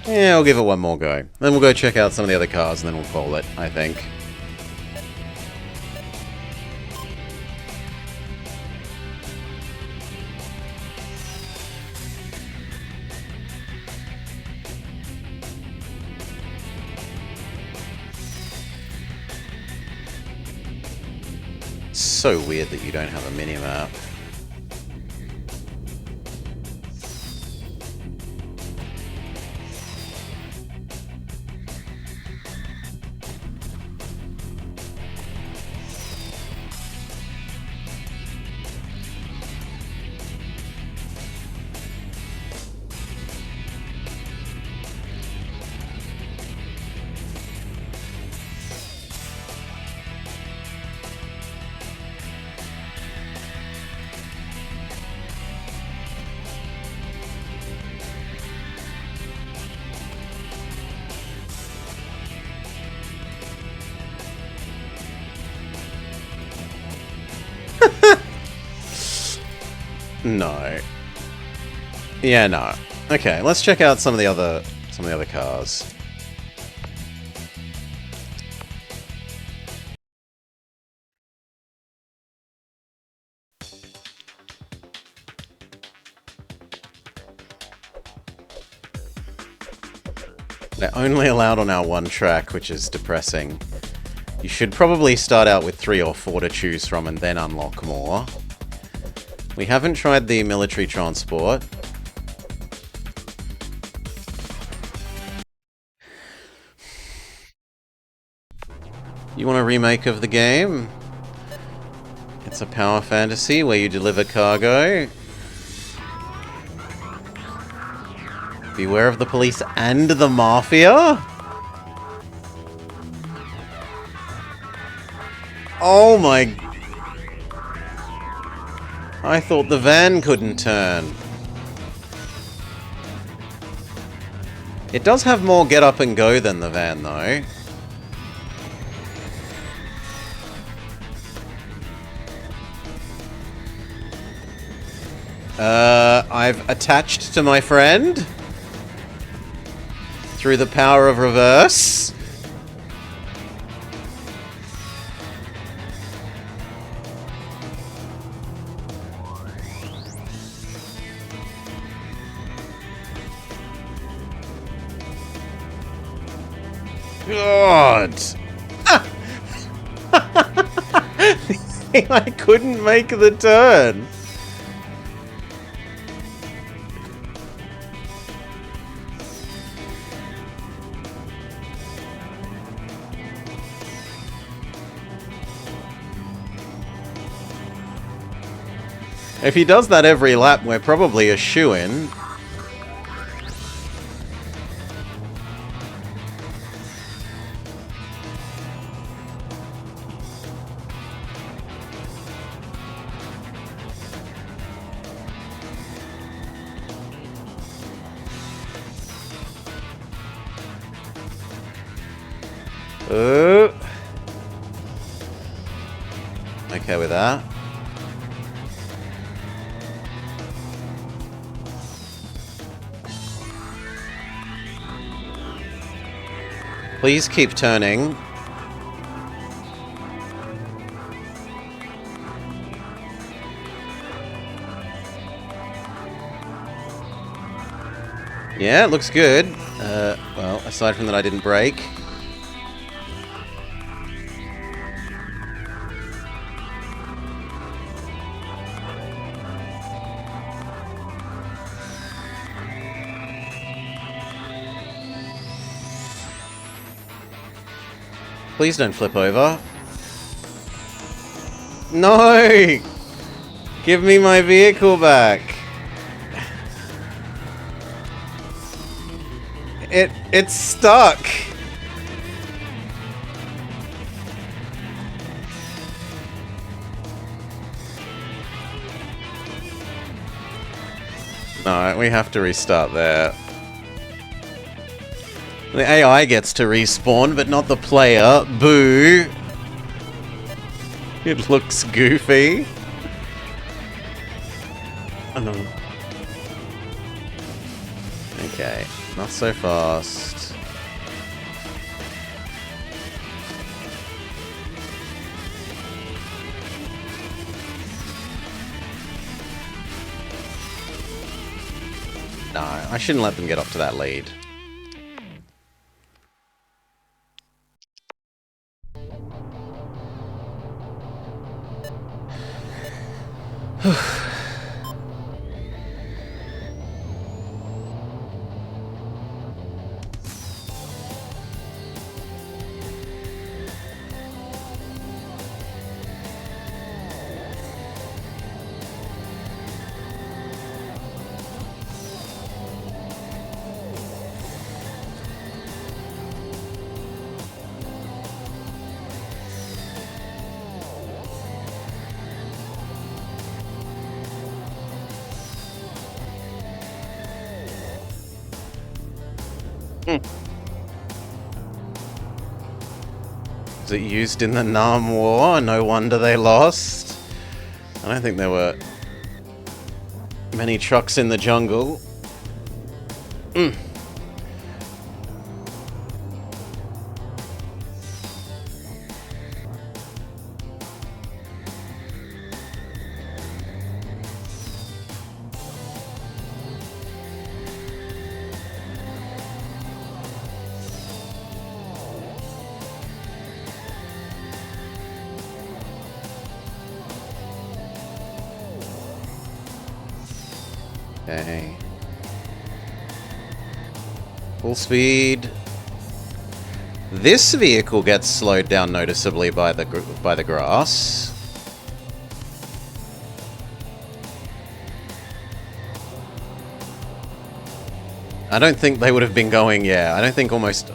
Yeah, I'll give it one more go. Then we'll go check out some of the other cars and then we'll call it, I think. So weird that you don't have a mini-map. No. Yeah, no. Okay, let's check out some of the other cars. They're only allowed on our one track, which is depressing. You should probably start out with 3 or 4 to choose from and then unlock more. We haven't tried the military transport. You want a remake of the game? It's a power fantasy where you deliver cargo. Beware of the police and the mafia? Oh my... I thought the van couldn't turn. It does have more get up and go than the van, though. I've attached to my friend through the power of reverse. God! I couldn't make the turn. If he does that every lap, we're probably a shoo-in. Okay with that. Please keep turning. Yeah, it looks good. Well, aside from that I didn't brake. Please don't flip over. No! Give me my vehicle back. It's stuck. No, we have to restart there. The AI gets to respawn, but not the player. Boo! It looks goofy. Okay, not so fast. No, I shouldn't let them get up to that lead. Was it used in the Nam War? No wonder they lost. I don't think there were many trucks in the jungle. Okay. Full speed. This vehicle gets slowed down noticeably by the grass. I don't think they would have been going, yeah, I don't think almost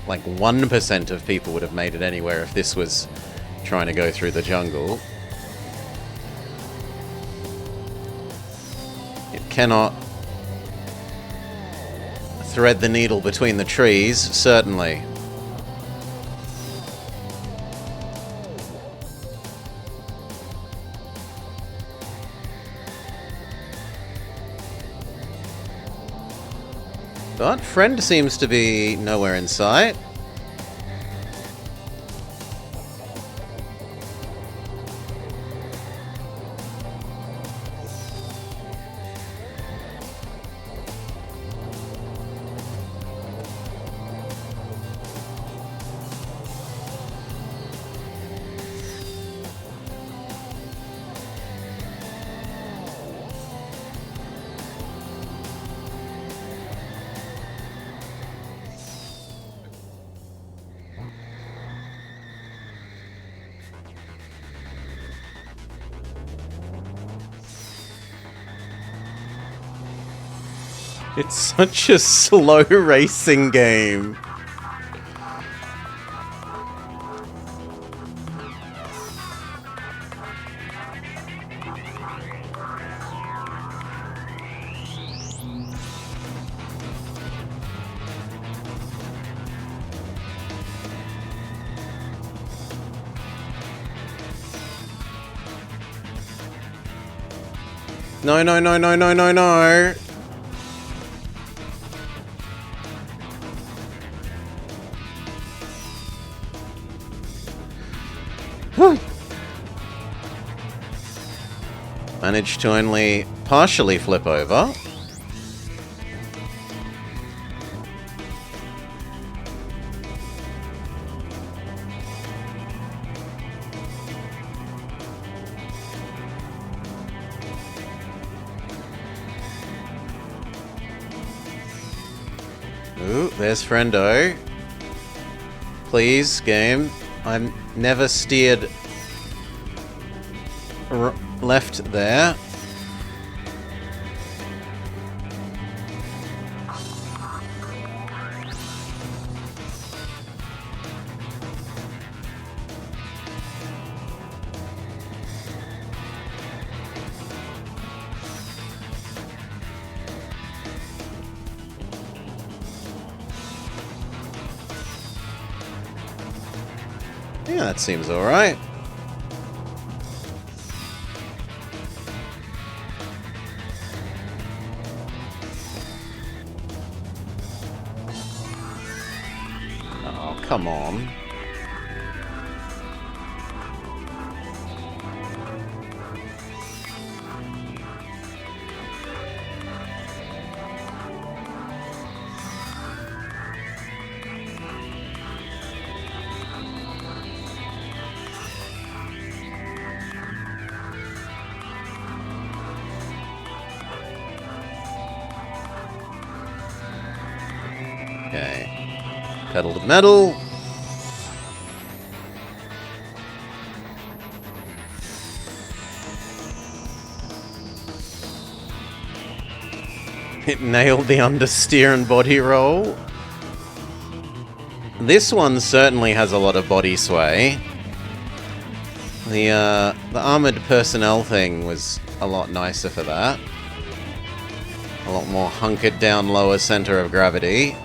like 1% of people would have made it anywhere if this was trying to go through the jungle. cannot thread the needle between the trees, certainly. But friend seems to be nowhere in sight. It's such a slow racing game. No, no, no, no, no, no, no. Managed to only partially flip over. Ooh, there's Friendo. Please, game. I'm never steered left there. Yeah, that seems alright. Oh, come on. Okay. Pedal to the metal. It nailed the understeer and body roll. This one certainly has a lot of body sway. The armored personnel thing was a lot nicer for that. A lot more hunkered down lower center of gravity.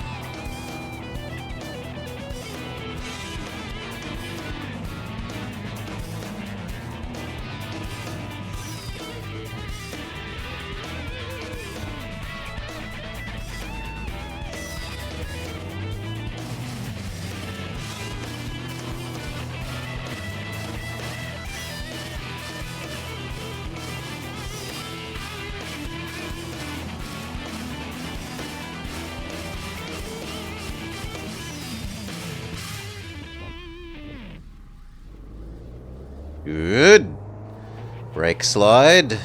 Good. Brake slide.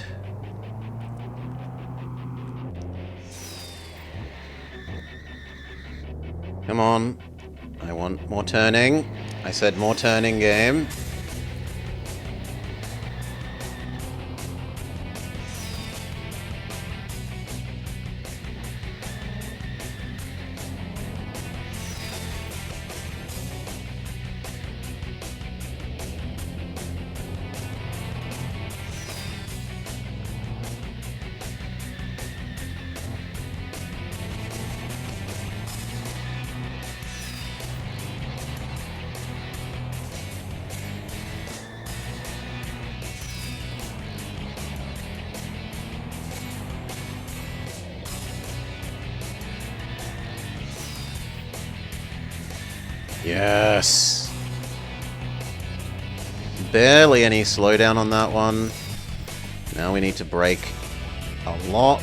Come on. I want more turning. I said more turning, game. Yes. Barely any slowdown on that one. Now we need to brake a lot.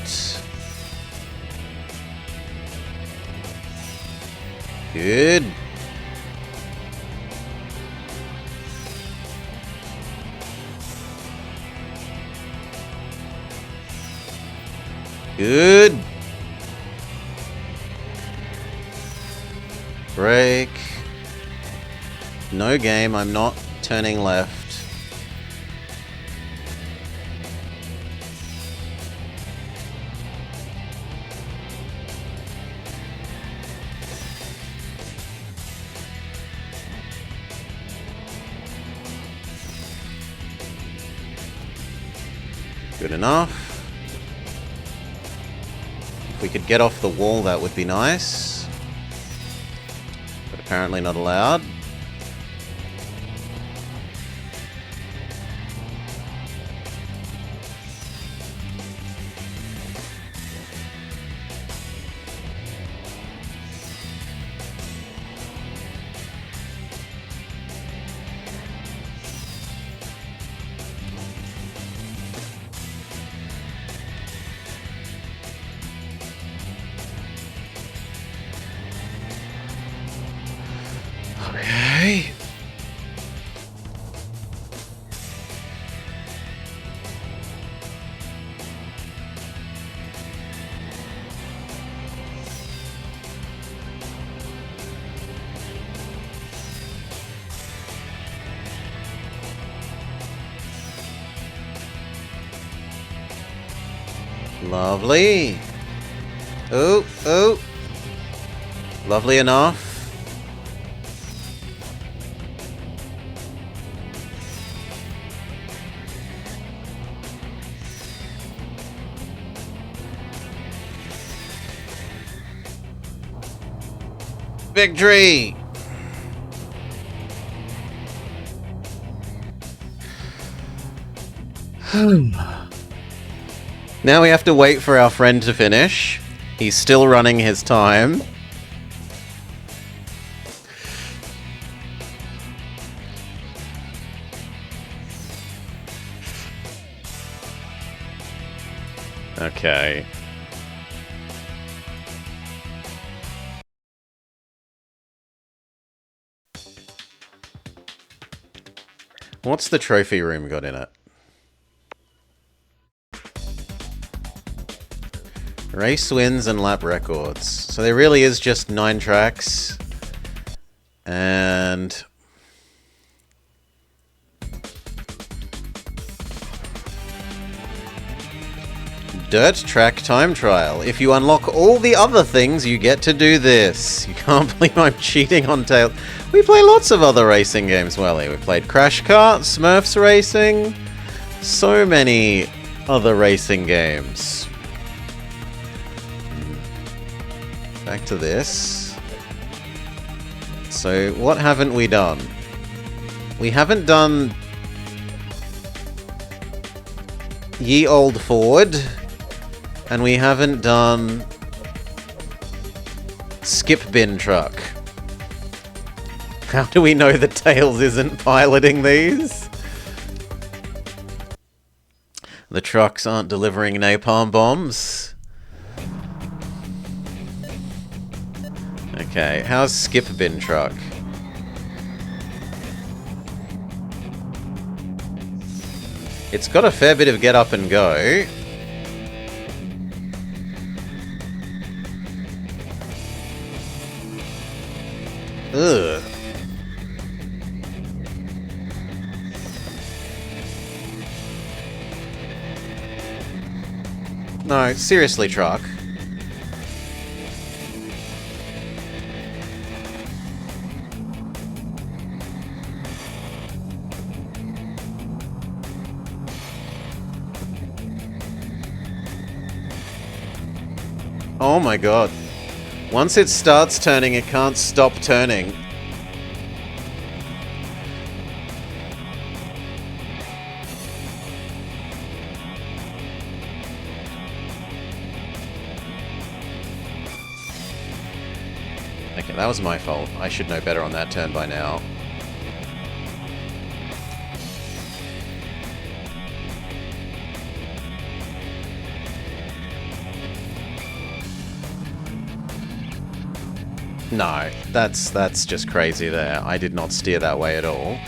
Good. Good. Brake. No game, I'm not turning left. Good enough. If we could get off the wall, that would be nice. But apparently not allowed. Okay. Lovely. Oh, oh. Lovely enough. Victory! Now we have to wait for our friend to finish. He's still running his time. Okay. What's the trophy room got in it? Race wins and lap records. So there really is just 9 tracks. And... Dirt track time trial. If you unlock all the other things, you get to do this. You can't believe I'm cheating on Tail. We play lots of other racing games, Welly. We played Crash Kart, Smurfs Racing, so many other racing games. Back to this. So, what haven't we done? We haven't done Ye Old Ford. And we haven't done Skip Bin Truck. How do we know that Tails isn't piloting these? The trucks aren't delivering napalm bombs. Okay, how's Skip Bin Truck? It's got a fair bit of get up and go. Ugh. No, seriously, truck. Oh my god. Once it starts turning, it can't stop turning. Okay, that was my fault. I should know better on that turn by now. No, that's just crazy there. I did not steer that way at all.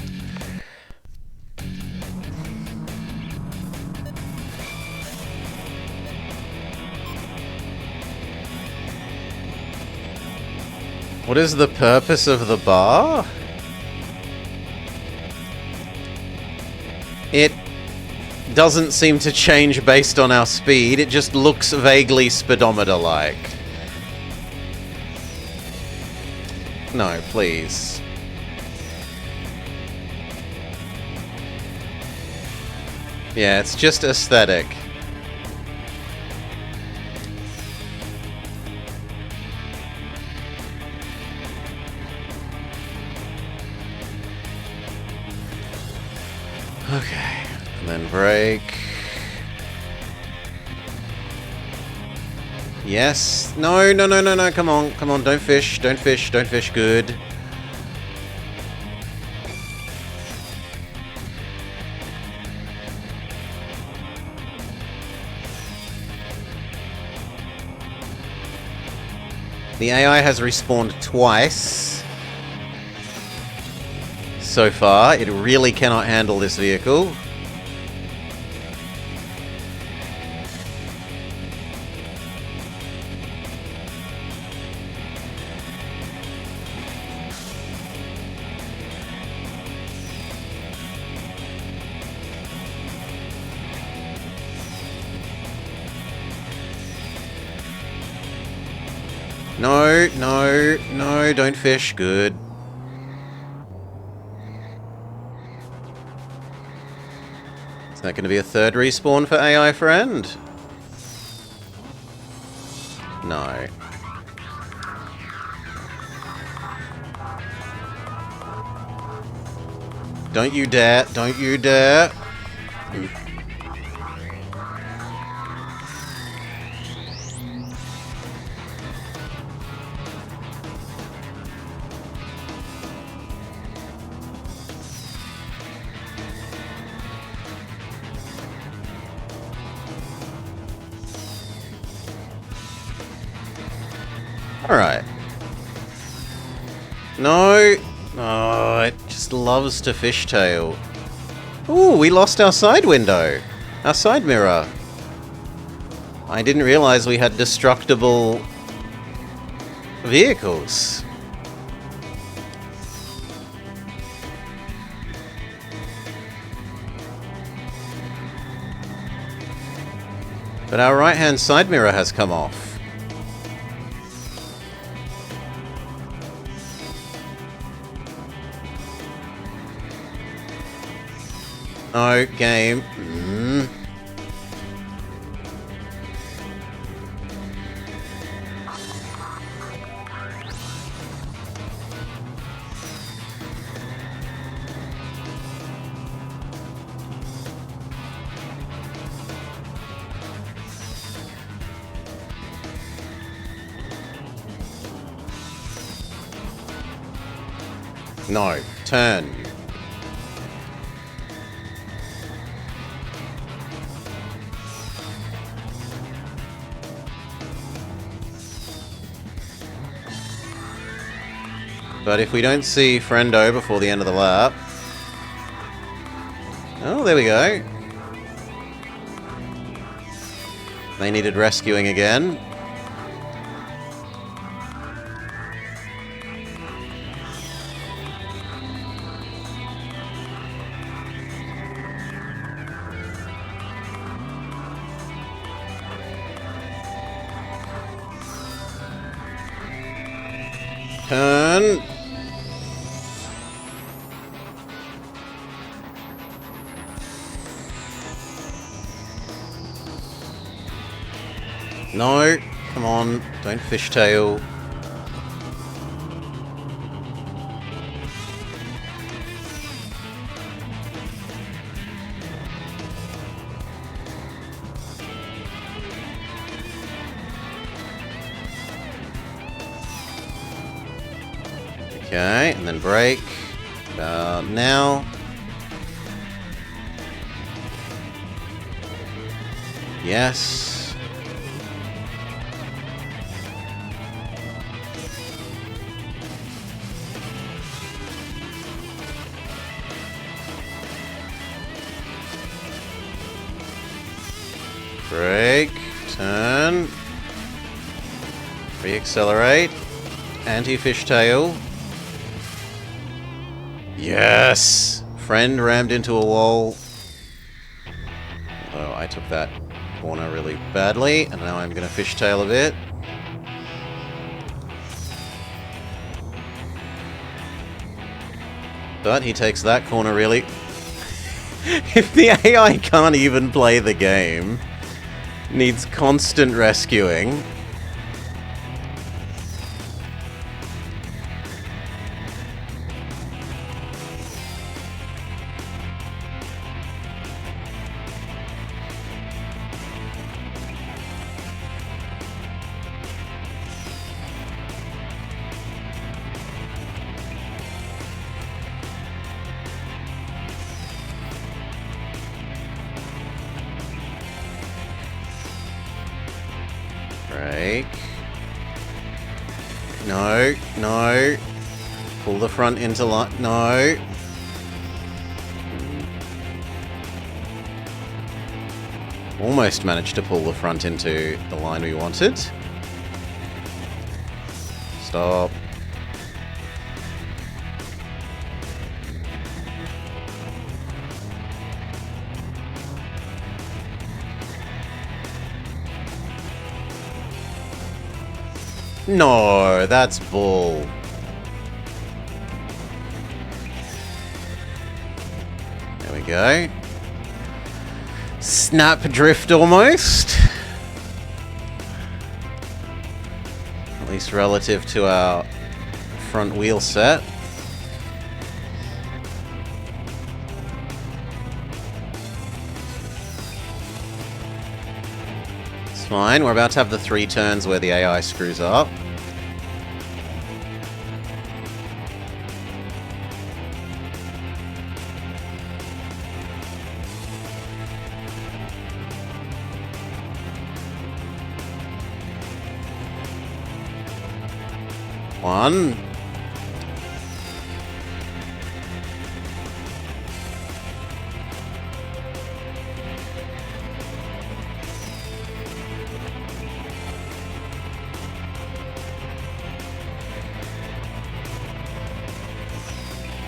What is the purpose of the bar? It doesn't seem to change based on our speed. It just looks vaguely speedometer-like. No, please. Yeah, it's just aesthetic. Okay, and then brake. Yes. No, no, no, no, no. Come on, come on. Don't fish. Don't fish. Don't fish. Good. The AI has respawned twice so far. It really cannot handle this vehicle. No, no, no, don't fish. Good. Is that going to be a third respawn for AI friend? No. Don't you dare. Don't you dare. Alright. No. Oh, it just loves to fishtail. Ooh, we lost our side window. Our side mirror. I didn't realize we had destructible vehicles. But our right-hand side mirror has come off. No, game. No, turn. But if we don't see Friendo before the end of the lap... Oh, there we go. They needed rescuing again. Turn. No, come on, don't fishtail. Okay, and then break. About now. Yes. Break. Turn. Reaccelerate. Anti-fishtail. Yes! Friend rammed into a wall. Oh, I took that corner really badly, and now I'm going to fishtail a bit. But he takes that corner really... If the AI can't even play the game, needs constant rescuing... Break. No, no. Pull the front into line. No. Almost managed to pull the front into the line we wanted. Stop. No, that's bull. There we go. Snap drift almost. At least relative to our front wheel set. It's fine. We're about to have the 3 turns where the AI screws up. One.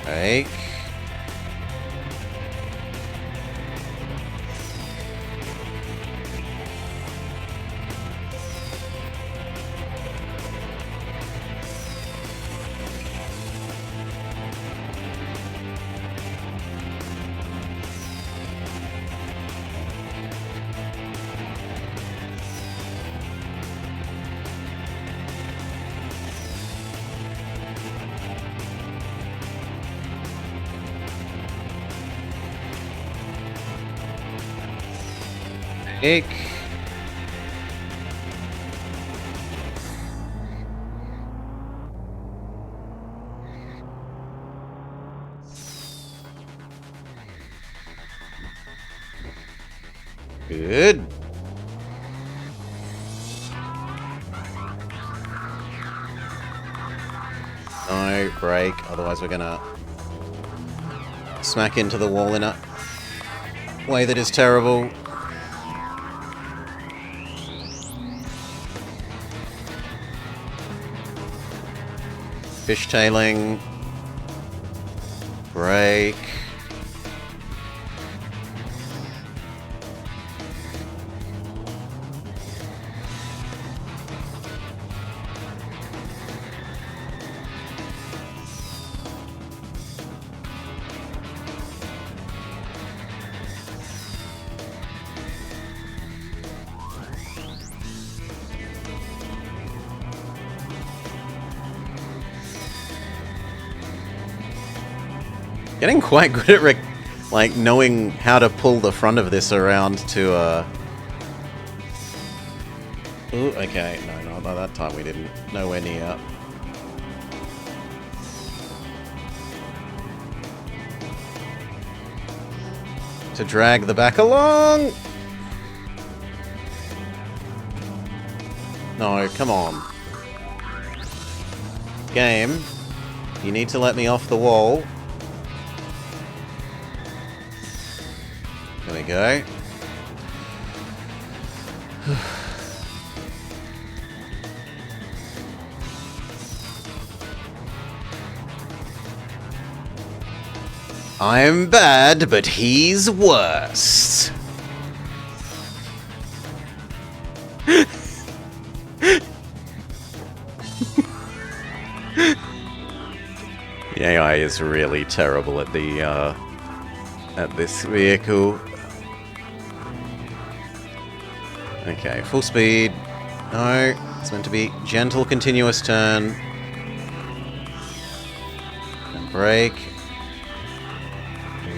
Break. Break. Good. No, break, otherwise we're gonna smack into the wall in a way that is terrible. Fishtailing. Break. Getting quite good at like knowing how to pull the front of this around to Ooh, okay, no, not that time we didn't. Nowhere near. to drag the back along. No, come on. Game, you need to let me off the wall. There we go. I'm bad, but he's worse. The AI is really terrible at the at this vehicle. Okay, full speed. No, it's meant to be gentle, continuous turn. And brake.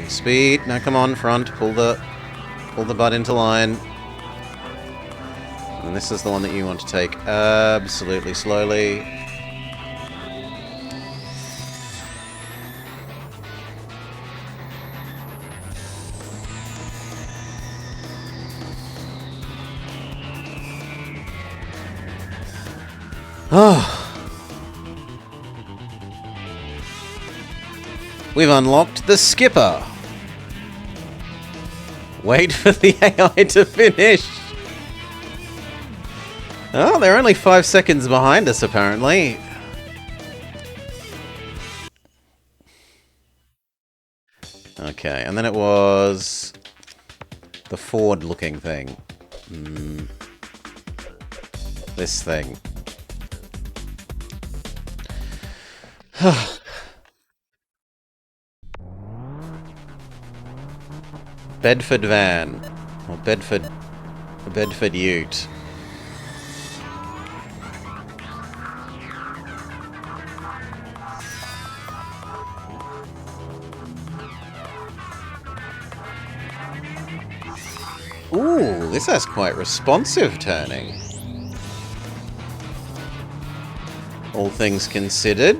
Speed. Now come on, front. Pull the butt into line. And this is the one that you want to take absolutely slowly. Oh. We've unlocked the skipper. Wait for the AI to finish. Oh, they're only 5 seconds behind us, apparently. Okay, and then it was the Ford-looking thing. This thing. Bedford van. Or Bedford ute. Ooh, this has quite responsive turning. All things considered.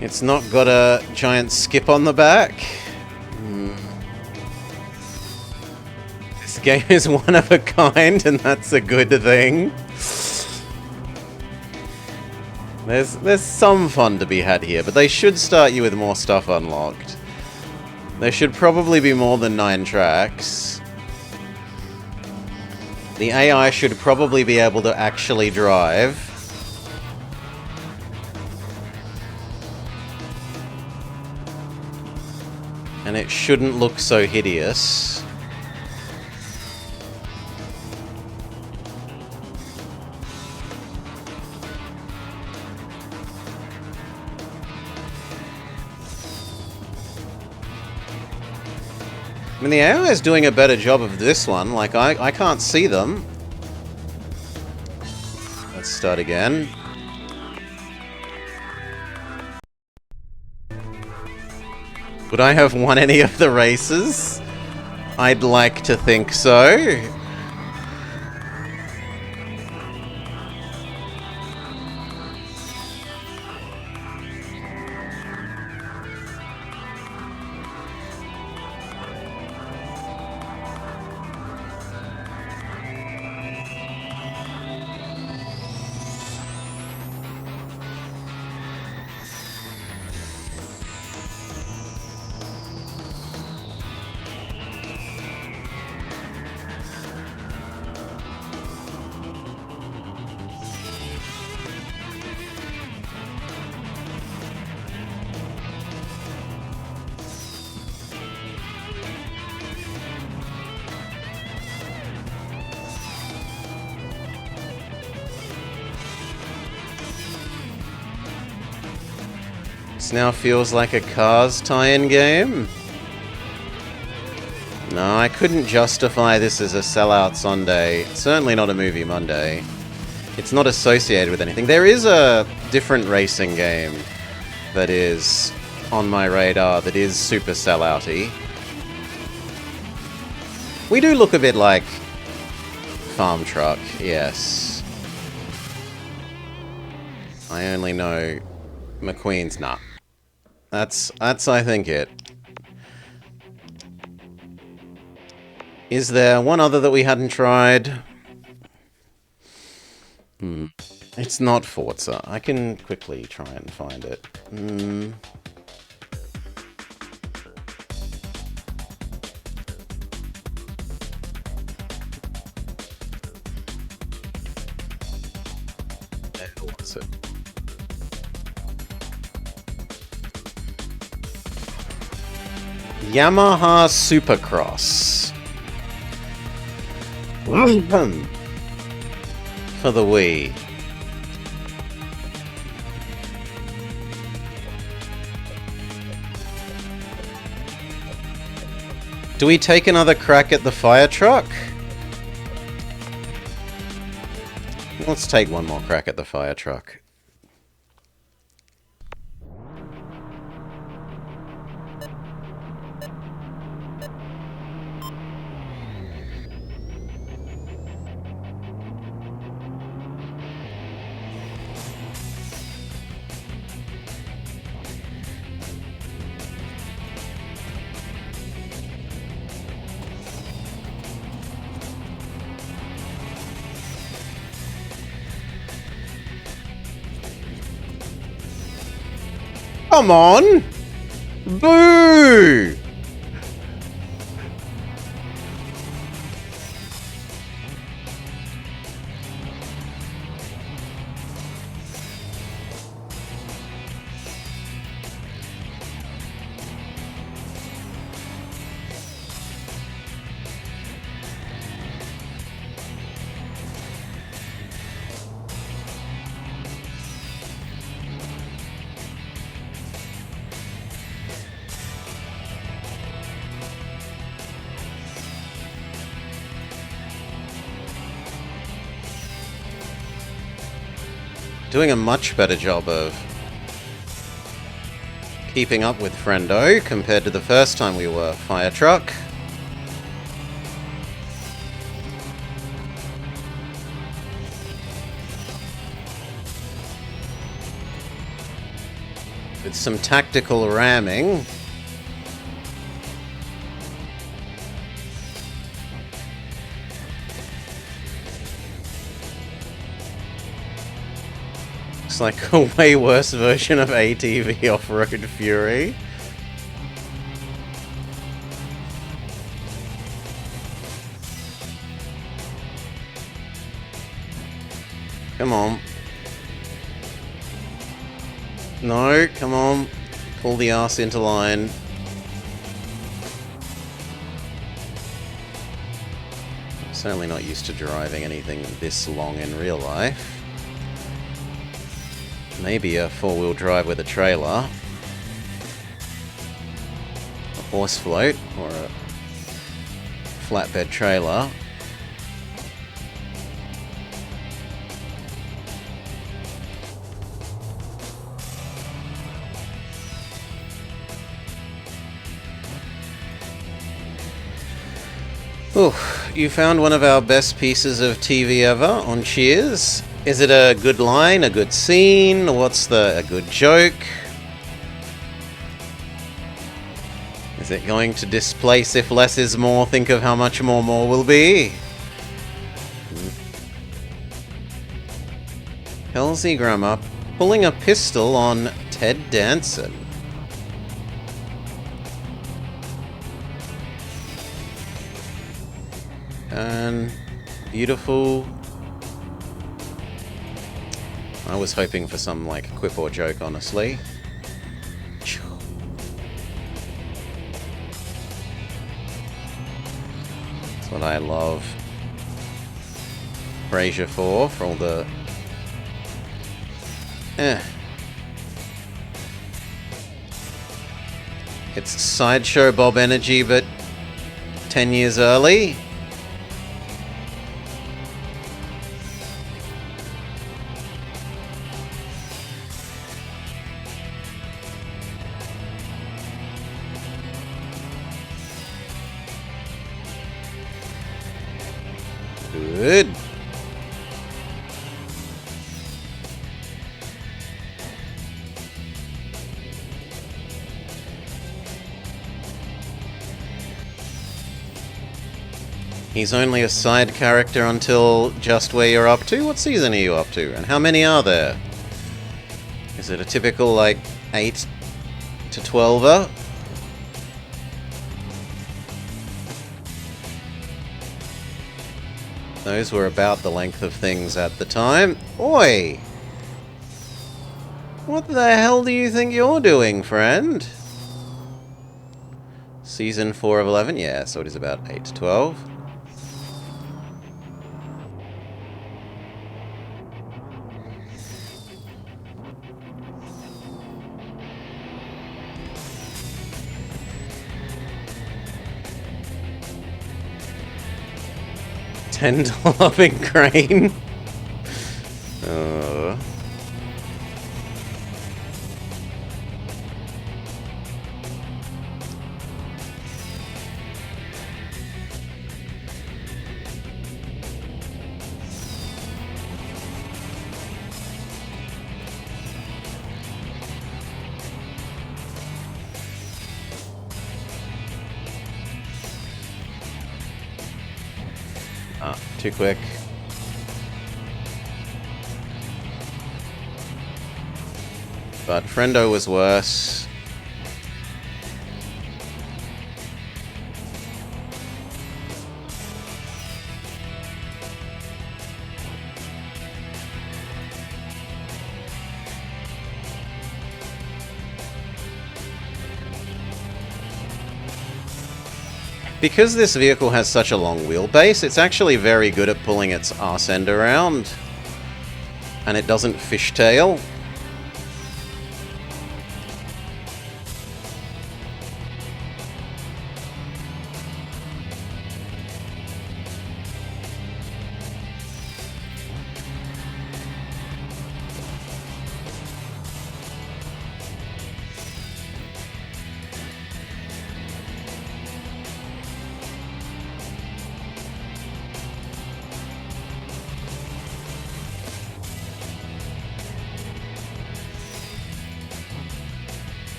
It's not got a giant skip on the back. This game is one of a kind, and that's a good thing. There's some fun to be had here, but they should start you with more stuff unlocked. There should probably be more than 9 tracks. The AI should probably be able to actually drive. And it shouldn't look so hideous. I mean, the AI is doing a better job of this one. Like, I can't see them. Let's start again. Would I have won any of the races? I'd like to think so. This now feels like a Cars tie-in game. No, I couldn't justify this as a sellout Sunday. Certainly not a movie Monday. It's not associated with anything. There is a different racing game that is on my radar that is super sellouty. We do look a bit like Farm Truck, yes. I only know McQueen's not. That's I think it. Is there one other that we hadn't tried? It's not Forza. I can quickly try and find it. What's it? Yamaha Supercross. For the Wii. Do we take another crack at the fire truck? Let's take one more crack at the fire truck. Come on! Boo! Doing a much better job of keeping up with Friendo compared to the first time we were fire truck. With some tactical ramming. Like a way worse version of ATV Off-Road Fury. Come on. No, come on. Pull the ass into line. I'm certainly not used to driving anything this long in real life. Maybe a four-wheel drive with a trailer. A horse float or a flatbed trailer. Ooh, you found one of our best pieces of TV ever on Cheers. Is it a good line, a good scene? What's a good joke? Is it going to displace if less is more? Think of how much more will be. Kelsey Grammer pulling a pistol on Ted Danson. And beautiful. I was hoping for some, like, quip or joke, honestly. That's what I love Frasier for all the... It's Sideshow Bob energy, but 10 years early. Good. He's only a side character until just where you're up to? What season are you up to? And how many are there? Is it a typical, like, 8 to 12er? Those were about the length of things at the time. Oi! What the hell do you think you're doing, friend? Season 4 of 11? Yeah, so it is about 8 to 12. $10 loving crane. Oh. Too quick. But Friendo was worse. Because this vehicle has such a long wheelbase, it's actually very good at pulling its arse end around. And it doesn't fishtail.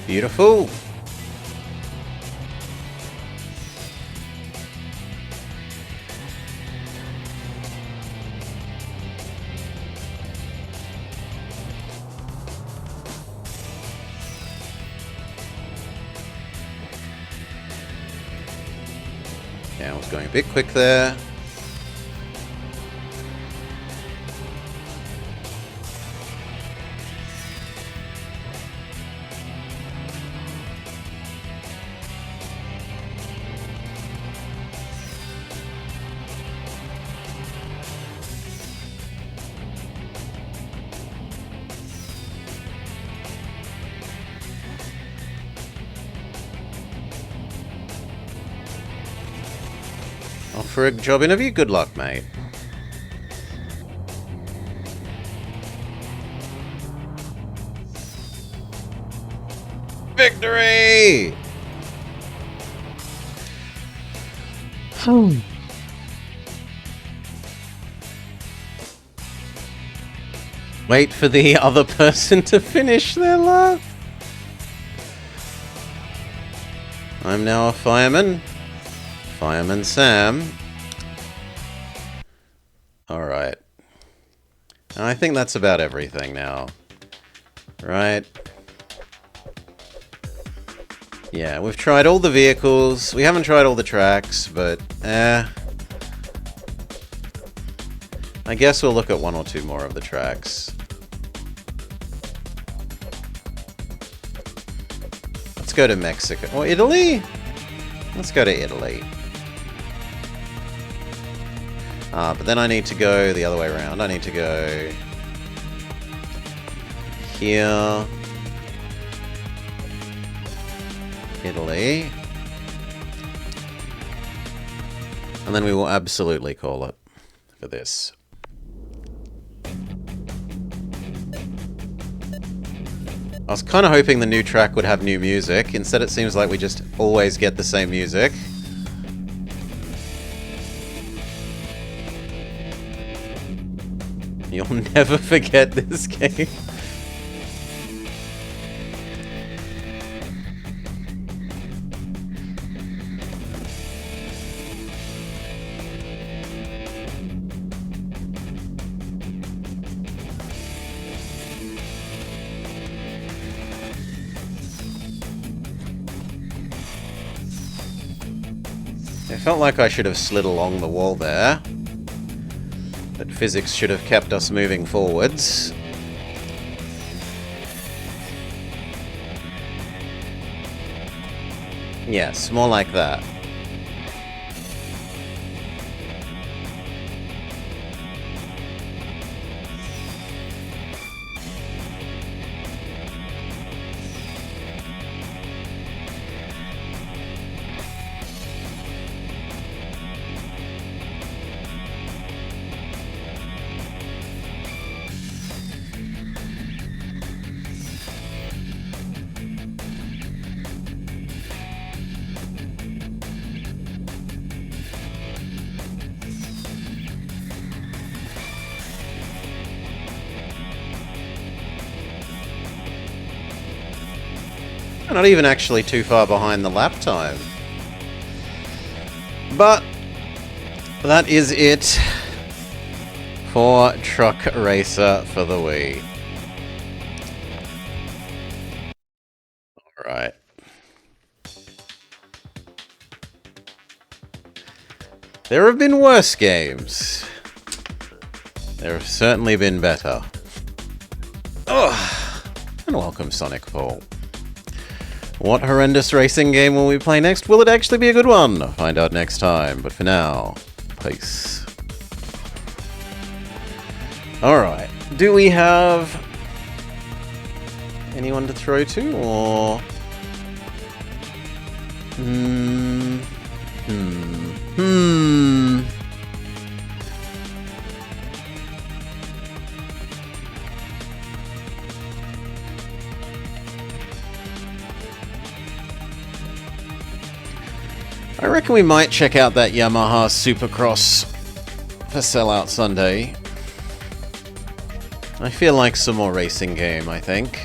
Beautiful. Yeah, I was going a bit quick there. For a job interview, good luck, mate. Victory! Wait for the other person to finish their lap. I'm now a fireman. Fireman Sam. Alright. I think that's about everything now. Right? Yeah, we've tried all the vehicles. We haven't tried all the tracks, but I guess we'll look at one or two more of the tracks. go to Mexico. Or Italy? Let's go to Italy. But then I need to go the other way around. I need to go here. Italy. And then we will absolutely call it for this. I was kind of hoping the new track would have new music. Instead, it seems like we just always get the same music. You'll never forget this game. It felt like I should have slid along the wall there. But physics should have kept us moving forwards. Yes, more like that. Not even actually too far behind the lap time. But that is it for Truck Racer for the Wii. Alright. There have been worse games. There have certainly been better. Oh, and welcome, Sonic Paul. What horrendous racing game will we play next? Will it actually be a good one? Find out next time. But for now, peace. Alright. Do we have anyone to throw to, or... I reckon we might check out that Yamaha Supercross for Sellout Sunday. I feel like some more racing game, I think.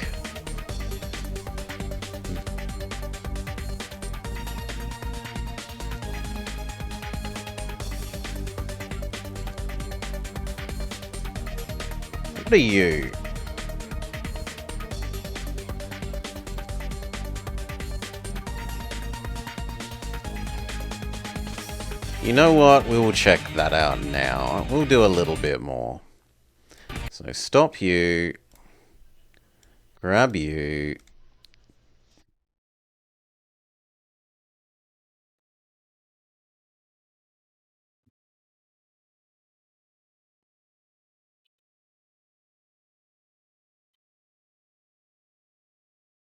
What are you? You know what? We will check that out now. We'll do a little bit more. So stop you. Grab you.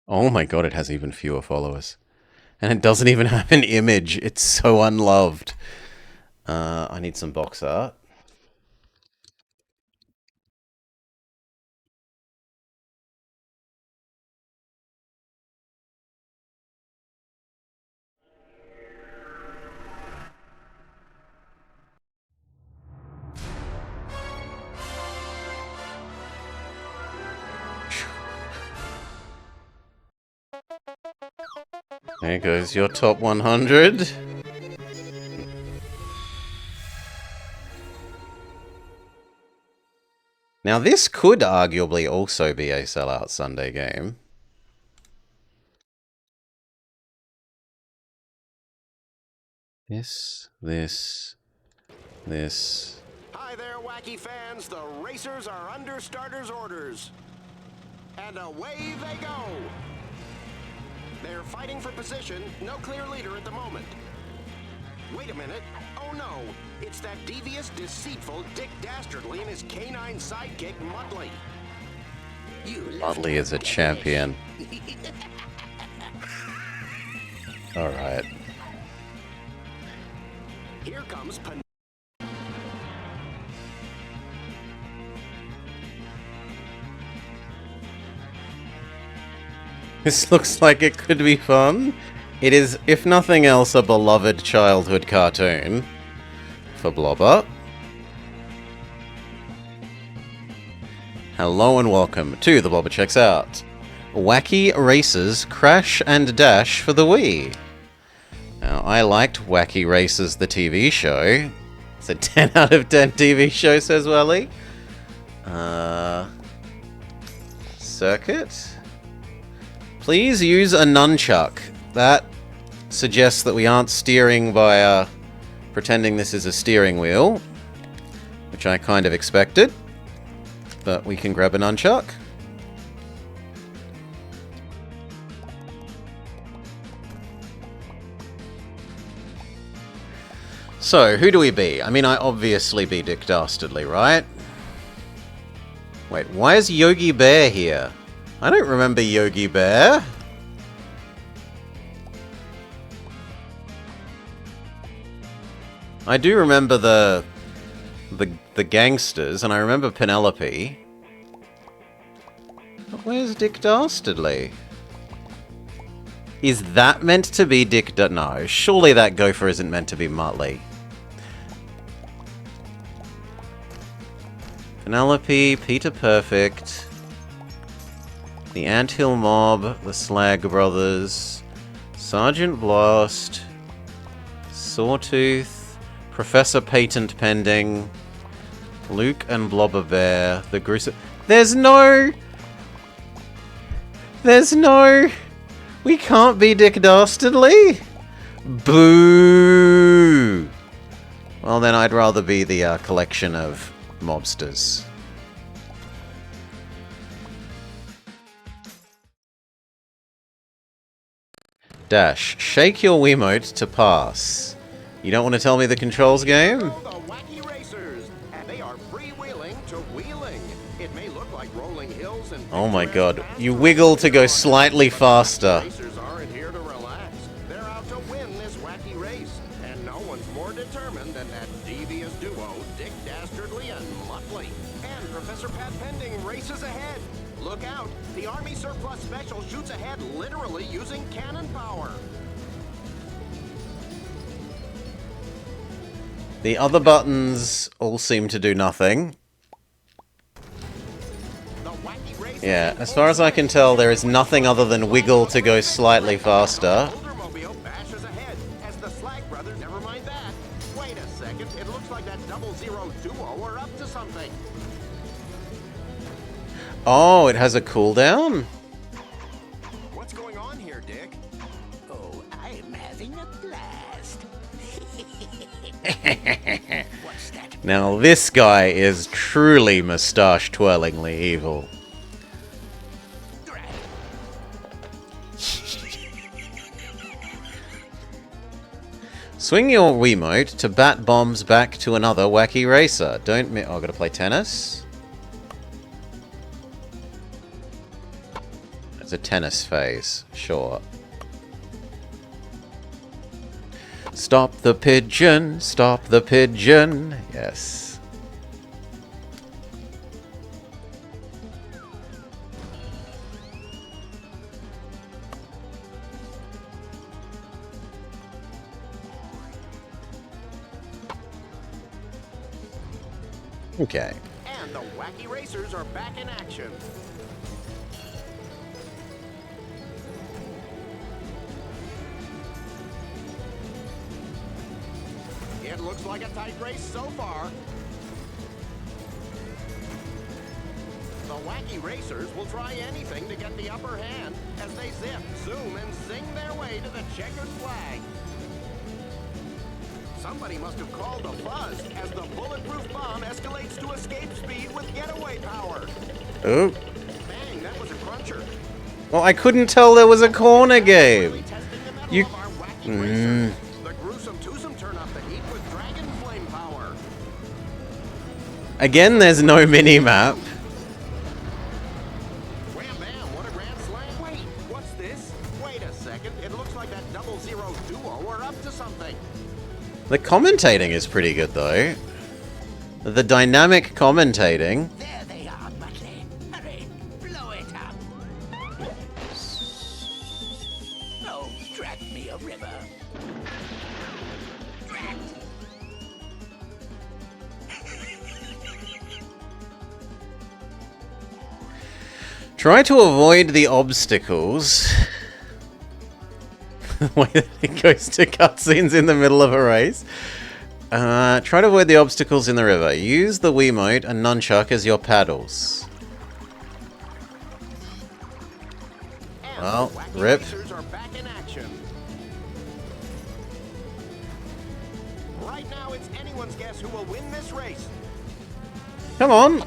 Oh my god, it has even fewer followers. And it doesn't even have an image. It's so unloved. I need some box art. There goes your top 100. Now this could arguably also be a Sellout Sunday game. This. Hi there, wacky fans. The racers are under starters' orders. And away they go. They're fighting for position. No clear leader at the moment. Wait a minute. Oh no. It's that devious, deceitful Dick Dastardly and his canine sidekick, Mudley. Mudley is a champion. Alright. Here comes This looks like it could be fun. It is, if nothing else, a beloved childhood cartoon for Blobber. Hello and welcome to the Blobber Checks Out. Wacky Races Crash and Dash for the Wii. Now, I liked Wacky Races, the TV show. It's a 10 out of 10 TV show, says Welly. Circuit? Please use a nunchuck. That suggests that we aren't steering by pretending this is a steering wheel, which I kind of expected. But we can grab a nunchuck. So, who do we be? I mean, I obviously be Dick Dastardly, right? Wait, why is Yogi Bear here? I don't remember Yogi Bear. I do remember the gangsters, and I remember Penelope. But where's Dick Dastardly? Is that meant to be Dick No, surely that gopher isn't meant to be Muttley. Penelope, Peter Perfect, the Anthill Mob, the Slag Brothers, Sergeant Blast, Sawtooth, Professor Patent Pending, Luke and Blobber Bear, the gruesome... There's no... We can't be Dick Dastardly? Boo! Well then I'd rather be the collection of mobsters. Dash. Shake your Wiimote to pass. You don't want to tell me the controls game? the Wacky Racers, and they are freewheeling to wheeling. It may look like rolling hills and... Oh my god. You wiggle to go slightly faster. Racers aren't here to relax. They're out to win this wacky race, and no one's more determined than that devious duo, Dick Dastardly and Muttley. And Professor Pat Pending races ahead. Look out! The Army Surplus Special shoots ahead literally using cannon power. The other buttons all seem to do nothing. Yeah, as far as I can tell, there is nothing other than wiggle to go slightly faster. Oldermobile bashes ahead as the Slag Brothers. Never mind that. Wait a second. It looks like that 00 duo are up to something. Oh, it has a cooldown? What's going on here, Dick? Oh, I'm having a blast. What's that? Now this guy is truly moustache-twirlingly evil. Swing your Wiimote to bat bombs back to another wacky racer. Don't mi- Oh, I gotta play tennis? It's a tennis phase, sure. Stop the pigeon, stop the pigeon. Yes. Okay. And the Wacky Racers are back in action. It looks like a tight race so far. The Wacky Racers will try anything to get the upper hand as they zip, zoom, and zing their way to the checkered flag. Somebody must have called a buzz as the bulletproof bomb escalates to escape speed with getaway power. Oh. Bang, that was a cruncher. Well, I couldn't tell there was a corner game. Testing the metal You- of our wacky racers. The gruesome twosome turn up the heat with dragon flame power. Again, there's no mini-map. Wham bam, what a grand slam. Wait, what's this? Wait a second, it looks like that 00 duo are up to something. The commentating is pretty good, though. The dynamic commentating. There they are, Muttley. Hurry, blow it up. Oh, drat me a river. Drat. Try to avoid the obstacles. Wait, it goes to cutscenes in the middle of a race. Try to avoid the obstacles in the river. Use the Wiimote and nunchuck as your paddles. And Well, the wacky rip. racers are back in action. Right now, it's anyone's guess who will win this race. Come on.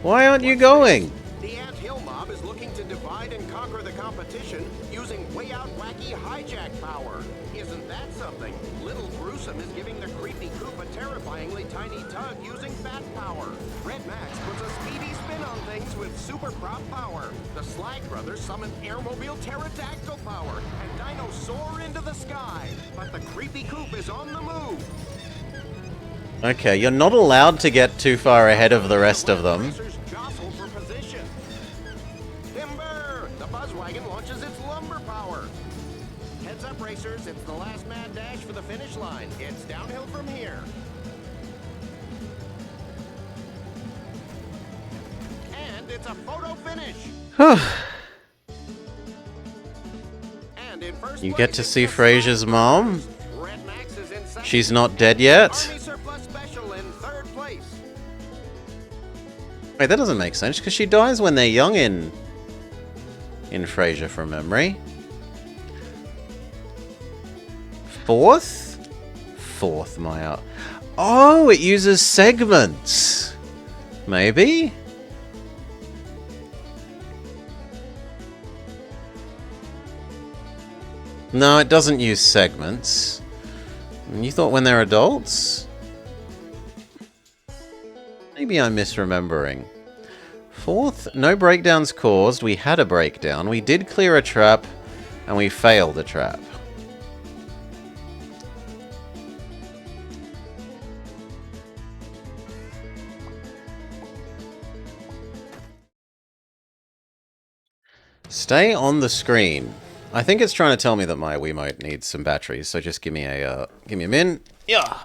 Why aren't you going? The Ant Hill mob is looking to divide and conquer the competition using way out wacky hijack power. Isn't that something? Little Gruesome is giving the creepy coop a terrifyingly tiny tug using bat power. Red Max puts a speedy spin on things with super crop power. The Slag Brothers summon airmobile pterodactyl power and Dino soar into the sky. But the creepy coop is on the move. Okay, you're not allowed to get too far ahead of the rest of them. Racers jostle for position. Timber! The Buzzwagon launches its lumber power. Heads up, racers. It's the last mad dash for the finish line. It's downhill from here. And it's a photo finish. And in first You place, get to it's see the Frasier's mom. Red Max is in second. She's not dead yet. Army Surplus Special in third place. Wait, that doesn't make sense, because she dies when they're young in Frasier from memory. Fourth? Fourth, Maya. Oh, it uses segments. Maybe? No, it doesn't use segments. You thought when they're adults? Maybe I'm misremembering. Fourth, no breakdowns caused. We had a breakdown. We did clear a trap, and we failed a trap. Stay on the screen. I think it's trying to tell me that my Wiimote needs some batteries, so just give me a min. Yeah.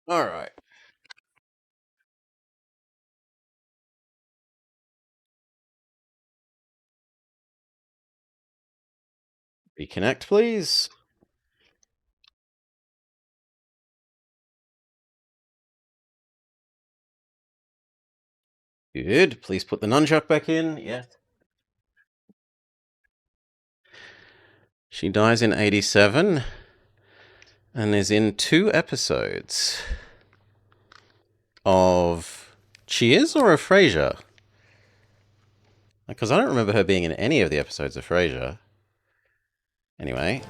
All right. Reconnect, please. Good. Please put the nunchuck back in. Yeah. She dies in 87 and is in 2 episodes of Cheers or of Frasier? Because I don't remember her being in any of the episodes of Frasier. Anyway.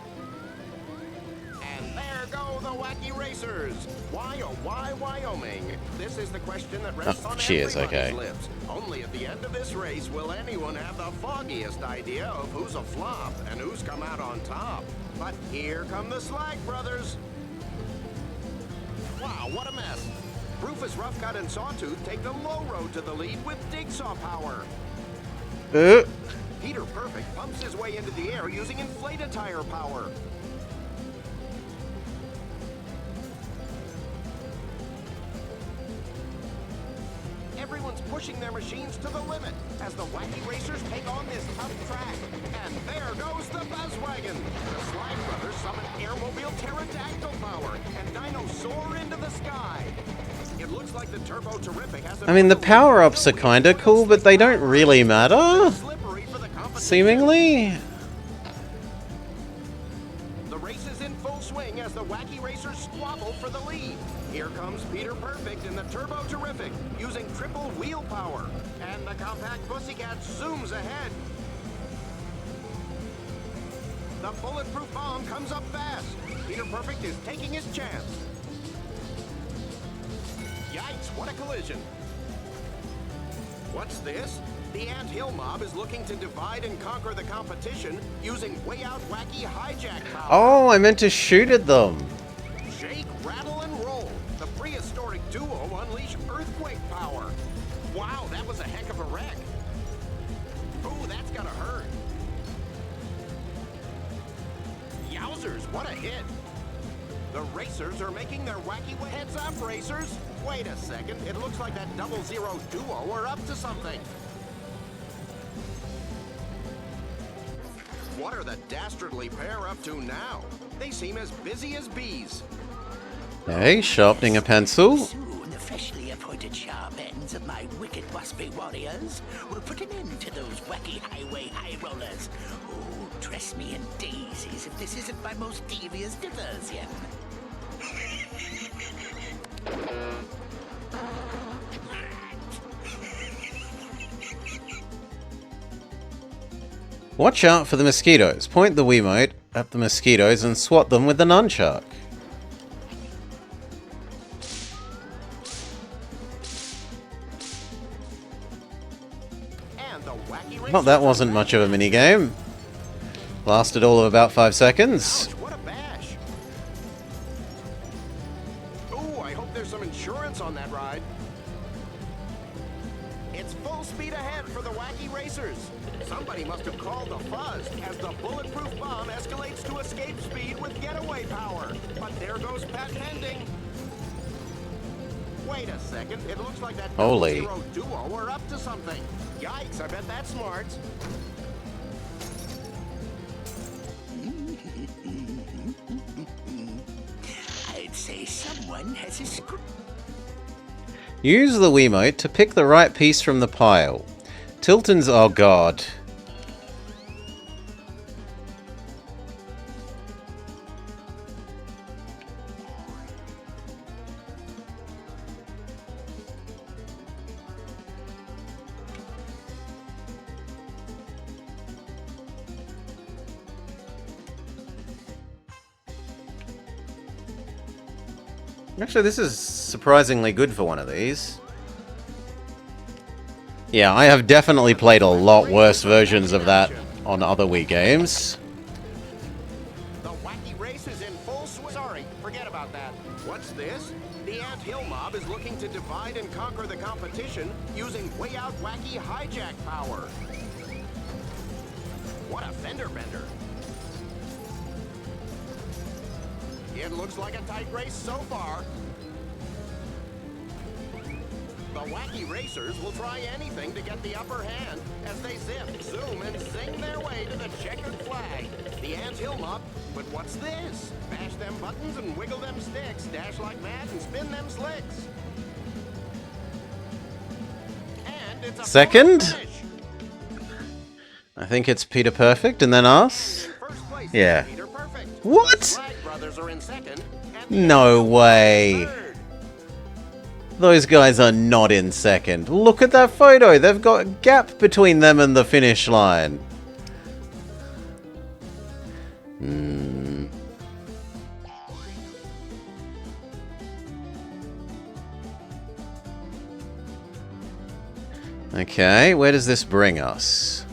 And there go the wacky racers. Why, oh why, Wyoming? This is the question that rests on cheers, everybody's okay. lips. Only at the end of this race will anyone have the foggiest idea of who's a flop and who's come out on top. But here come the Slag Brothers. Wow, what a mess. Rufus Roughcut and Sawtooth take the low road to the lead with Digsaw power. Peter Perfect pumps his way into the air using inflated tire power. Everyone's pushing their machines to the limit as the wacky racers take on this tough track. And there goes the Buzzwagon. The Slide Brothers summon Airmobile Pterodactyl power and Dino soar into the sky. It looks like the Turbo Terrific has I mean, the power-ups are kinda cool, but they don't really matter. slippery for the competition. Seemingly. The race is in full swing as the wacky racers squabble for the lead. Here comes Peter Perfect in the Turbo Terrific, using triple wheel power. And the compact Pussycat zooms ahead. The bulletproof bomb comes up fast. Peter Perfect is taking his chance. Yikes, what a collision. What's this? The Ant Hill mob is looking to divide and conquer the competition using way out wacky hijack power. Oh, I meant to shoot at them. Shake, rattle, and roll. The prehistoric duo unleash earthquake power. Wow, that was a heck of a wreck. Ooh, that's gotta hurt. Yowzers, what a hit. The racers are making their wacky heads up, racers. Wait a second, it looks like that 00 duo are up to something. What are the dastardly pair up to now? They seem as busy as bees. Hey, sharpening a pencil. Soon, the freshly appointed sharp ends of my wicked waspy warriors will put an end to those wacky highway high rollers. Oh, dress me in daisies if this isn't my most devious diversion. Watch out for the mosquitoes. Point the Wiimote at the mosquitoes and swat them with the nunchuck. And the wacky Well, that wasn't much of a minigame. Lasted all of about 5 seconds. Ouch, what a bash. Ooh, I hope there's some insurance on that ride. It's full speed ahead for the wacky racers. Somebody must have called the fuzz as the bulletproof bomb escalates to escape speed with getaway power. But there goes Pat Pending. Wait a second, it looks like that Holy. 00 duo are up to something. Yikes, I bet that's smart. I'd say someone has a screw. Use the Wiimote to pick the right piece from the pile. Tilton's... oh god. Actually, this is surprisingly good for one of these. Yeah, I have definitely played a lot worse versions of that on other Wii games. The wacky race is in full swing. Sorry, forget about that. What's this? The Ant Hill mob is looking to divide and conquer the competition using way out wacky hijack power. What a fender bender. It looks like a tight race so far. The wacky racers will try anything to get the upper hand as they zip, zoom, and zing their way to the checkered flag. The Ant Hill mob, but what's this? Bash them buttons and wiggle them sticks, dash like mad and spin them slicks. And it's a Second? finish. I think it's Peter Perfect and then us. In first place, Yeah. Peter Perfect. What? The Slide Brothers are in second. And the No Ants way. third. Those guys are not in second. Look at that photo. They've got a gap between them and the finish line. Okay, where does this bring us?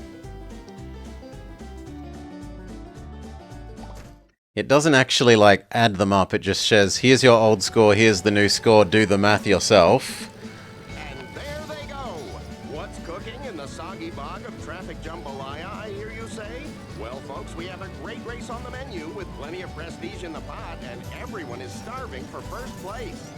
It doesn't actually, like, add them up. It just says, here's your old score, here's the new score, do the math yourself. And there they go. What's cooking in the soggy bog of traffic jambalaya, I hear you say? Well, folks, we have a great race on the menu with plenty of prestige in the pot, and everyone is starving for first place.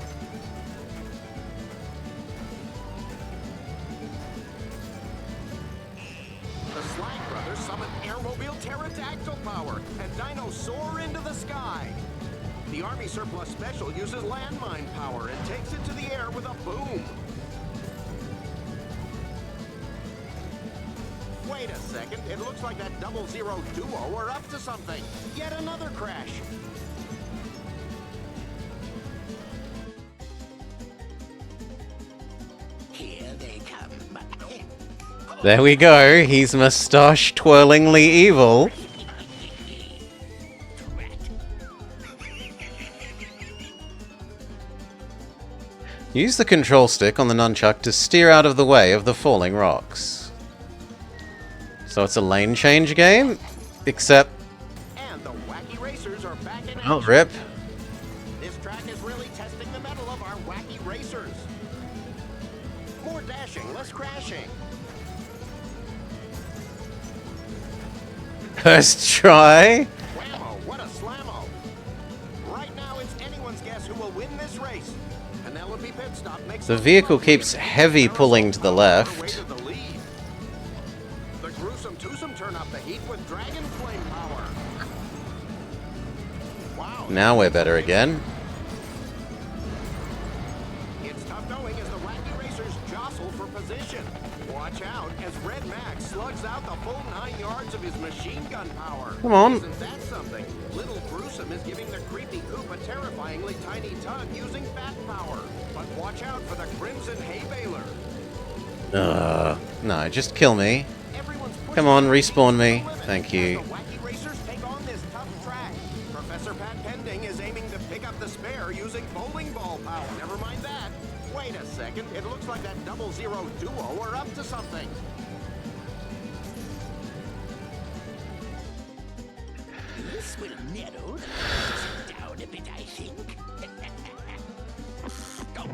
pterodactyl power, and dinos soar into the sky. The Army Surplus Special uses landmine power and takes it to the air with a boom. Wait a second, it looks like that 00 duo are up to something. Yet another crash. Here they come. There we go. He's mustache twirlingly evil. Use the control stick on the nunchuck to steer out of the way of the falling rocks. So it's a lane change game, except... And the wacky racers are back in Oh, action. rip. This track is really testing the mettle of our wacky racers. More dashing, less crashing. First try. Whammo, what a slammo. Right now it's anyone's guess who will win this race. Penelope pit stop makes The a vehicle slow keeps lead. heavy pulling to the Arizona on her way left. to the lead. The gruesome twosome turn up the heat with dragon flame power. Wow. Now we're better again. It's tough going as the wacky racers jostle for position. Watch out as Red Max slugs out the full 9 yards of his machine gun power. Come on. Isn't that something? Little Gruesome is giving the creepy Coop a terrifyingly tiny tug using fat power. But watch out for the Crimson Hay Baler. No, just kill me. Everyone's pushing Come on, their respawn limits me. to the limit Thank as you. The wacky racers take on this tough track. Professor Pat Pending is aiming to pick up the spare using bowling ball power. Never mind that. Wait a second. It looks like that 00 duo are up to something. This will narrow the competition down a bit, I think. Oh.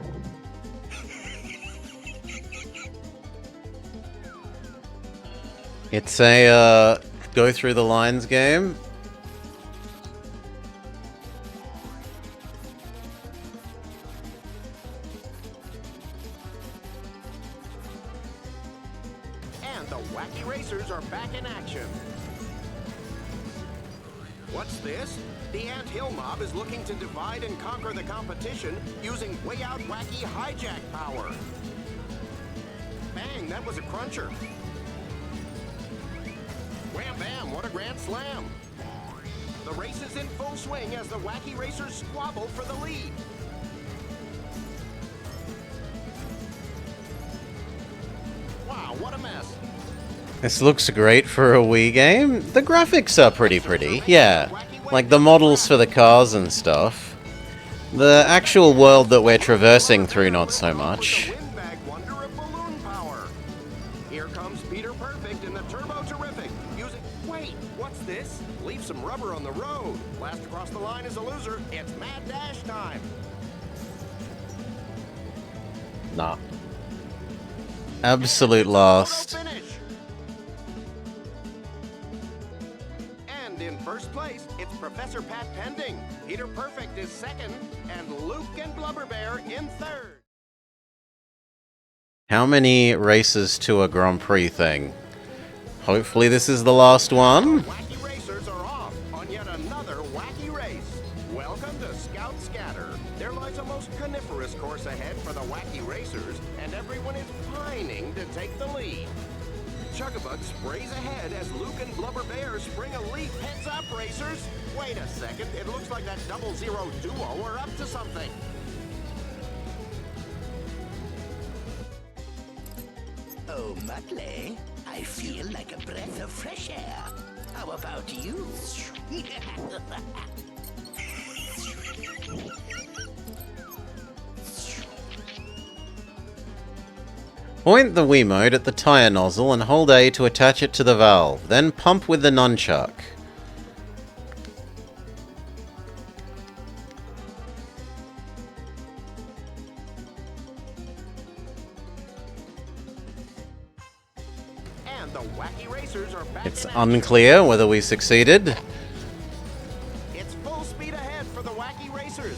It's a go through the lines game. And the wacky racers are back in action. What's this? The Ant Hill mob is looking to divide and conquer the competition using way out wacky hijack power. Bang, that was a cruncher. Wham bam, what a grand slam. The race is in full swing as the wacky racers squabble for the lead. Wow, what a mess. This looks great for a Wii game. The graphics are pretty, yeah. Like the models for the cars and stuff. The actual world that we're traversing through, not so much. Windbag wonder of balloon power. Here comes Peter Perfect in the Turbo Terrific. Using. Wait, what's this? Leave some rubber on the road. Last across the line is a loser. It's Mad Dash time. Nah. Absolute last. Photo finish. And in first place, it's Professor Pat Pending. Peter Perfect is second, and Luke and Blubber Bear in third. How many races to a Grand Prix thing? Hopefully this is the last one. Wacky racers are off on yet another wacky race. Welcome to Scout Scatter. There lies a most coniferous course ahead for the wacky racers, and everyone is pining to take the lead. Chuggabug sprays ahead as Luke and Blubber Bear spring a leap. Heads up, racers! Wait a second, it looks like that 00 duo are up to something. Oh, Muttley, I feel like a breath of fresh air. How about you? Point the Wiimote at the tire nozzle and hold A to attach it to the valve, then pump with the nunchuck. And the wacky racers are back It's in action. unclear whether we succeeded. It's full speed ahead for the wacky racers.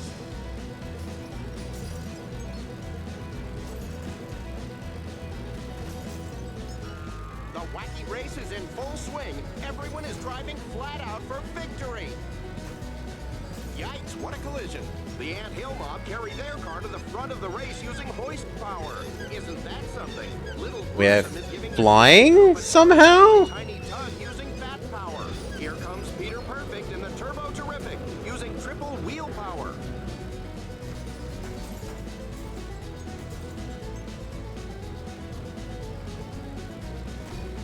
The wacky race is in full swing. Everyone is driving flat out for victory. Yikes, what a collision. The Ant Hill mob carry their car to the front of the race using hoist power. Isn't that something? Little We're Gruesome is giving flying somehow? tiny tug using fat power. Here comes Peter Perfect in the Turbo Terrific using triple wheel power.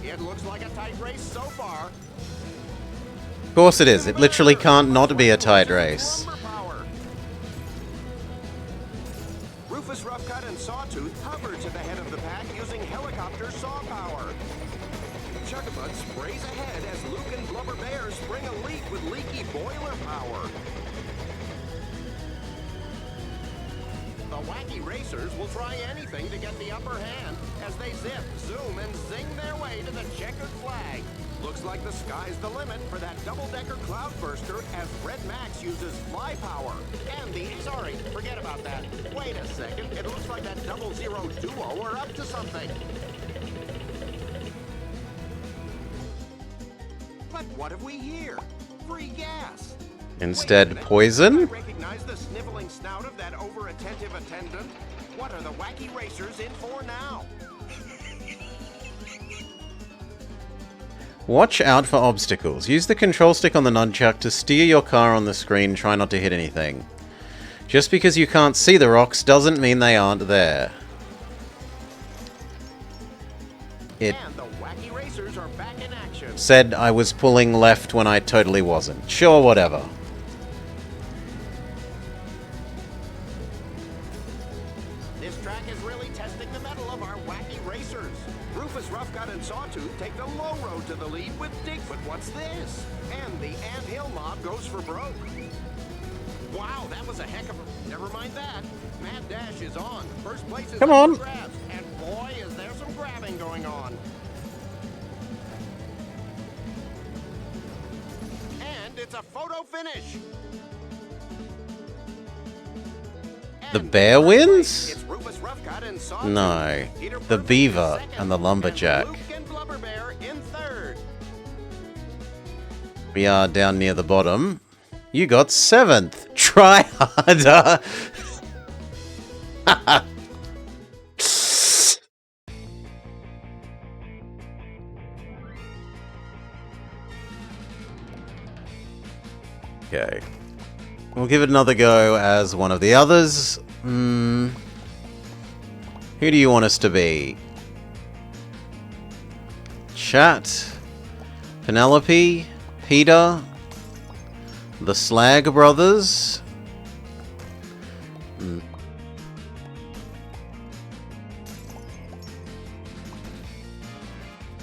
It looks like a tight race so far. Of course it is. It literally can't not be a tight race. Rufus Roughcut and Sawtooth hover to the head of the pack using helicopter saw power. Chuckabut sprays ahead as Luke and Blubber Bear spring a leak with leaky boiler power. The wacky racers will try anything to get the upper hand as they zip, zoom, and zing their way to the checkered flag. Looks like the sky's the limit for that double-decker cloudburster as Red Max uses fly power. And sorry, forget about that. Wait a second, it looks like that 00 duo are up to something. But what have we here? Free gas. Instead, poison? Recognize the sniveling snout of that over-attentive attendant? What are the wacky racers in for now? Watch out for obstacles. Use the control stick on the nunchuck to steer your car on the screen. Try not to hit anything. Just because you can't see the rocks doesn't mean they aren't there. It And the wacky racers are back in action. said I was pulling left when I totally wasn't. Sure, whatever. This track is really testing the mettle of our wacky racers. Rufus Roughcut and Sawtooth take the low road to the lead with Digfoot. What's this? And the Ant Hill mob goes for broke. Wow, that was a heck of a... Never mind that. Mad Dash is on. First place is Come up on. for grabs. And boy, is there some grabbing going on. And it's a photo finish. The bear wins? It's Rufus Roughcut and Sawtooth. No. Peter The Perfect beaver in second, and the lumberjack. Luke and Blubber Bear in third. We are down near the bottom. You got 7th. Try harder. Okay. We'll give it another go as one of the others. Who do you want us to be? Chat? Penelope? Peter? The Slag Brothers?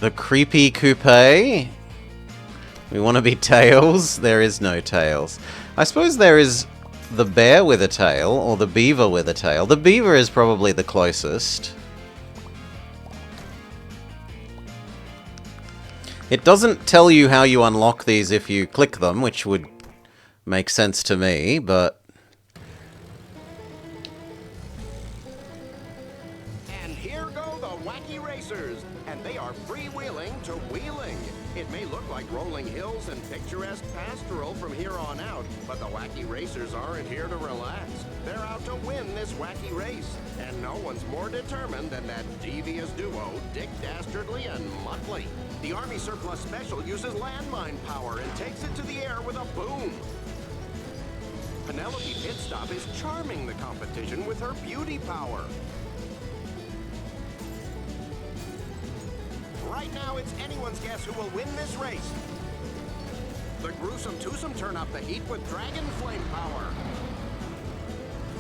The Creepy Coupe? We want to be Tails? There is no Tails. I suppose there is the bear with a tail, or the beaver with a tail. The beaver is probably the closest. It doesn't tell you how you unlock these if you click them, which would make sense to me, but... And here go the wacky racers, and they are freewheeling to wheeling. It may look like rolling hills and picturesque pastoral from here on out, but the wacky racers aren't here to relax. They're out to win this wacky race, and no one's more determined than that devious duo, Dick Dastardly and Muttley. The Army Surplus Special uses landmine power and takes it to the air with a boom. Penelope Pitstop is charming the competition with her beauty power. Right now, it's anyone's guess who will win this race. The Gruesome Twosome turn up the heat with Dragon Flame power.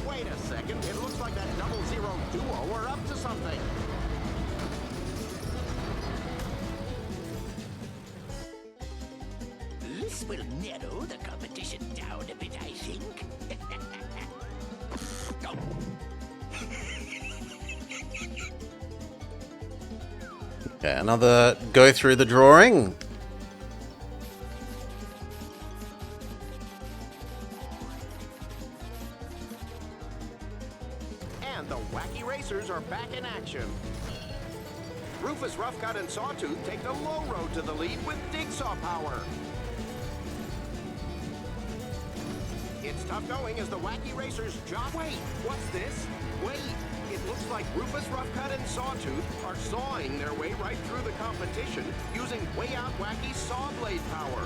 Wait a second, it looks like that 00 duo are up to something. This will narrow the competition down a bit, I think. Oh. Okay, another go through the drawing. And the wacky racers are back in action. Rufus, Roughcut, and Sawtooth take the low road to the lead with Digsaw power. It's tough going as the Wacky Racers jog. Wait, what's this? Wait, it looks like Rufus, Roughcut, and Sawtooth are sawing their way right through the competition using Way Out Wacky saw blade power.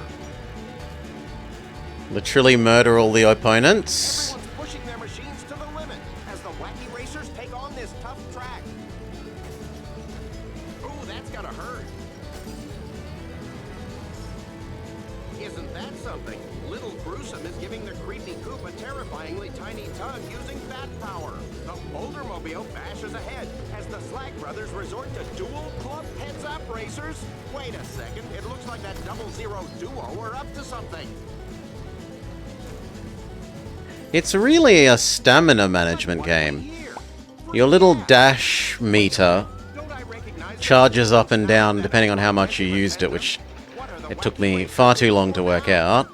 Literally murder all the opponents. Everyone's pushing their machines to the limit as the Wacky Racers take on this tough track. Ooh, that's gotta hurt. Isn't that something? Little Gruesome is giving the creepy Coop a terrifyingly tiny tug using fat power. The Bouldermobile bashes ahead as the Slag Brothers resort to dual club heads-up racers. Wait a second, it looks like that 00 duo are up to something. It's really a stamina management game. Your little dash meter charges up and down depending on how much you used it, which it took me far too long to work out.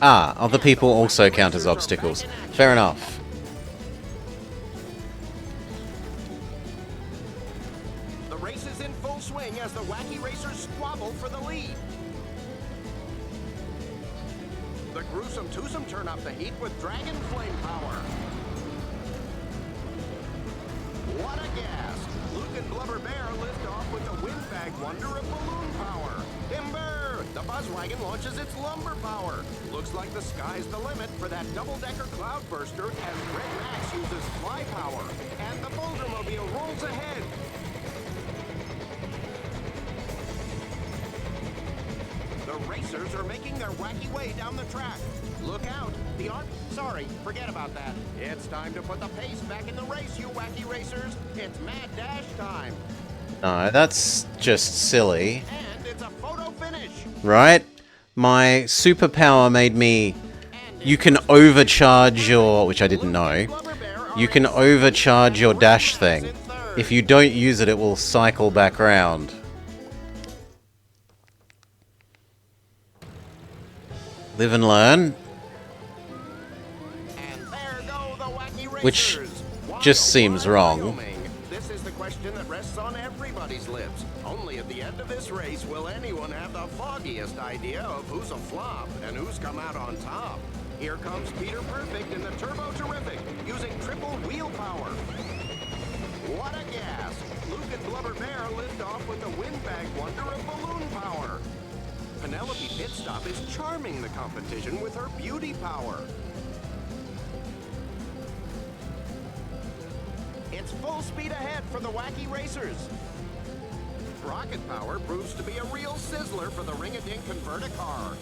Ah, other people also count as obstacles. Fair enough. The race is in full swing as the Wacky Racers squabble for the lead. The Gruesome Twosome turn up the heat with Dragon Flame power. What a gas! Luke and Blubber Bear lift off with the Windbag Wonder of Balloon power. Timber! The Buzzwagon launches its lumber power. Looks like the sky's the limit for that double-decker Cloudburster as Red Max uses fly power. And the Bouldermobile rolls ahead. The racers are making their wacky way down the track. Look out! The arm... Sorry, forget about that. It's time to put the pace back in the race, you wacky racers. It's Mad Dash time. No, that's just silly. And it's a photo finish. Right? My superpower made me... You can overcharge your... Which I didn't know. You can overcharge your dash thing. If you don't use it, it will cycle back round. Live and learn. Which just seems wrong. This is the question that rests on everybody's lips. Only at the end of this race will anyone have the foggiest idea of who's a flop and who's come out on top. Here comes Peter Perfect in the Turbo Terrific, using triple wheel power. What a gas! Luke and Blubber Bear lift off with the Windbag Wonder of Balloon power. Penelope Pitstop is charming the competition with her beauty power. It's full speed ahead for the Wacky Racers. Rocket power proves to be a real sizzler for the Ring-a-Dink Convert-A-Car.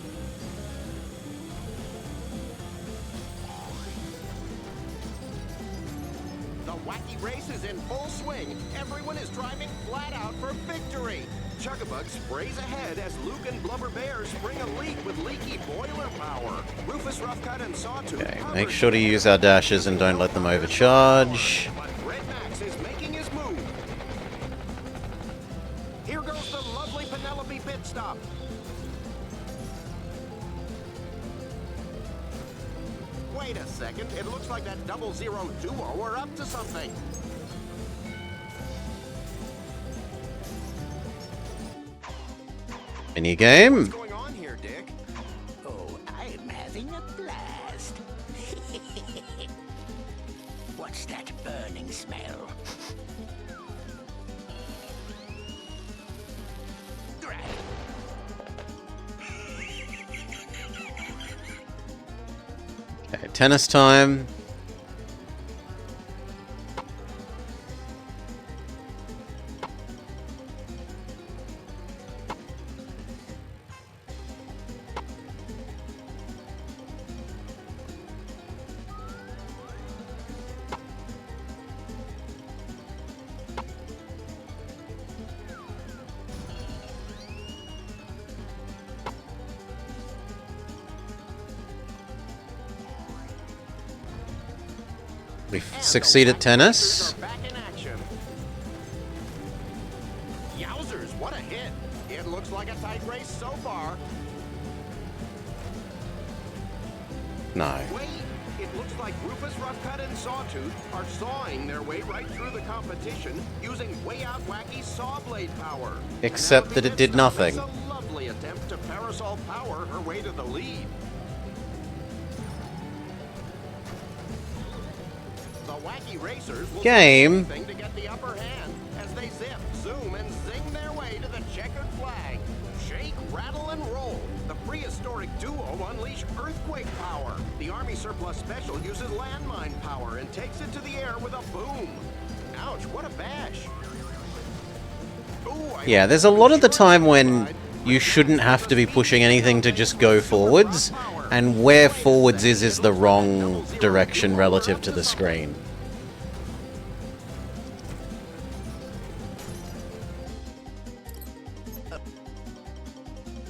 The wacky race is in full swing. Everyone is driving flat out for victory. Chuckabug sprays ahead as Luke and Blubber Bear spring a leak with leaky boiler power. Rufus, Roughcut, and Sawtooth. Okay, make sure to use our dashes and don't let them overcharge. But Red Max is making his move. Here goes the lovely Penelope Pitstop. Wait a second, it looks like that 00 duo are up to something. Mini game. What's going on here, Dick? Oh, I'm having a blast. What's that burning smell? Drat. Okay, tennis time. We've succeeded tennis. Back in action. Yowzers, what a hit. It looks like a tight race so far. No. Wait, it looks like Rufus Roughcut and Sawtooth are sawing their way right through the competition using way out wacky saw blade power. Except that it did nothing. It's a lovely attempt to parasol power her way to the lead. The wacky racers will Game. do anything to get the upper hand as they zip, zoom, and zing their way to the checkered flag. Shake, rattle, and roll. The prehistoric duo unleash earthquake power. The Army Surplus Special uses landmine power and takes it to the air with a boom. Ouch, what a bash. Ooh, Yeah, there's a lot of the time when you shouldn't have to be pushing anything to just go forwards, and where forwards is the wrong direction relative to the screen.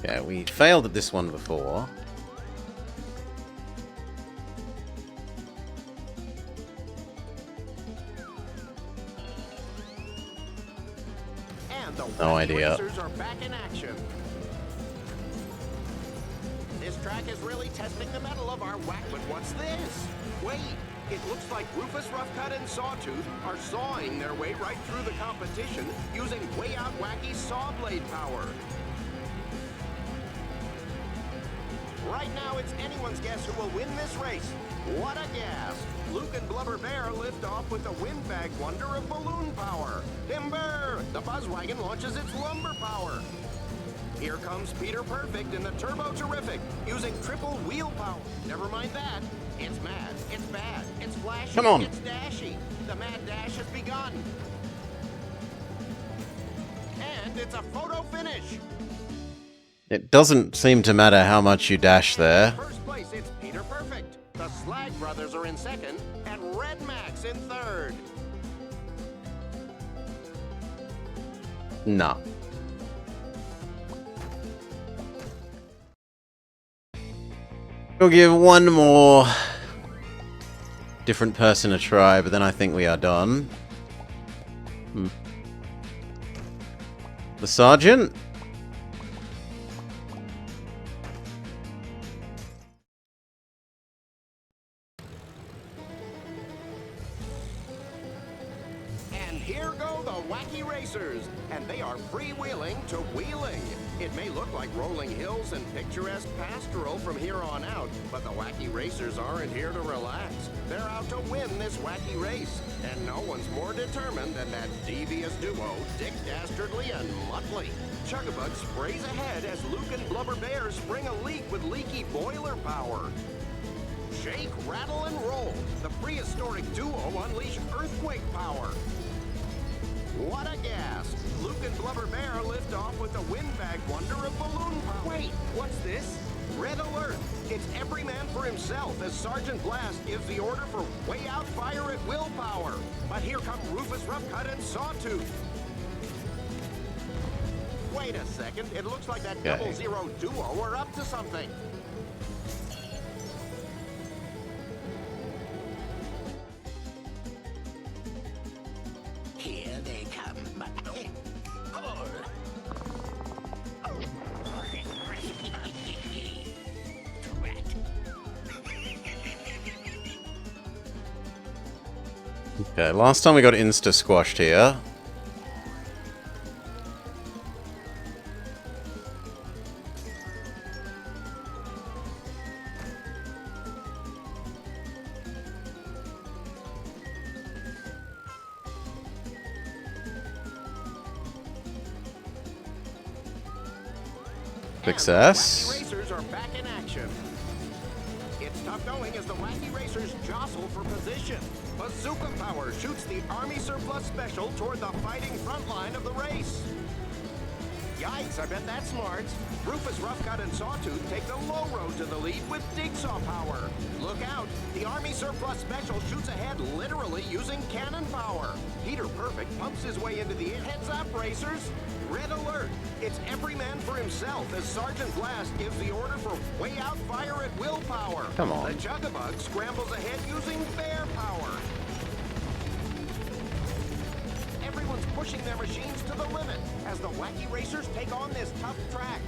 Yeah, we failed at this one before. And the No idea. racers are back in action. This track is really testing the mettle of our whack. But what's this? Wait, it looks like Rufus Roughcut and Sawtooth are sawing their way right through the competition using way out wacky saw blade power. Right now, it's anyone's guess who will win this race. What a gas! Luke and Blubber Bear lift off with the windbag wonder of balloon power. Timber! The Buzzwagon launches its lumber power. Here comes Peter Perfect in the Turbo Terrific, using triple wheel power. Never mind that. It's mad, it's bad, it's flashy, Come on. it's dashy. The mad dash has begun. And it's a photo finish. It doesn't seem to matter how much you dash there. First place, it's Peter Perfect. The Slag Brothers are in second, and Red Max in third. Nah. We'll give one more different person a try, but then I think we are done. The Sergeant? And here go the Wacky Racers, and they are freewheeling to wheeling. It may look like rolling hills and picturesque pastoral from here on out, but the Wacky Racers aren't here to relax. They're out to win this wacky race, and no one's more determined than that devious duo, Dick Dastardly and Muttley. Chuggabug sprays ahead as Luke and Blubber Bear spring a leak with leaky boiler power. Shake, rattle, and roll. The prehistoric duo unleash earthquake power. What a gas! Luke and Blubber Bear lift off with the windbag wonder of balloon power. Wait, what's this? Red alert! It's every man for himself as Sergeant Blast gives the order for way out fire at will power. But here come Rufus Roughcut and Sawtooth. Wait a second, it looks like that Okay. 00 duo are up to something. Here they come. Pull. Rat. Okay, last time we got insta-squashed here. Success. Wacky Racers are back in action. It's tough going as the Wacky Racers jostle for position. Bazooka Power shoots the Army Surplus Special toward the fighting front line of the race. Yikes, I bet that's smart. Rufus Roughcut and Sawtooth take the low road to the lead with Jigsaw Power. Look out, the Army Surplus Special shoots ahead literally using cannon power. Peter Perfect pumps his way into the air. Heads up, racers. Red alert. It's every man for himself as Sergeant Blast gives the order for way out fire at will power. Come on. The Chuggabug scrambles ahead using bear power. Everyone's pushing their machines to the limit as the wacky racers take on this tough track.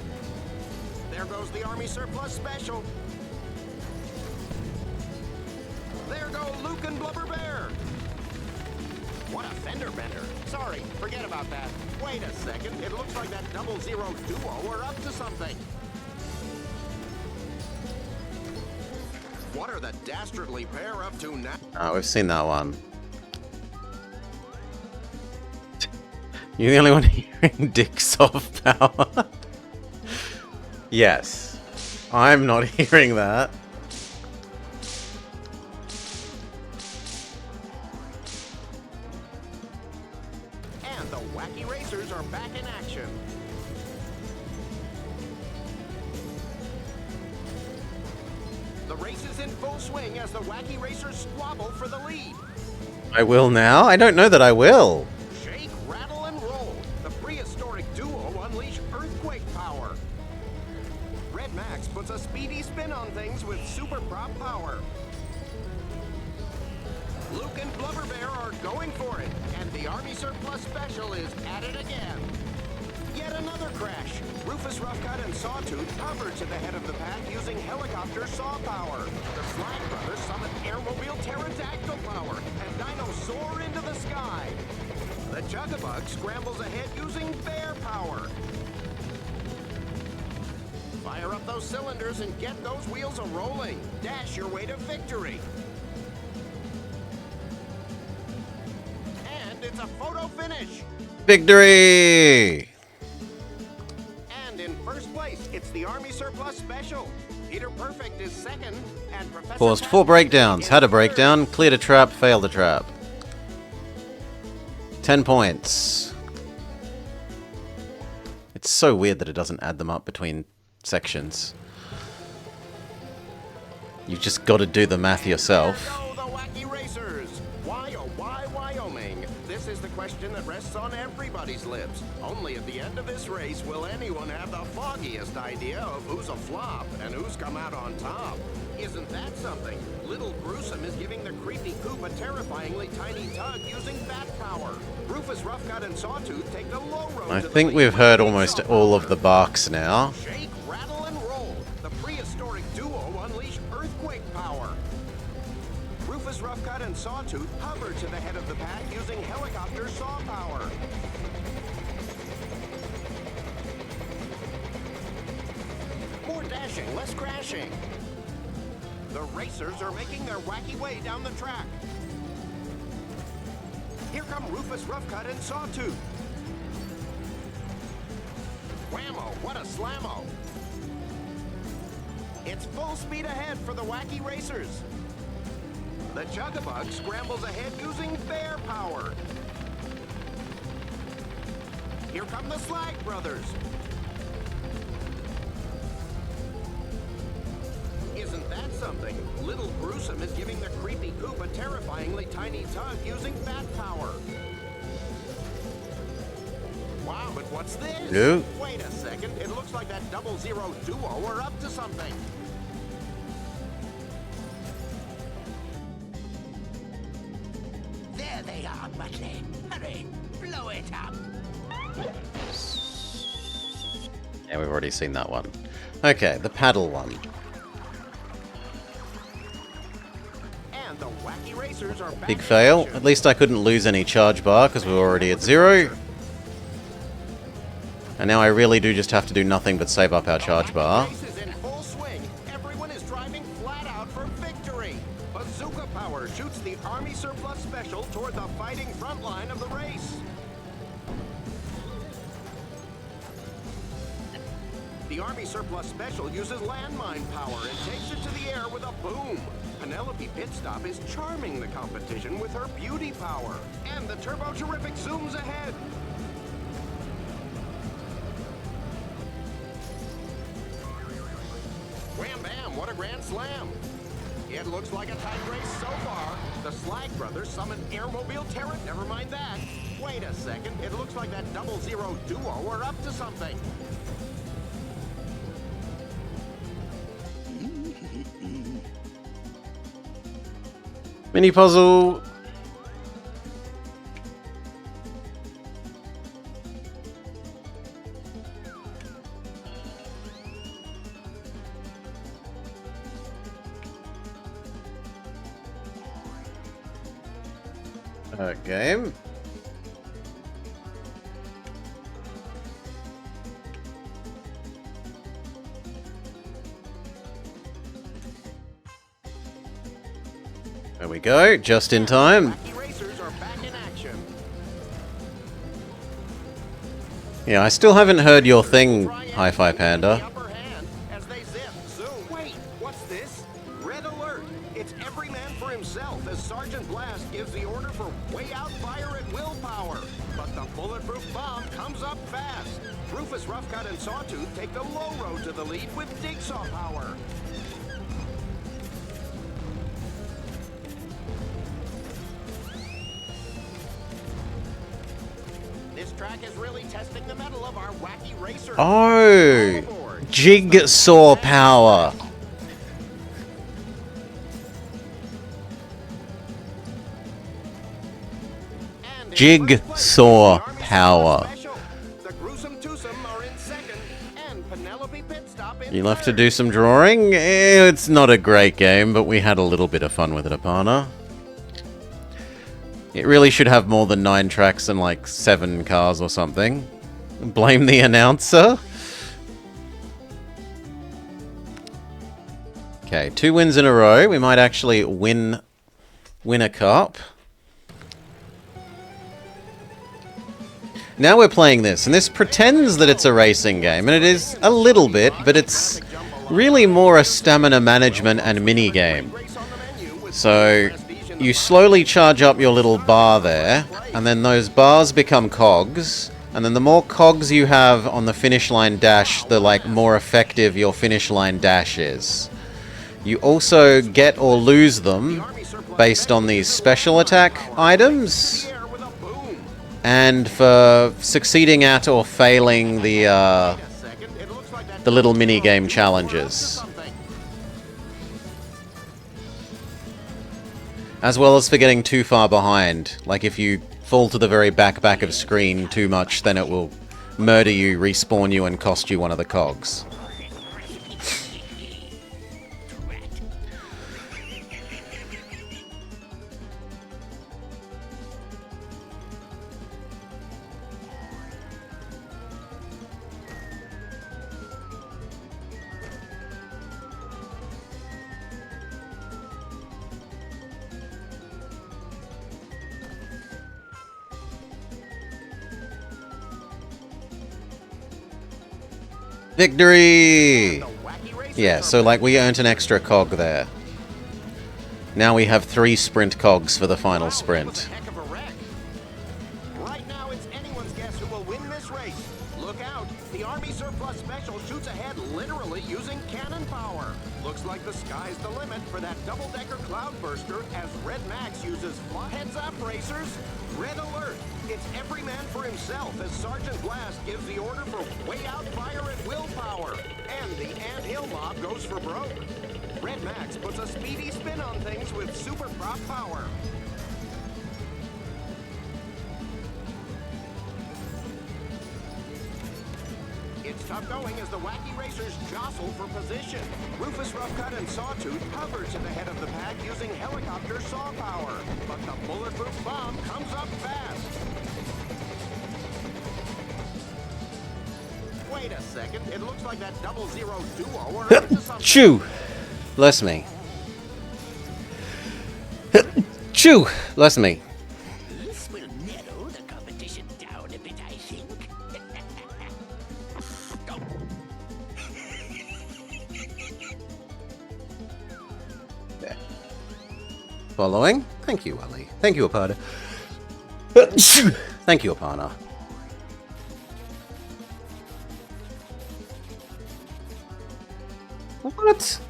There goes the Army Surplus Special. There go Luke and Blubber Bear. What a fender bender. Sorry, forget about that. Wait a second, it looks like that 00 duo are up to something. What are the dastardly pair up to now? Oh, we've seen that one. You're the only one hearing Dick soft power. Yes. I'm not hearing that. And the wacky racers are back in action. The race is in full swing as the wacky racers squabble for the lead. I will now? I don't know that I will. Shake, rattle, and roll. The prehistoric duo unleash earthquake power. Red Max puts a speedy spin on things with super prop power. Luke and Blubber Bear are going for it, and the Army Surplus Special is at it again. Yet another crash. Rufus Roughcut and Sawtooth hover to the head of the pack using helicopter saw power. The Slag Brothers summon airmobile pterodactyl power, and dinos soar into the sky. The Jugabug scrambles ahead using bear power. Fire up those cylinders and get those wheels a-rolling. Dash your way to victory. And it's a photo finish. Victory! And in first place, it's the Army Surplus Special. Peter Perfect is second, and Professor Caused Pat 4 breakdowns. is Had a third. breakdown. Cleared a trap. Failed a trap. 10 points. It's so weird that it doesn't add them up between sections. You've just got to do the math yourself. There go the wacky racers. Why, oh why, Wyoming? This is the question that rests on everybody's lips. Only at the end of this race will anyone have the foggiest idea of who's a flop and who's come out on top. Isn't that something? Little Gruesome is giving the creepy coop a terrifyingly tiny tug using bat power. Rufus Roughcut and Sawtooth take the low road. I to the think lead we've with heard big almost saw all of power. the barks now. Shake, rattle, and roll. The prehistoric duo unleash earthquake power. Rufus Roughcut and Sawtooth hover to the head of the pack using helicopter saw power. More dashing, less crashing. The racers are making their wacky way down the track. Here come Rufus Roughcut and Sawtooth. Whammo, what a slammo. It's full speed ahead for the wacky racers. The Jugabug scrambles ahead using bear power. Here come the Slag Brothers. Isn't that something? Little Gruesome is giving the creepy coop a terrifyingly tiny tug using bat power. Wow, but what's this? No. Wait a second, it looks like that 00 duo are up to something. There they are, Muttley. Hurry, blow it up. Yeah, we've already seen that one. Okay, the paddle one. And the wacky racers are back Big in fail. action. At least I couldn't lose any charge bar because we were already at 0. And now I really do just have to do nothing but save up our charge bar. Race is in full swing. Everyone is driving flat out for victory. Bazooka power shoots the Army Surplus Special toward the fighting front line of the race. The Army Surplus Special uses landmine power and takes it to the air with a boom. Penelope Pitstop is charming the competition with her beauty power. And the Turbo Terrific zooms ahead. Wham bam, what a grand slam. It looks like a tight race so far. The Slag Brothers summon airmobile terror. Never mind that. Wait a second, it looks like that 00 duo are up to something. Mini puzzle. Okay. There we go, just in time. Wacky racers are back in action. Yeah, I still haven't heard your thing, Hi-Fi Panda. The upper hand as they zip, zoom. Wait, what's this? Red alert! It's every man for himself as Sergeant Blast gives the order for way out fire at willpower. But the bulletproof bomb comes up fast. Rufus, Roughcut, and Sawtooth take the low road to the lead with Jigsaw power. This track is really testing the mettle of our wacky racer. Oh, Jigsaw power. Jigsaw power. The gruesome twosome are in second, and Penelope Pitstop in You'll have to third. do some drawing. It's not a great game, but we had a little bit of fun with it, Apana. It really should have more than 9 tracks and like 7 cars or something. Blame the announcer. Okay, 2 wins in a row. We might actually win a cup. Now we're playing this, and this pretends that it's a racing game, and it is a little bit, but it's really more a stamina management and mini game. So you slowly charge up your little bar there, and then those bars become cogs, and then the more cogs you have on the finish line dash, the like more effective your finish line dash is. You also get or lose them based on these special attack items, and for succeeding at or failing the little mini game challenges, as well as for getting too far behind. Like if you fall to the very back of screen too much, then it will murder you, respawn you, and cost you one of the cogs. Victory! Yeah, so like we earned an extra cog there. Now we have 3 sprint cogs for the final sprint. Heck of a wreck. Right now, it's anyone's guess who will win this race. Look out! The Army Surplus Special shoots ahead literally using cannon power. Looks like the sky's the limit for that double-decker cloudburster as Red Max uses heads up, racers. Red alert! It's every man for himself as Sergeant Blast gives the order for way out fire at willpower. And the anthill mob goes for broke. Red Max puts a speedy spin on things with super prop power. It's tough going as the wacky racers jostle for position. Rufus, Roughcut, and Sawtooth hover to the head of the pack using helicopter saw power. But the bulletproof bomb comes up fast. Wait a second. It looks like that 00 duo are into something. Chew! Bless me. Chew! Bless me. This will narrow the competition down a bit, I think. Following? Thank you, Ali. Thank you, Apana. Thank you, Apana. What?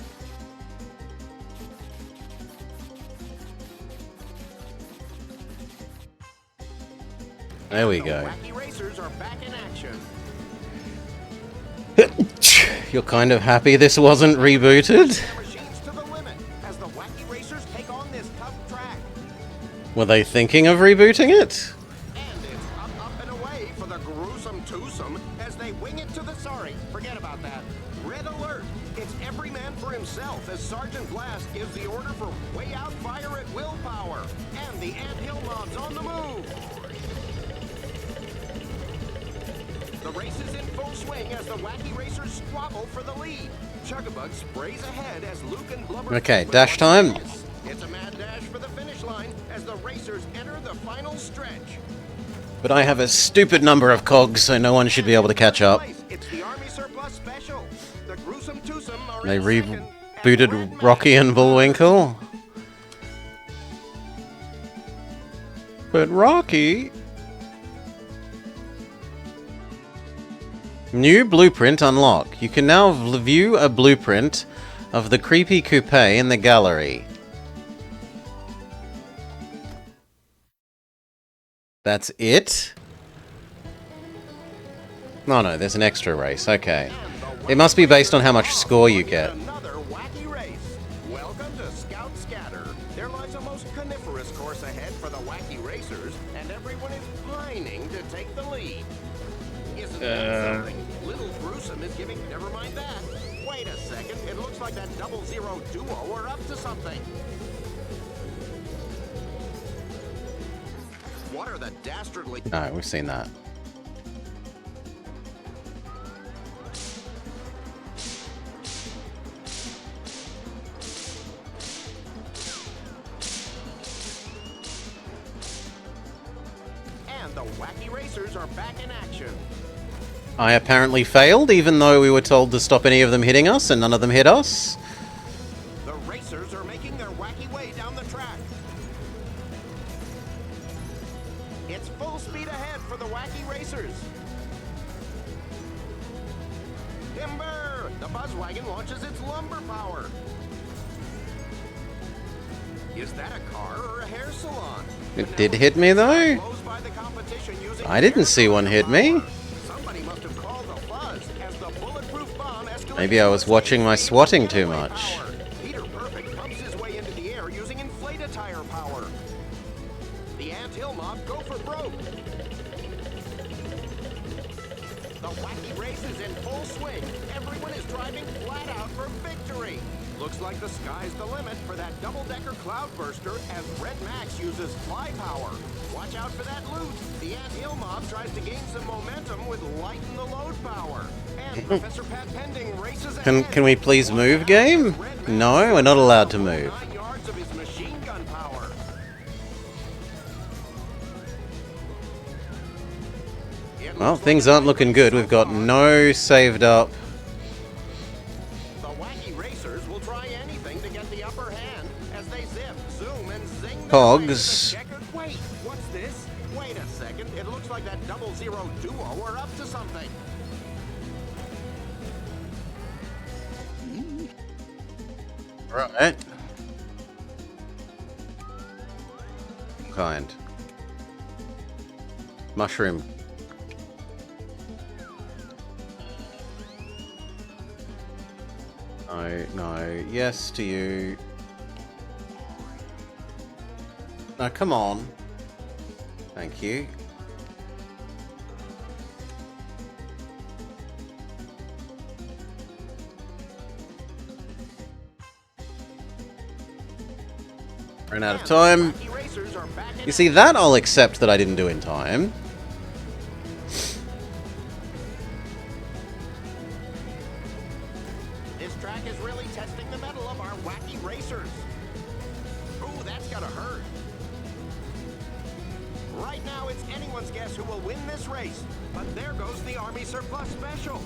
There we The go. wacky racers are back in action. You're kind of happy this wasn't rebooted? Machines to the limit as the wacky racers take on this tough track. Were they thinking of rebooting it? And it's up, up, and away for the gruesome twosome as they wing it to the sorry sorry. Forget about that. Red alert! It's every man for himself as Sergeant Blast gives the order for way out fire at willpower. And the anthill mob's on the move. The race is in full swing as the wacky racers squabble for the lead. Chuggabug sprays ahead as Luke and Blubber... Okay, dash time. It's a mad dash for the finish line as the racers enter the final stretch. But I have a stupid number of cogs, so no one should be able to catch up. It's the Army Surplus Special. The gruesome twosome are They in second, and rebooted Red Rocky Max and Bullwinkle. But Rocky... New blueprint unlock. You can now view a blueprint of the creepy coupe in the gallery. That's it? No, there's an extra race. Okay. It must be based on how much score you get. Another wacky race. Welcome to Scout Scatter. There lies a most coniferous course ahead for the wacky racers, and everyone is pining to take the lead. Isn't that something? Little Gruesome is giving... Never mind that. Wait a second. It looks like that 00 duo are up to something. What are the dastardly... No, we've seen that. And the wacky racers are back in action. I apparently failed, even though we were told to stop any of them hitting us, and none of them hit us. The racers are making their wacky way down the track. It's full speed ahead for the wacky racers. Timber! The Buzzwagon launches its lumber power. Is that a car or a hair salon? It did hit me, though. Blows by the competition using I didn't see one hit me. Somebody must have called the fuzz as the bulletproof bomb escalates. Maybe I was watching my swatting too much. Peter Perfect pumps his way into the air using inflate tire power. The anthill mob go for broke. The wacky race is in full swing. Everyone is driving flat out for victory. Looks like the sky's the limit for that double-decker cloudburster as Red Max uses fly power. Watch out for that loot. The anthill mob tries to gain some momentum with lighten the load power. And Professor Pat Pending races ahead. Can we please move, game? No, we're not allowed to move. 9 yards of his machine gun power. Well, things aren't looking good. We've got no saved up. The wacky racers will try anything to get the upper hand as they zip, zoom, and zing. their way Pogs. to the checkered- Wait, what's this? Wait a second. It looks like that 00 duo are up to something. Right. Kind. Mushroom. No. Yes to you. No, come on. Thank you. Ran out of time. Wacky racers are back in You see, that I'll accept that I didn't do in time. This track is really testing the mettle of our wacky racers. Ooh, that's gotta hurt. Right now, it's anyone's guess who will win this race. But there goes the Army Surplus Special.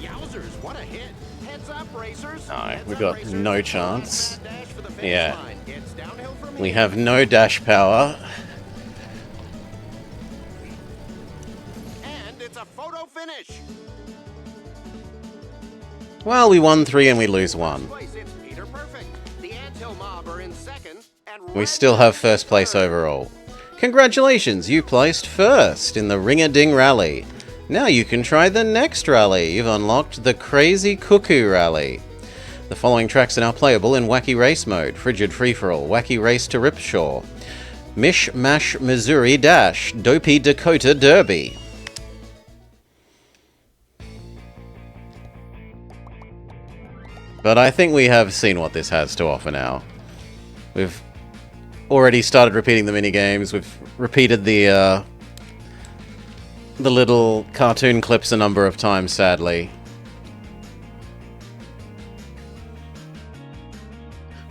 Yowzers, what a hit. Heads up, racers. No, Heads we've up, got racers. no One chance. last dash for the finish Yeah. line. It's downhill from We here. have no dash power. And it's a photo finish. Well, we won 3 and we lose 1. Place, it's Peter Perfect. The Anthill Mob are in second, and We Red still Max have first place third. overall. Congratulations, you placed first in the Ring-a-Ding Rally. Now you can try the next rally. You've unlocked the Crazy Cuckoo Rally. The following tracks are now playable in Wacky Race mode: Frigid Free-For-All, Wacky Race to Ripshaw, Mish Mash Missouri Dash, Dopey Dakota Derby. But I think we have seen what this has to offer now. We've already started repeating the minigames. We've repeated the little cartoon clips a number of times, sadly.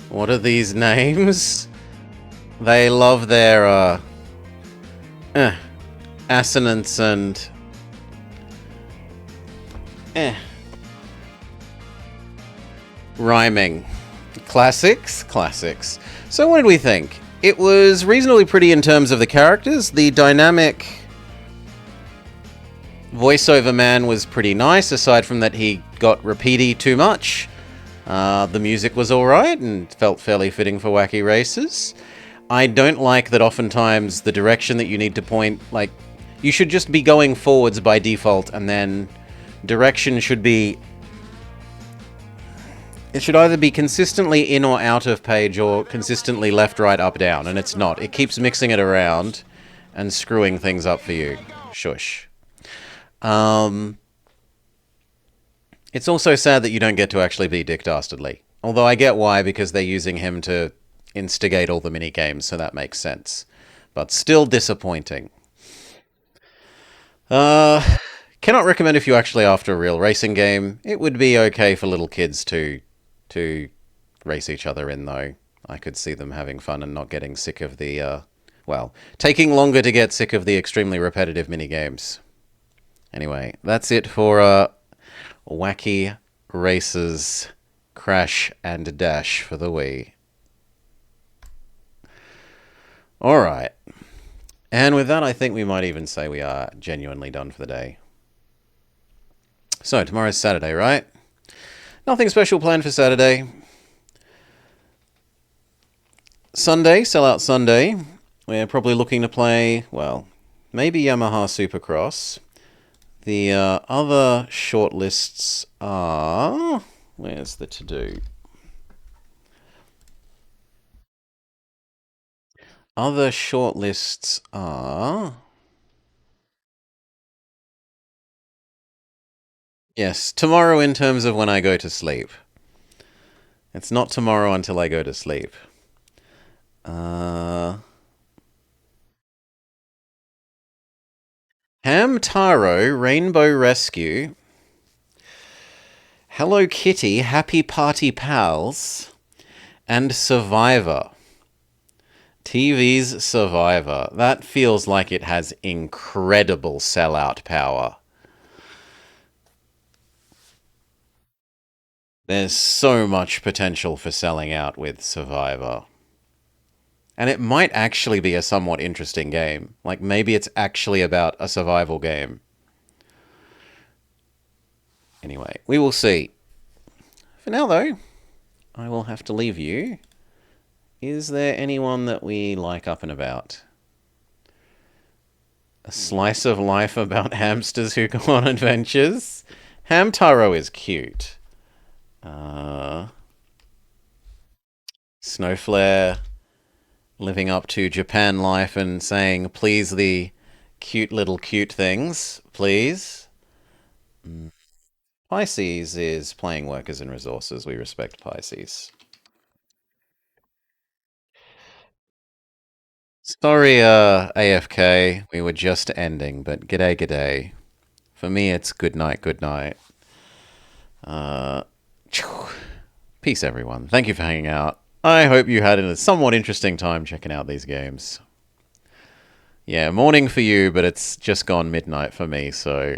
What are these names? They love their assonance and rhyming. Classics? Classics. So what did we think? It was reasonably pretty in terms of the characters. The dynamic voiceover man was pretty nice, aside from that he got repeaty too much. The music was alright and felt fairly fitting for Wacky Races. I don't like that oftentimes the direction that you need to point, like, you should just be going forwards by default, and then direction should be... It should either be consistently in or out of page, or consistently left, right, up, down, and it's not. It keeps mixing it around and screwing things up for you. Shush. It's also sad that you don't get to actually be Dick Dastardly. Although I get why, because they're using him to instigate all the mini-games, so that makes sense. But still disappointing. Cannot recommend if you're actually after a real racing game. It would be okay for little kids to race each other in, though. I could see them having fun and not getting sick of the, well, taking longer to get sick of the extremely repetitive mini-games. Anyway, that's it for, Wacky Races Crash and Dash for the Wii. Alright. And with that, I think we might even say we are genuinely done for the day. So, tomorrow's Saturday, right? Nothing special planned for Saturday. Sunday, Sellout Sunday. We're probably looking to play, well, maybe Yamaha Supercross. The other shortlists are... Where's the to-do? Other shortlists are... Yes, tomorrow in terms of when I go to sleep. It's not tomorrow until I go to sleep. Hamtaro, Rainbow Rescue, Hello Kitty, Happy Party Pals, and Survivor. TV's Survivor. That feels like it has incredible sellout power. There's so much potential for selling out with Survivor. And it might actually be a somewhat interesting game. Like, maybe it's actually about a survival game. Anyway, we will see. For now, though, I will have to leave you. Is there anyone that we like up and about? A slice of life about hamsters who go on adventures? Hamtaro is cute. Snowflare living up to Japan life and saying, please the cute little cute things, please. Pisces is playing workers and resources. We respect Pisces. Sorry, AFK. We were just ending, but g'day, g'day. For me, it's good night, good night. Peace, everyone. Thank you for hanging out. I hope you had a somewhat interesting time checking out these games. Yeah, morning for you, but it's just gone midnight for me, so